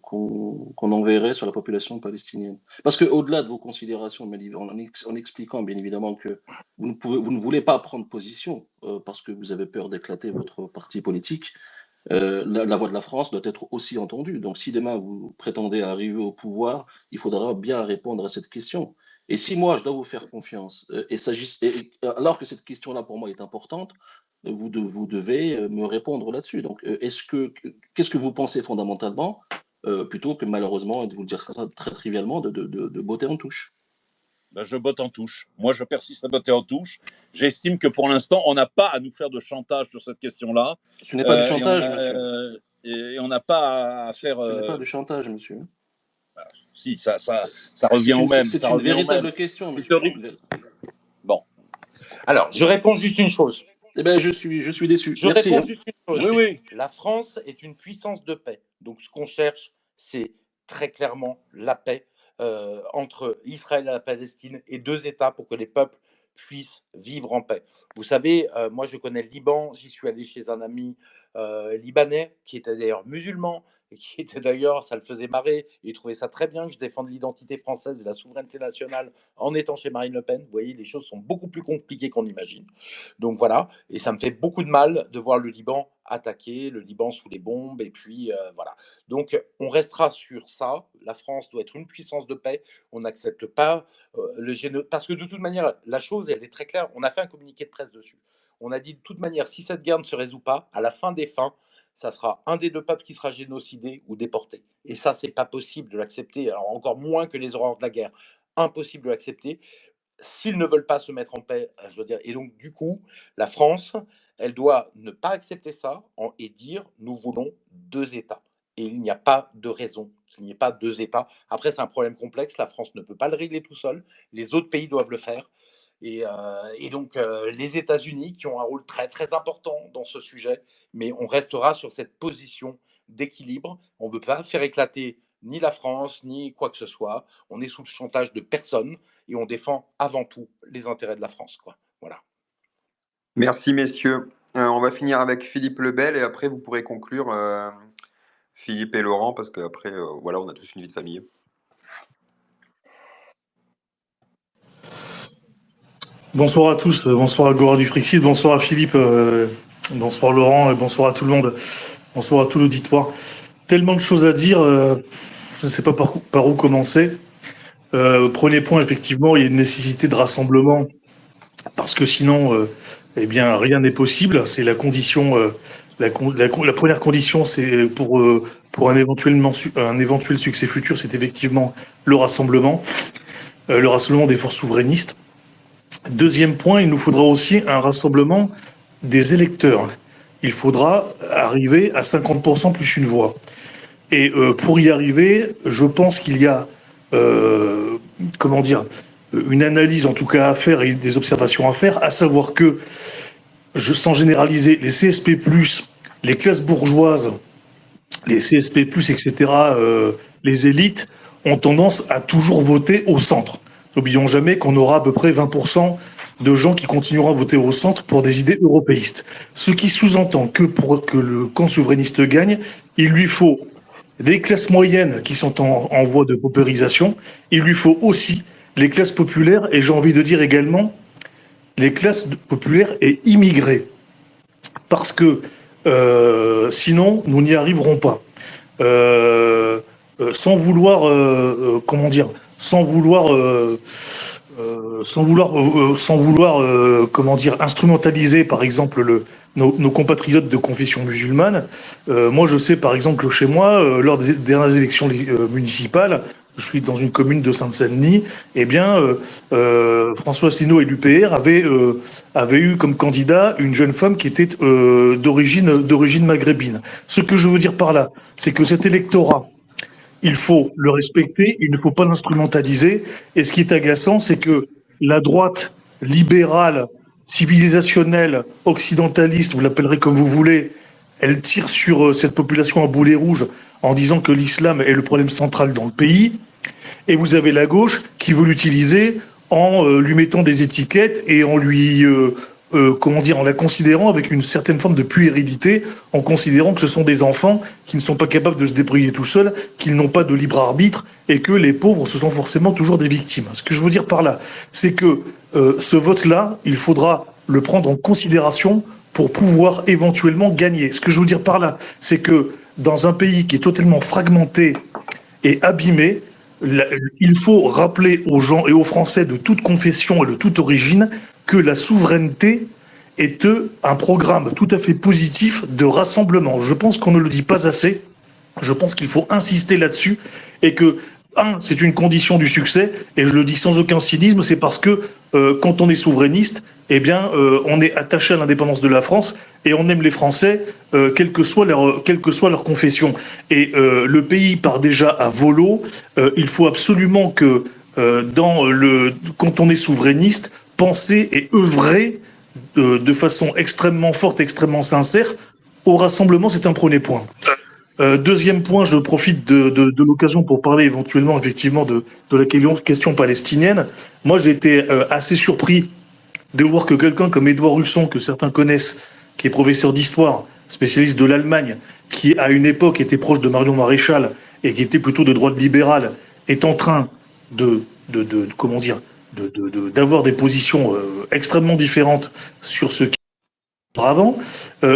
qu'on enverrait sur la population palestinienne. Parce qu'au-delà de vos considérations, en expliquant bien évidemment que vous ne voulez pas prendre position parce que vous avez peur d'éclater votre parti politique, la voix de la France doit être aussi entendue. Donc si demain vous prétendez arriver au pouvoir, il faudra bien répondre à cette question. Et si moi je dois vous faire confiance, alors que cette question-là pour moi est importante, vous devez me répondre là-dessus. Donc qu'est-ce que vous pensez fondamentalement, plutôt que malheureusement, et de vous le dire très trivialement, de botter en touche? Je botte en touche. Moi, je persiste à botter en touche. J'estime que pour l'instant, on n'a pas à nous faire de chantage sur cette question-là. Ce n'est pas du chantage, monsieur. Et on n'a pas à faire. Ce n'est pas du chantage, monsieur. Si, ça revient au même. C'est une véritable question, monsieur. C'est horrible. Bon. Alors, je réponds juste une chose. Eh bien, je suis déçu. Je réponds juste une chose. Oui. La France est une puissance de paix. Donc, ce qu'on cherche, c'est très clairement la paix entre Israël et la Palestine et 2 États pour que les peuples puissent vivre en paix. Vous savez, moi, je connais le Liban. J'y suis allé chez un ami libanais qui était d'ailleurs musulman et qui était d'ailleurs, ça le faisait marrer. Et il trouvait ça très bien que je défende l'identité française et la souveraineté nationale en étant chez Marine Le Pen. Vous voyez, les choses sont beaucoup plus compliquées qu'on imagine. Donc voilà, et ça me fait beaucoup de mal de voir le Liban attaqué, le Liban sous les bombes, et puis voilà. Donc on restera sur ça. La France doit être une puissance de paix. On n'accepte pas le génocide, parce que de toute manière, la chose, elle est très claire. On a fait un communiqué de presse dessus. On a dit de toute manière, si cette guerre ne se résout pas, à la fin des fins, ça sera un des 2 peuples qui sera génocidé ou déporté. Et ça, c'est pas possible de l'accepter, alors encore moins que les horreurs de la guerre. Impossible de l'accepter. S'ils ne veulent pas se mettre en paix, je veux dire, et donc du coup, la France, elle doit ne pas accepter ça et dire nous voulons 2 États. Et il n'y a pas de raison qu'il n'y ait pas 2 États. Après, c'est un problème complexe. La France ne peut pas le régler tout seul. Les autres pays doivent le faire. Et donc, les États-Unis qui ont un rôle très, très important dans ce sujet, mais on restera sur cette position d'équilibre. On ne peut pas faire éclater ni la France, ni quoi que ce soit. On est sous le chantage de personne et on défend avant tout les intérêts de la France, quoi. Voilà. Merci, messieurs. On va finir avec Philippe Lebel et après vous pourrez conclure, Philippe et Laurent, parce qu'après, voilà, on a tous une vie de famille. Bonsoir à tous, bonsoir à Gora du Frixit, bonsoir à Philippe, bonsoir Laurent, et bonsoir à tout le monde, bonsoir à tout l'auditoire. Tellement de choses à dire, je ne sais pas par où commencer. Premier point, effectivement, il y a une nécessité de rassemblement, parce que sinon, eh bien, rien n'est possible. C'est la condition, la première condition, c'est pour un éventuel succès futur, c'est effectivement le rassemblement des forces souverainistes. Deuxième point, il nous faudra aussi un rassemblement des électeurs. Il faudra arriver à 50% plus une voix. Et pour y arriver, je pense qu'il y a, une analyse en tout cas à faire et des observations à faire, à savoir que, sans généraliser, les CSP+, les classes bourgeoises, les CSP+, etc., les élites, ont tendance à toujours voter au centre. N'oublions jamais qu'on aura à peu près 20% de gens qui continueront à voter au centre pour des idées européistes. Ce qui sous-entend que pour que le camp souverainiste gagne, il lui faut des classes moyennes qui sont en voie de paupérisation, il lui faut aussi les classes populaires, et j'ai envie de dire également les classes populaires et immigrées. Parce que sinon, nous n'y arriverons pas. Sans vouloir instrumentaliser par exemple nos compatriotes de confession musulmane. Moi je sais par exemple que chez moi, lors des dernières élections municipales, je suis dans une commune de Sainte-Denis, eh bien François Asselineau et l'UPR avaient eu comme candidat une jeune femme qui était d'origine maghrébine. Ce que je veux dire par là, c'est que cet électorat, il faut le respecter, il ne faut pas l'instrumentaliser. Et ce qui est agaçant, c'est que la droite libérale, civilisationnelle, occidentaliste, vous l'appellerez comme vous voulez, elle tire sur cette population à boulet rouge en disant que l'islam est le problème central dans le pays. Et vous avez la gauche qui veut l'utiliser en lui mettant des étiquettes et en lui... en la considérant avec une certaine forme de puérilité, en considérant que ce sont des enfants qui ne sont pas capables de se débrouiller tout seuls, qu'ils n'ont pas de libre arbitre et que les pauvres, ce sont forcément toujours des victimes. Ce que je veux dire par là, c'est que ce vote-là, il faudra le prendre en considération pour pouvoir éventuellement gagner. Ce que je veux dire par là, c'est que dans un pays qui est totalement fragmenté et abîmé, il faut rappeler aux gens et aux Français de toute confession et de toute origine que la souveraineté est un programme tout à fait positif de rassemblement. Je pense qu'on ne le dit pas assez. Je pense qu'il faut insister là-dessus et que, c'est une condition du succès, et je le dis sans aucun cynisme, c'est parce que quand on est souverainiste, eh bien, on est attaché à l'indépendance de la France et on aime les Français, quelle que soit leur confession. Et le pays part déjà à volo. Il faut absolument que, quand on est souverainiste, penser et œuvrer de façon extrêmement forte, extrêmement sincère au rassemblement. C'est un premier point. Deuxième point, je profite de l'occasion pour parler éventuellement effectivement de la question palestinienne. Moi, j'ai été assez surpris de voir que quelqu'un comme Édouard Husson, que certains connaissent, qui est professeur d'histoire, spécialiste de l'Allemagne, qui à une époque était proche de Marion Maréchal et qui était plutôt de droite libérale, est en train d'avoir des positions extrêmement différentes sur ce qui est auparavant.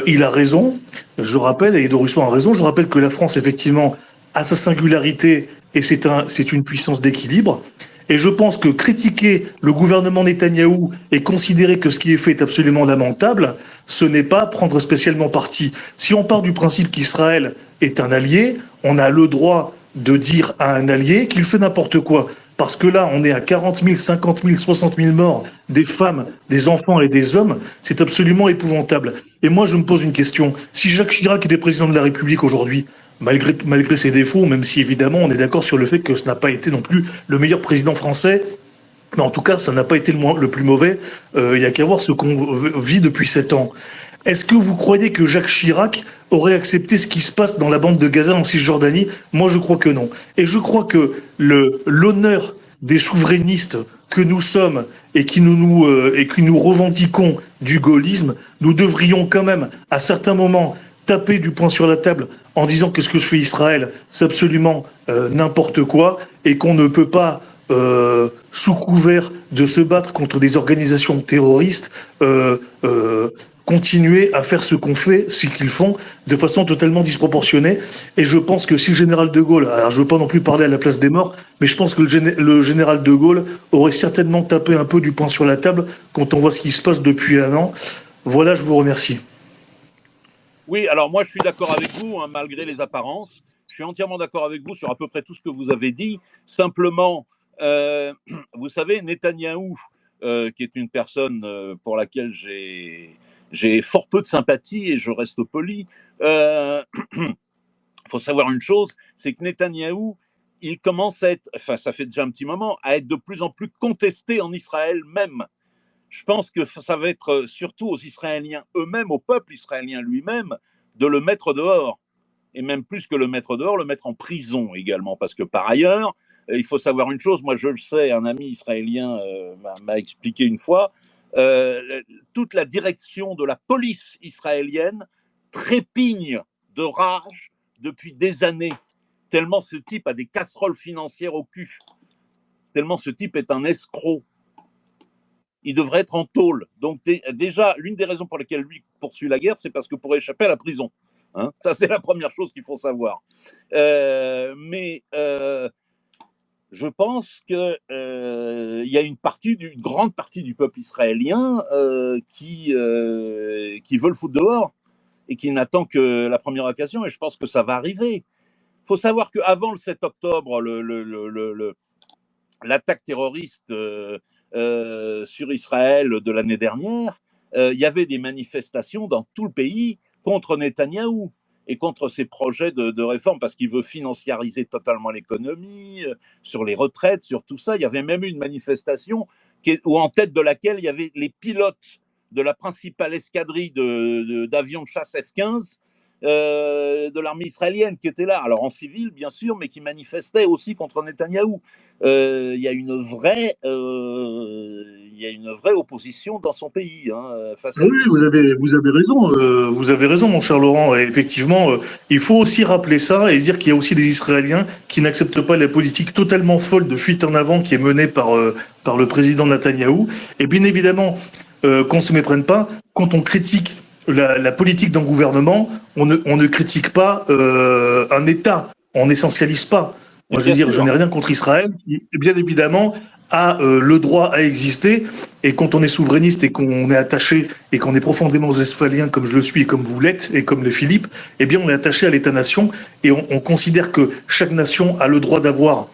Il a raison, je rappelle, et Édouard Husson a raison, je rappelle que la France, effectivement, a sa singularité et c'est une puissance d'équilibre. Et je pense que critiquer le gouvernement Netanyahou et considérer que ce qui est fait est absolument lamentable, ce n'est pas prendre spécialement parti. Si on part du principe qu'Israël est un allié, on a le droit de dire à un allié qu'il fait n'importe quoi. Parce que là, on est à 40 000, 50 000, 60 000 morts, des femmes, des enfants et des hommes. C'est absolument épouvantable. Et moi, je me pose une question. Si Jacques Chirac était président de la République aujourd'hui, malgré ses défauts, même si évidemment on est d'accord sur le fait que ce n'a pas été non plus le meilleur président français, mais en tout cas, ça n'a pas été le plus mauvais. Il n'y a qu'à voir ce qu'on vit depuis 7 ans. Est-ce que vous croyez que Jacques Chirac aurait accepté ce qui se passe dans la bande de Gaza en Cisjordanie? Moi, je crois que non. Et je crois que l'honneur des souverainistes que nous sommes et qui nous revendiquons du gaullisme, nous devrions quand même, à certains moments, taper du poing sur la table en disant que ce que fait Israël, c'est absolument n'importe quoi et qu'on ne peut pas, sous couvert de se battre contre des organisations terroristes, continuer à faire ce qu'on fait, ce qu'ils font, de façon totalement disproportionnée. Et je pense que si le général de Gaulle, alors je ne veux pas non plus parler à la place des morts, mais je pense que le général de Gaulle aurait certainement tapé un peu du poing sur la table quand on voit ce qui se passe depuis un an. Voilà, je vous remercie. Oui, alors moi je suis d'accord avec vous, hein, malgré les apparences. Je suis entièrement d'accord avec vous sur à peu près tout ce que vous avez dit. Simplement, vous savez, Netanyahou, qui est une personne pour laquelle j'ai fort peu de sympathie et je reste poli. Faut savoir une chose, c'est que Netanyahou, il commence à être, enfin ça fait déjà un petit moment, à être de plus en plus contesté en Israël même. Je pense que ça va être surtout aux Israéliens eux-mêmes, au peuple israélien lui-même, de le mettre dehors. Et même plus que le mettre dehors, le mettre en prison également. Parce que par ailleurs, il faut savoir une chose, moi je le sais, un ami israélien m'a expliqué une fois, toute la direction de la police israélienne trépigne de rage depuis des années, tellement ce type a des casseroles financières au cul, tellement ce type est un escroc. Il devrait être en tôle. Donc déjà, l'une des raisons pour lesquelles lui poursuit la guerre, c'est parce que pour échapper à la prison. Hein, ça, c'est la première chose qu'il faut savoir. Mais je pense qu'il y a une grande partie du peuple israélien qui veut le foutre dehors et qui n'attend que la première occasion. Et je pense que ça va arriver. Il faut savoir qu'avant le 7 octobre, l'attaque terroriste sur Israël de l'année dernière, il y avait des manifestations dans tout le pays contre Netanyahou et contre ses projets de réforme parce qu'il veut financiariser totalement l'économie, sur les retraites, sur tout ça. Il y avait même eu une manifestation où en tête de laquelle il y avait les pilotes de la principale escadrille d'avions de chasse F-15 de l'armée israélienne qui étaient là, alors en civil bien sûr, mais qui manifestaient aussi contre Netanyahou. Il y a une vraie opposition dans son pays. Hein, face à Oui, vous avez raison, mon cher Laurent. Et effectivement, il faut aussi rappeler ça et dire qu'il y a aussi des Israéliens qui n'acceptent pas la politique totalement folle de fuite en avant qui est menée par le président Netanyahou. Et bien évidemment, qu'on ne se méprenne pas, quand on critique la politique d'un gouvernement, on ne critique pas un État, on n'essentialise pas. Moi, je veux dire, je n'ai rien contre Israël, qui, bien évidemment, a le droit à exister. Et quand on est souverainiste et qu'on est attaché et qu'on est profondément westphalien, comme je le suis et comme vous l'êtes, et comme le Philippe, eh bien, on est attaché à l'État-nation et on considère que chaque nation a le droit d'avoir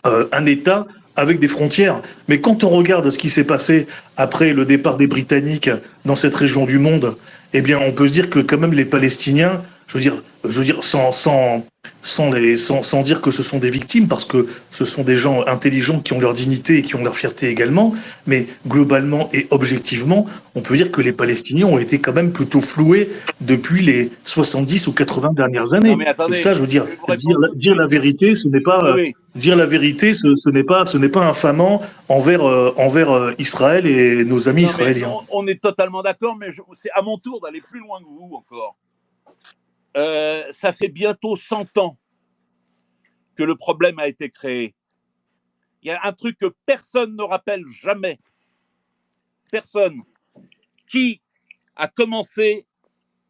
un État avec des frontières. Mais quand on regarde ce qui s'est passé après le départ des Britanniques dans cette région du monde, eh bien, on peut se dire que quand même les Palestiniens, je veux dire sans dire que ce sont des victimes, parce que ce sont des gens intelligents qui ont leur dignité et qui ont leur fierté également, mais globalement et objectivement, on peut dire que les Palestiniens ont été quand même plutôt floués depuis les 70 ou 80 dernières années. Non mais attendez, et ça, je veux dire, dire la vérité, ce n'est pas... Oui. Dire la vérité, ce n'est pas infamant envers Israël et nos amis israéliens. On est totalement d'accord, mais c'est à mon tour d'aller plus loin que vous encore. Ça fait bientôt 100 ans que le problème a été créé. Il y a un truc que personne ne rappelle jamais. Personne. Qui a commencé,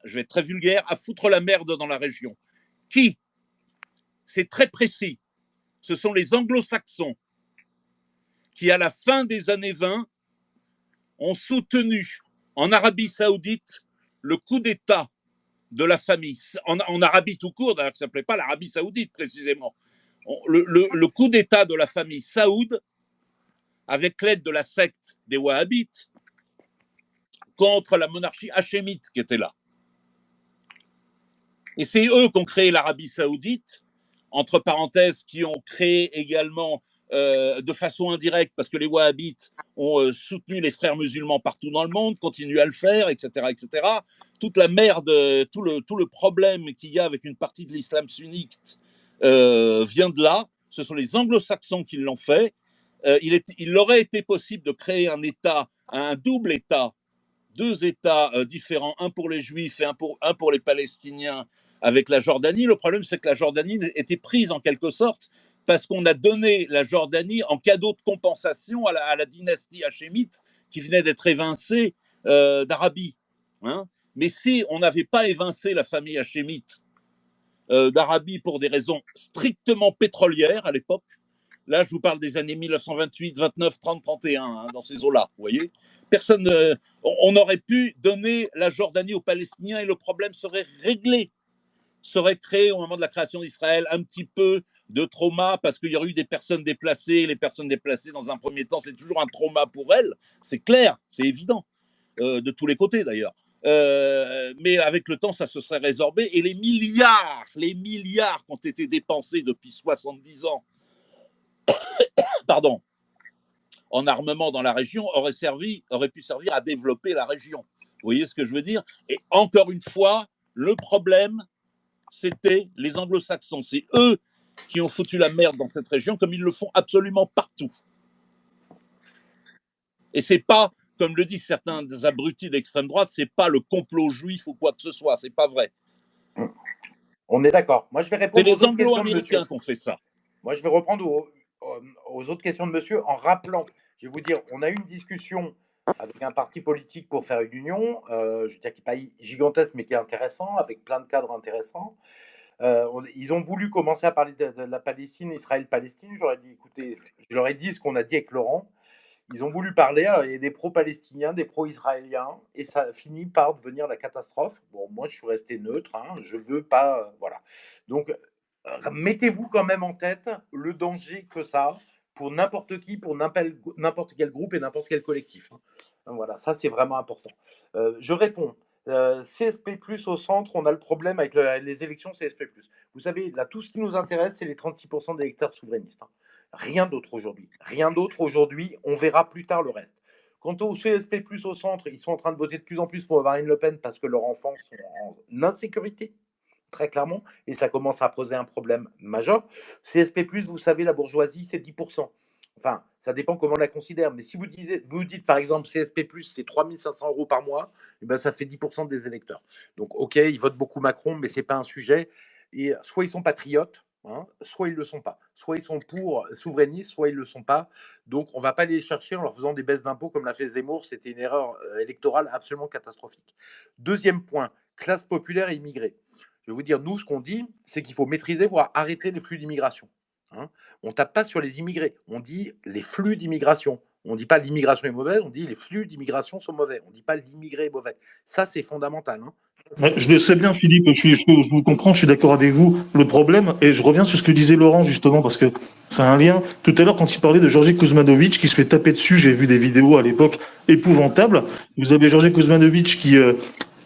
je vais être très vulgaire, à foutre la merde dans la région? Qui? C'est très précis. Ce sont les anglo-saxons qui, à la fin des années 20, ont soutenu en Arabie Saoudite le coup d'État de la famille, en Arabie tout court, d'ailleurs, ça ne s'appelait pas l'Arabie Saoudite précisément, le coup d'État de la famille Saoud, avec l'aide de la secte des Wahhabites, contre la monarchie hachémite qui était là. Et c'est eux qui ont créé l'Arabie Saoudite, entre parenthèses, qui ont créé également de façon indirecte, parce que les Wahhabites ont soutenu les frères musulmans partout dans le monde, continuent à le faire, etc., etc. Toute la merde, tout le problème qu'il y a avec une partie de l'islam sunnite vient de là. Ce sont les anglo-saxons qui l'ont fait. il aurait été possible de créer un État, un double État, deux États différents, un pour les Juifs et un pour les Palestiniens avec la Jordanie. Le problème, c'est que la Jordanie était prise en quelque sorte parce qu'on a donné la Jordanie en cadeau de compensation à la dynastie hachémite qui venait d'être évincée d'Arabie. Hein. Mais si on n'avait pas évincé la famille hachémite d'Arabie pour des raisons strictement pétrolières à l'époque, là je vous parle des années 1928, 29, 30, 31, hein, dans ces eaux-là, vous voyez, personne, on aurait pu donner la Jordanie aux Palestiniens et le problème serait réglé, serait créé au moment de la création d'Israël un petit peu de trauma parce qu'il y aurait eu des personnes déplacées. Les personnes déplacées, dans un premier temps, c'est toujours un trauma pour elles, c'est clair, c'est évident, de tous les côtés d'ailleurs. Mais avec le temps, ça se serait résorbé et les milliards qui ont été dépensés depuis 70 ans, pardon, en armement dans la région auraient pu servir à développer la région. Vous voyez ce que je veux dire? Et encore une fois, le problème, c'était les anglo-saxons. C'est eux qui ont foutu la merde dans cette région, comme ils le font absolument partout. Et c'est pas, comme le disent certains abrutis d'extrême droite, c'est pas le complot juif ou quoi que ce soit, c'est pas vrai. On est d'accord. Moi, je vais répondre aux Anglo-Américains qui ont fait ça. Moi, je vais reprendre aux autres questions de monsieur en rappelant, je vais vous dire, on a eu une discussion avec un parti politique pour faire une union, je veux dire qui n'est pas gigantesque, mais qui est intéressant, avec plein de cadres intéressants. Ils ont voulu commencer à parler de la Palestine, Israël-Palestine. J'aurais dit, écoutez, je leur ai dit ce qu'on a dit avec Laurent. Ils ont voulu parler, il y a des pro-palestiniens, des pro-israéliens, et ça a fini par devenir la catastrophe. Bon, moi, je suis resté neutre, hein, je veux pas, voilà. Donc, mettez-vous quand même en tête le danger que ça a pour n'importe qui, pour n'importe quel groupe et n'importe quel collectif. Hein. Donc, voilà, ça, c'est vraiment important. Je réponds. CSP+, au centre, on a le problème avec les élections CSP+. Vous savez, là, tout ce qui nous intéresse, c'est les 36% d'électeurs souverainistes. Hein. Rien d'autre aujourd'hui. Rien d'autre aujourd'hui. On verra plus tard le reste. Quant au CSP+, au centre, ils sont en train de voter de plus en plus pour Marine Le Pen parce que leurs enfants sont en insécurité, très clairement, et ça commence à poser un problème majeur. CSP+, vous savez, la bourgeoisie, c'est 10%. Enfin, ça dépend comment on la considère. Mais si vous dites par exemple CSP+, c'est 3 500 € par mois, et ben ça fait 10% des électeurs. Donc, ok, ils votent beaucoup Macron, mais ce n'est pas un sujet. Et soit ils sont patriotes, hein, soit ils ne le sont pas. Soit ils sont pour souverainistes, soit ils ne le sont pas. Donc, on ne va pas les chercher en leur faisant des baisses d'impôts comme l'a fait Zemmour. C'était une erreur électorale absolument catastrophique. Deuxième point, classe populaire et immigrée. Je vais vous dire, nous, ce qu'on dit, c'est qu'il faut maîtriser, voire arrêter les flux d'immigration. Hein. On ne tape pas sur les immigrés, on dit les flux d'immigration. On ne dit pas l'immigration est mauvaise, on dit les flux d'immigration sont mauvais. On ne dit pas l'immigré est mauvais. Ça, c'est fondamental. Hein. Ouais, je le sais bien, Philippe, je vous comprends, je suis d'accord avec vous. Le problème, et je reviens sur ce que disait Laurent, justement, parce que c'est un lien. Tout à l'heure, quand il parlait de Georgi Kuzmanovic, qui se fait taper dessus, j'ai vu des vidéos à l'époque épouvantables. Vous avez Georgi Kuzmanovic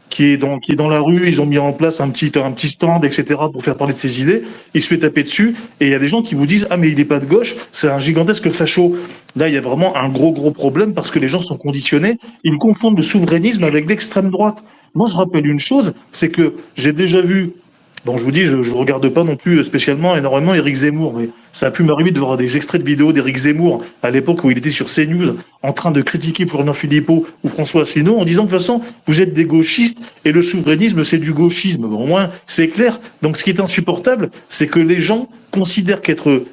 qui est dans la rue, ils ont mis en place un petit stand, etc., pour faire parler de ses idées. Il se fait taper dessus, et il y a des gens qui vous disent, ah, mais il n'est pas de gauche, c'est un gigantesque facho. Là, il y a vraiment un gros problème parce que les gens sont conditionnés. Ils confondent le souverainisme avec l'extrême droite. Moi, je rappelle une chose, c'est que j'ai déjà vu, bon, je vous dis, je regarde pas non plus spécialement énormément Éric Zemmour, mais ça a pu m'arriver de voir des extraits de vidéos d'Éric Zemmour à l'époque où il était sur CNews en train de critiquer Florian Philippot ou François Asselineau en disant de toute façon, vous êtes des gauchistes et le souverainisme, c'est du gauchisme. Bon, au moins, c'est clair. Donc, ce qui est insupportable, c'est que les gens considèrent qu'être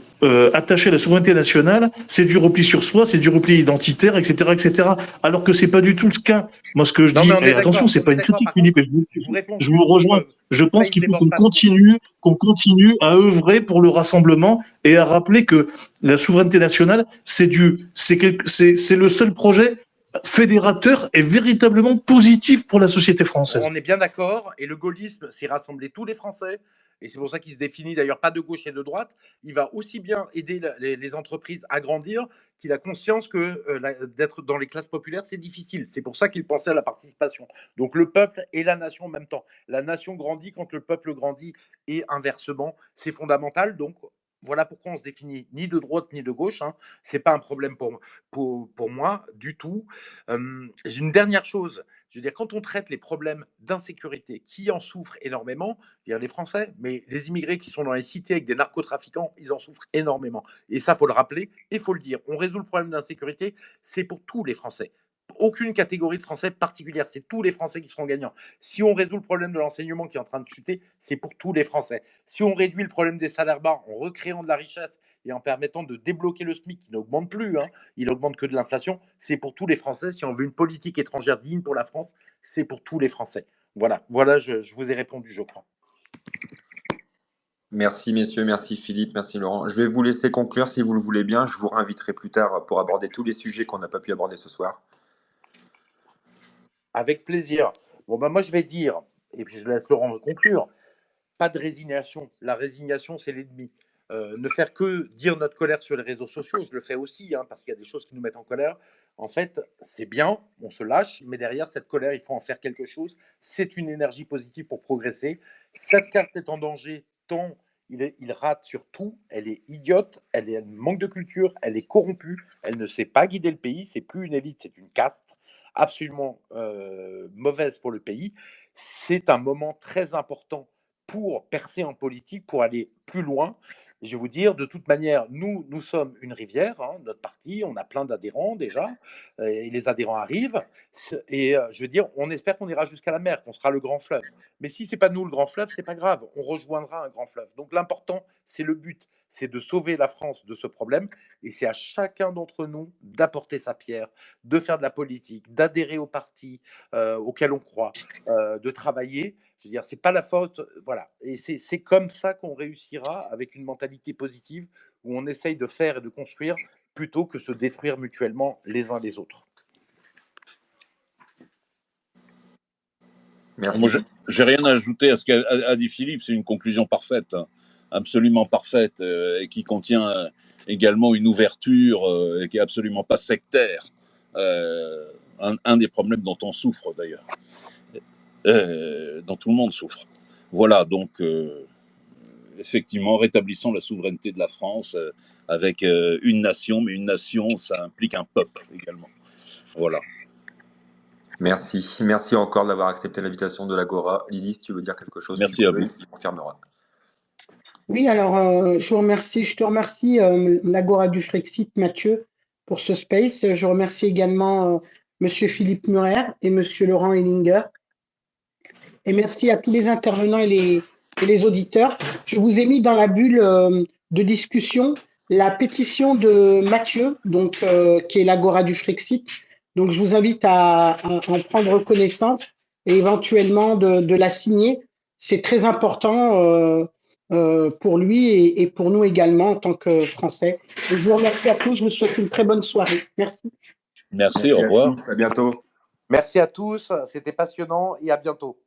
attaché à la souveraineté nationale, c'est du repli sur soi, c'est du repli identitaire, etc., etc. Alors que c'est pas du tout le cas. Moi, ce que je dis, et attention, c'est pas une critique, Philippe, je vous rejoins. Je pense qu'il faut qu'on continue à œuvrer pour le rassemblement et à rappeler que la souveraineté nationale, c'est le seul projet fédérateur et véritablement positif pour la société française. On est bien d'accord, et le gaullisme, c'est rassembler tous les Français, et c'est pour ça qu'il se définit d'ailleurs pas de gauche et de droite. Il va aussi bien aider les entreprises à grandir qu'il a conscience que d'être dans les classes populaires, c'est difficile. C'est pour ça qu'il pensait à la participation. Donc le peuple et la nation en même temps. La nation grandit quand le peuple grandit, et inversement, c'est fondamental. Donc Voilà pourquoi on se définit ni de droite ni de gauche. Hein. Ce n'est pas un problème pour moi du tout. J'ai une dernière chose. Je veux dire, quand on traite les problèmes d'insécurité, qui en souffrent énormément, je veux dire les Français, mais les immigrés qui sont dans les cités avec des narcotrafiquants, ils en souffrent énormément. Et ça, il faut le rappeler et il faut le dire. On résout le problème d'insécurité, c'est pour tous les Français. Aucune catégorie de Français particulière, c'est tous les Français qui seront gagnants. Si on résout le problème de l'enseignement qui est en train de chuter, c'est pour tous les Français. Si on réduit le problème des salaires bas en recréant de la richesse et en permettant de débloquer le SMIC qui n'augmente plus, hein, il n'augmente que de l'inflation, c'est pour tous les Français. Si on veut une politique étrangère digne pour la France, c'est pour tous les Français. Voilà, je vous ai répondu, je crois. Merci messieurs, merci Philippe, merci Laurent. Je vais vous laisser conclure si vous le voulez bien. Je vous réinviterai plus tard pour aborder tous les sujets qu'on n'a pas pu aborder ce soir. Avec plaisir. Bon, moi, je vais dire, et puis je laisse Laurent conclure, pas de résignation. La résignation, c'est l'ennemi. Ne faire que dire notre colère sur les réseaux sociaux, je le fais aussi, hein, parce qu'il y a des choses qui nous mettent en colère. En fait, c'est bien, on se lâche, mais derrière cette colère, il faut en faire quelque chose. C'est une énergie positive pour progresser. Cette carte est en danger tant il rate sur tout. Elle est idiote, elle manque de culture, elle est corrompue, elle ne sait pas guider le pays. C'est plus une élite, c'est une caste absolument mauvaise pour le pays. C'est un moment très important pour percer en politique, pour aller plus loin. Je vais vous dire, de toute manière, nous sommes une rivière, hein, notre parti, on a plein d'adhérents déjà, et les adhérents arrivent. Et je veux dire, on espère qu'on ira jusqu'à la mer, qu'on sera le grand fleuve. Mais si ce n'est pas nous le grand fleuve, ce n'est pas grave, on rejoindra un grand fleuve. Donc l'important, c'est le but, c'est de sauver la France de ce problème. Et c'est à chacun d'entre nous d'apporter sa pierre, de faire de la politique, d'adhérer au parti auquel on croit, de travailler. Je veux dire, c'est pas la faute, voilà. Et c'est comme ça qu'on réussira avec une mentalité positive où on essaye de faire et de construire plutôt que se détruire mutuellement les uns les autres. Merci. Moi, j'ai rien à ajouter à ce qu'a dit Philippe. C'est une conclusion parfaite, hein, absolument parfaite, et qui contient également une ouverture et qui est absolument pas sectaire. Un des problèmes dont on souffre d'ailleurs. Dont tout le monde souffre. Voilà, donc effectivement, rétablissons la souveraineté de la France avec une nation, mais une nation, ça implique un peuple également. Voilà. Merci. Merci encore d'avoir accepté l'invitation de l'Agora. Lily, si tu veux dire quelque chose, merci à vous. Il confirmera. Oui, alors je te remercie l'Agora du Frexit, Mathieu, pour ce space. Je remercie également Monsieur Philippe Murer et Monsieur Laurent Ellinger. Et merci à tous les intervenants et les auditeurs. Je vous ai mis dans la bulle de discussion la pétition de Mathieu, donc, qui est l'Agora du Frexit. Donc, je vous invite à en prendre connaissance et éventuellement de la signer. C'est très important pour lui et pour nous également en tant que Français. Et je vous remercie à tous. Je vous souhaite une très bonne soirée. Merci. Merci, au revoir. À bientôt. Merci à tous. C'était passionnant et à bientôt.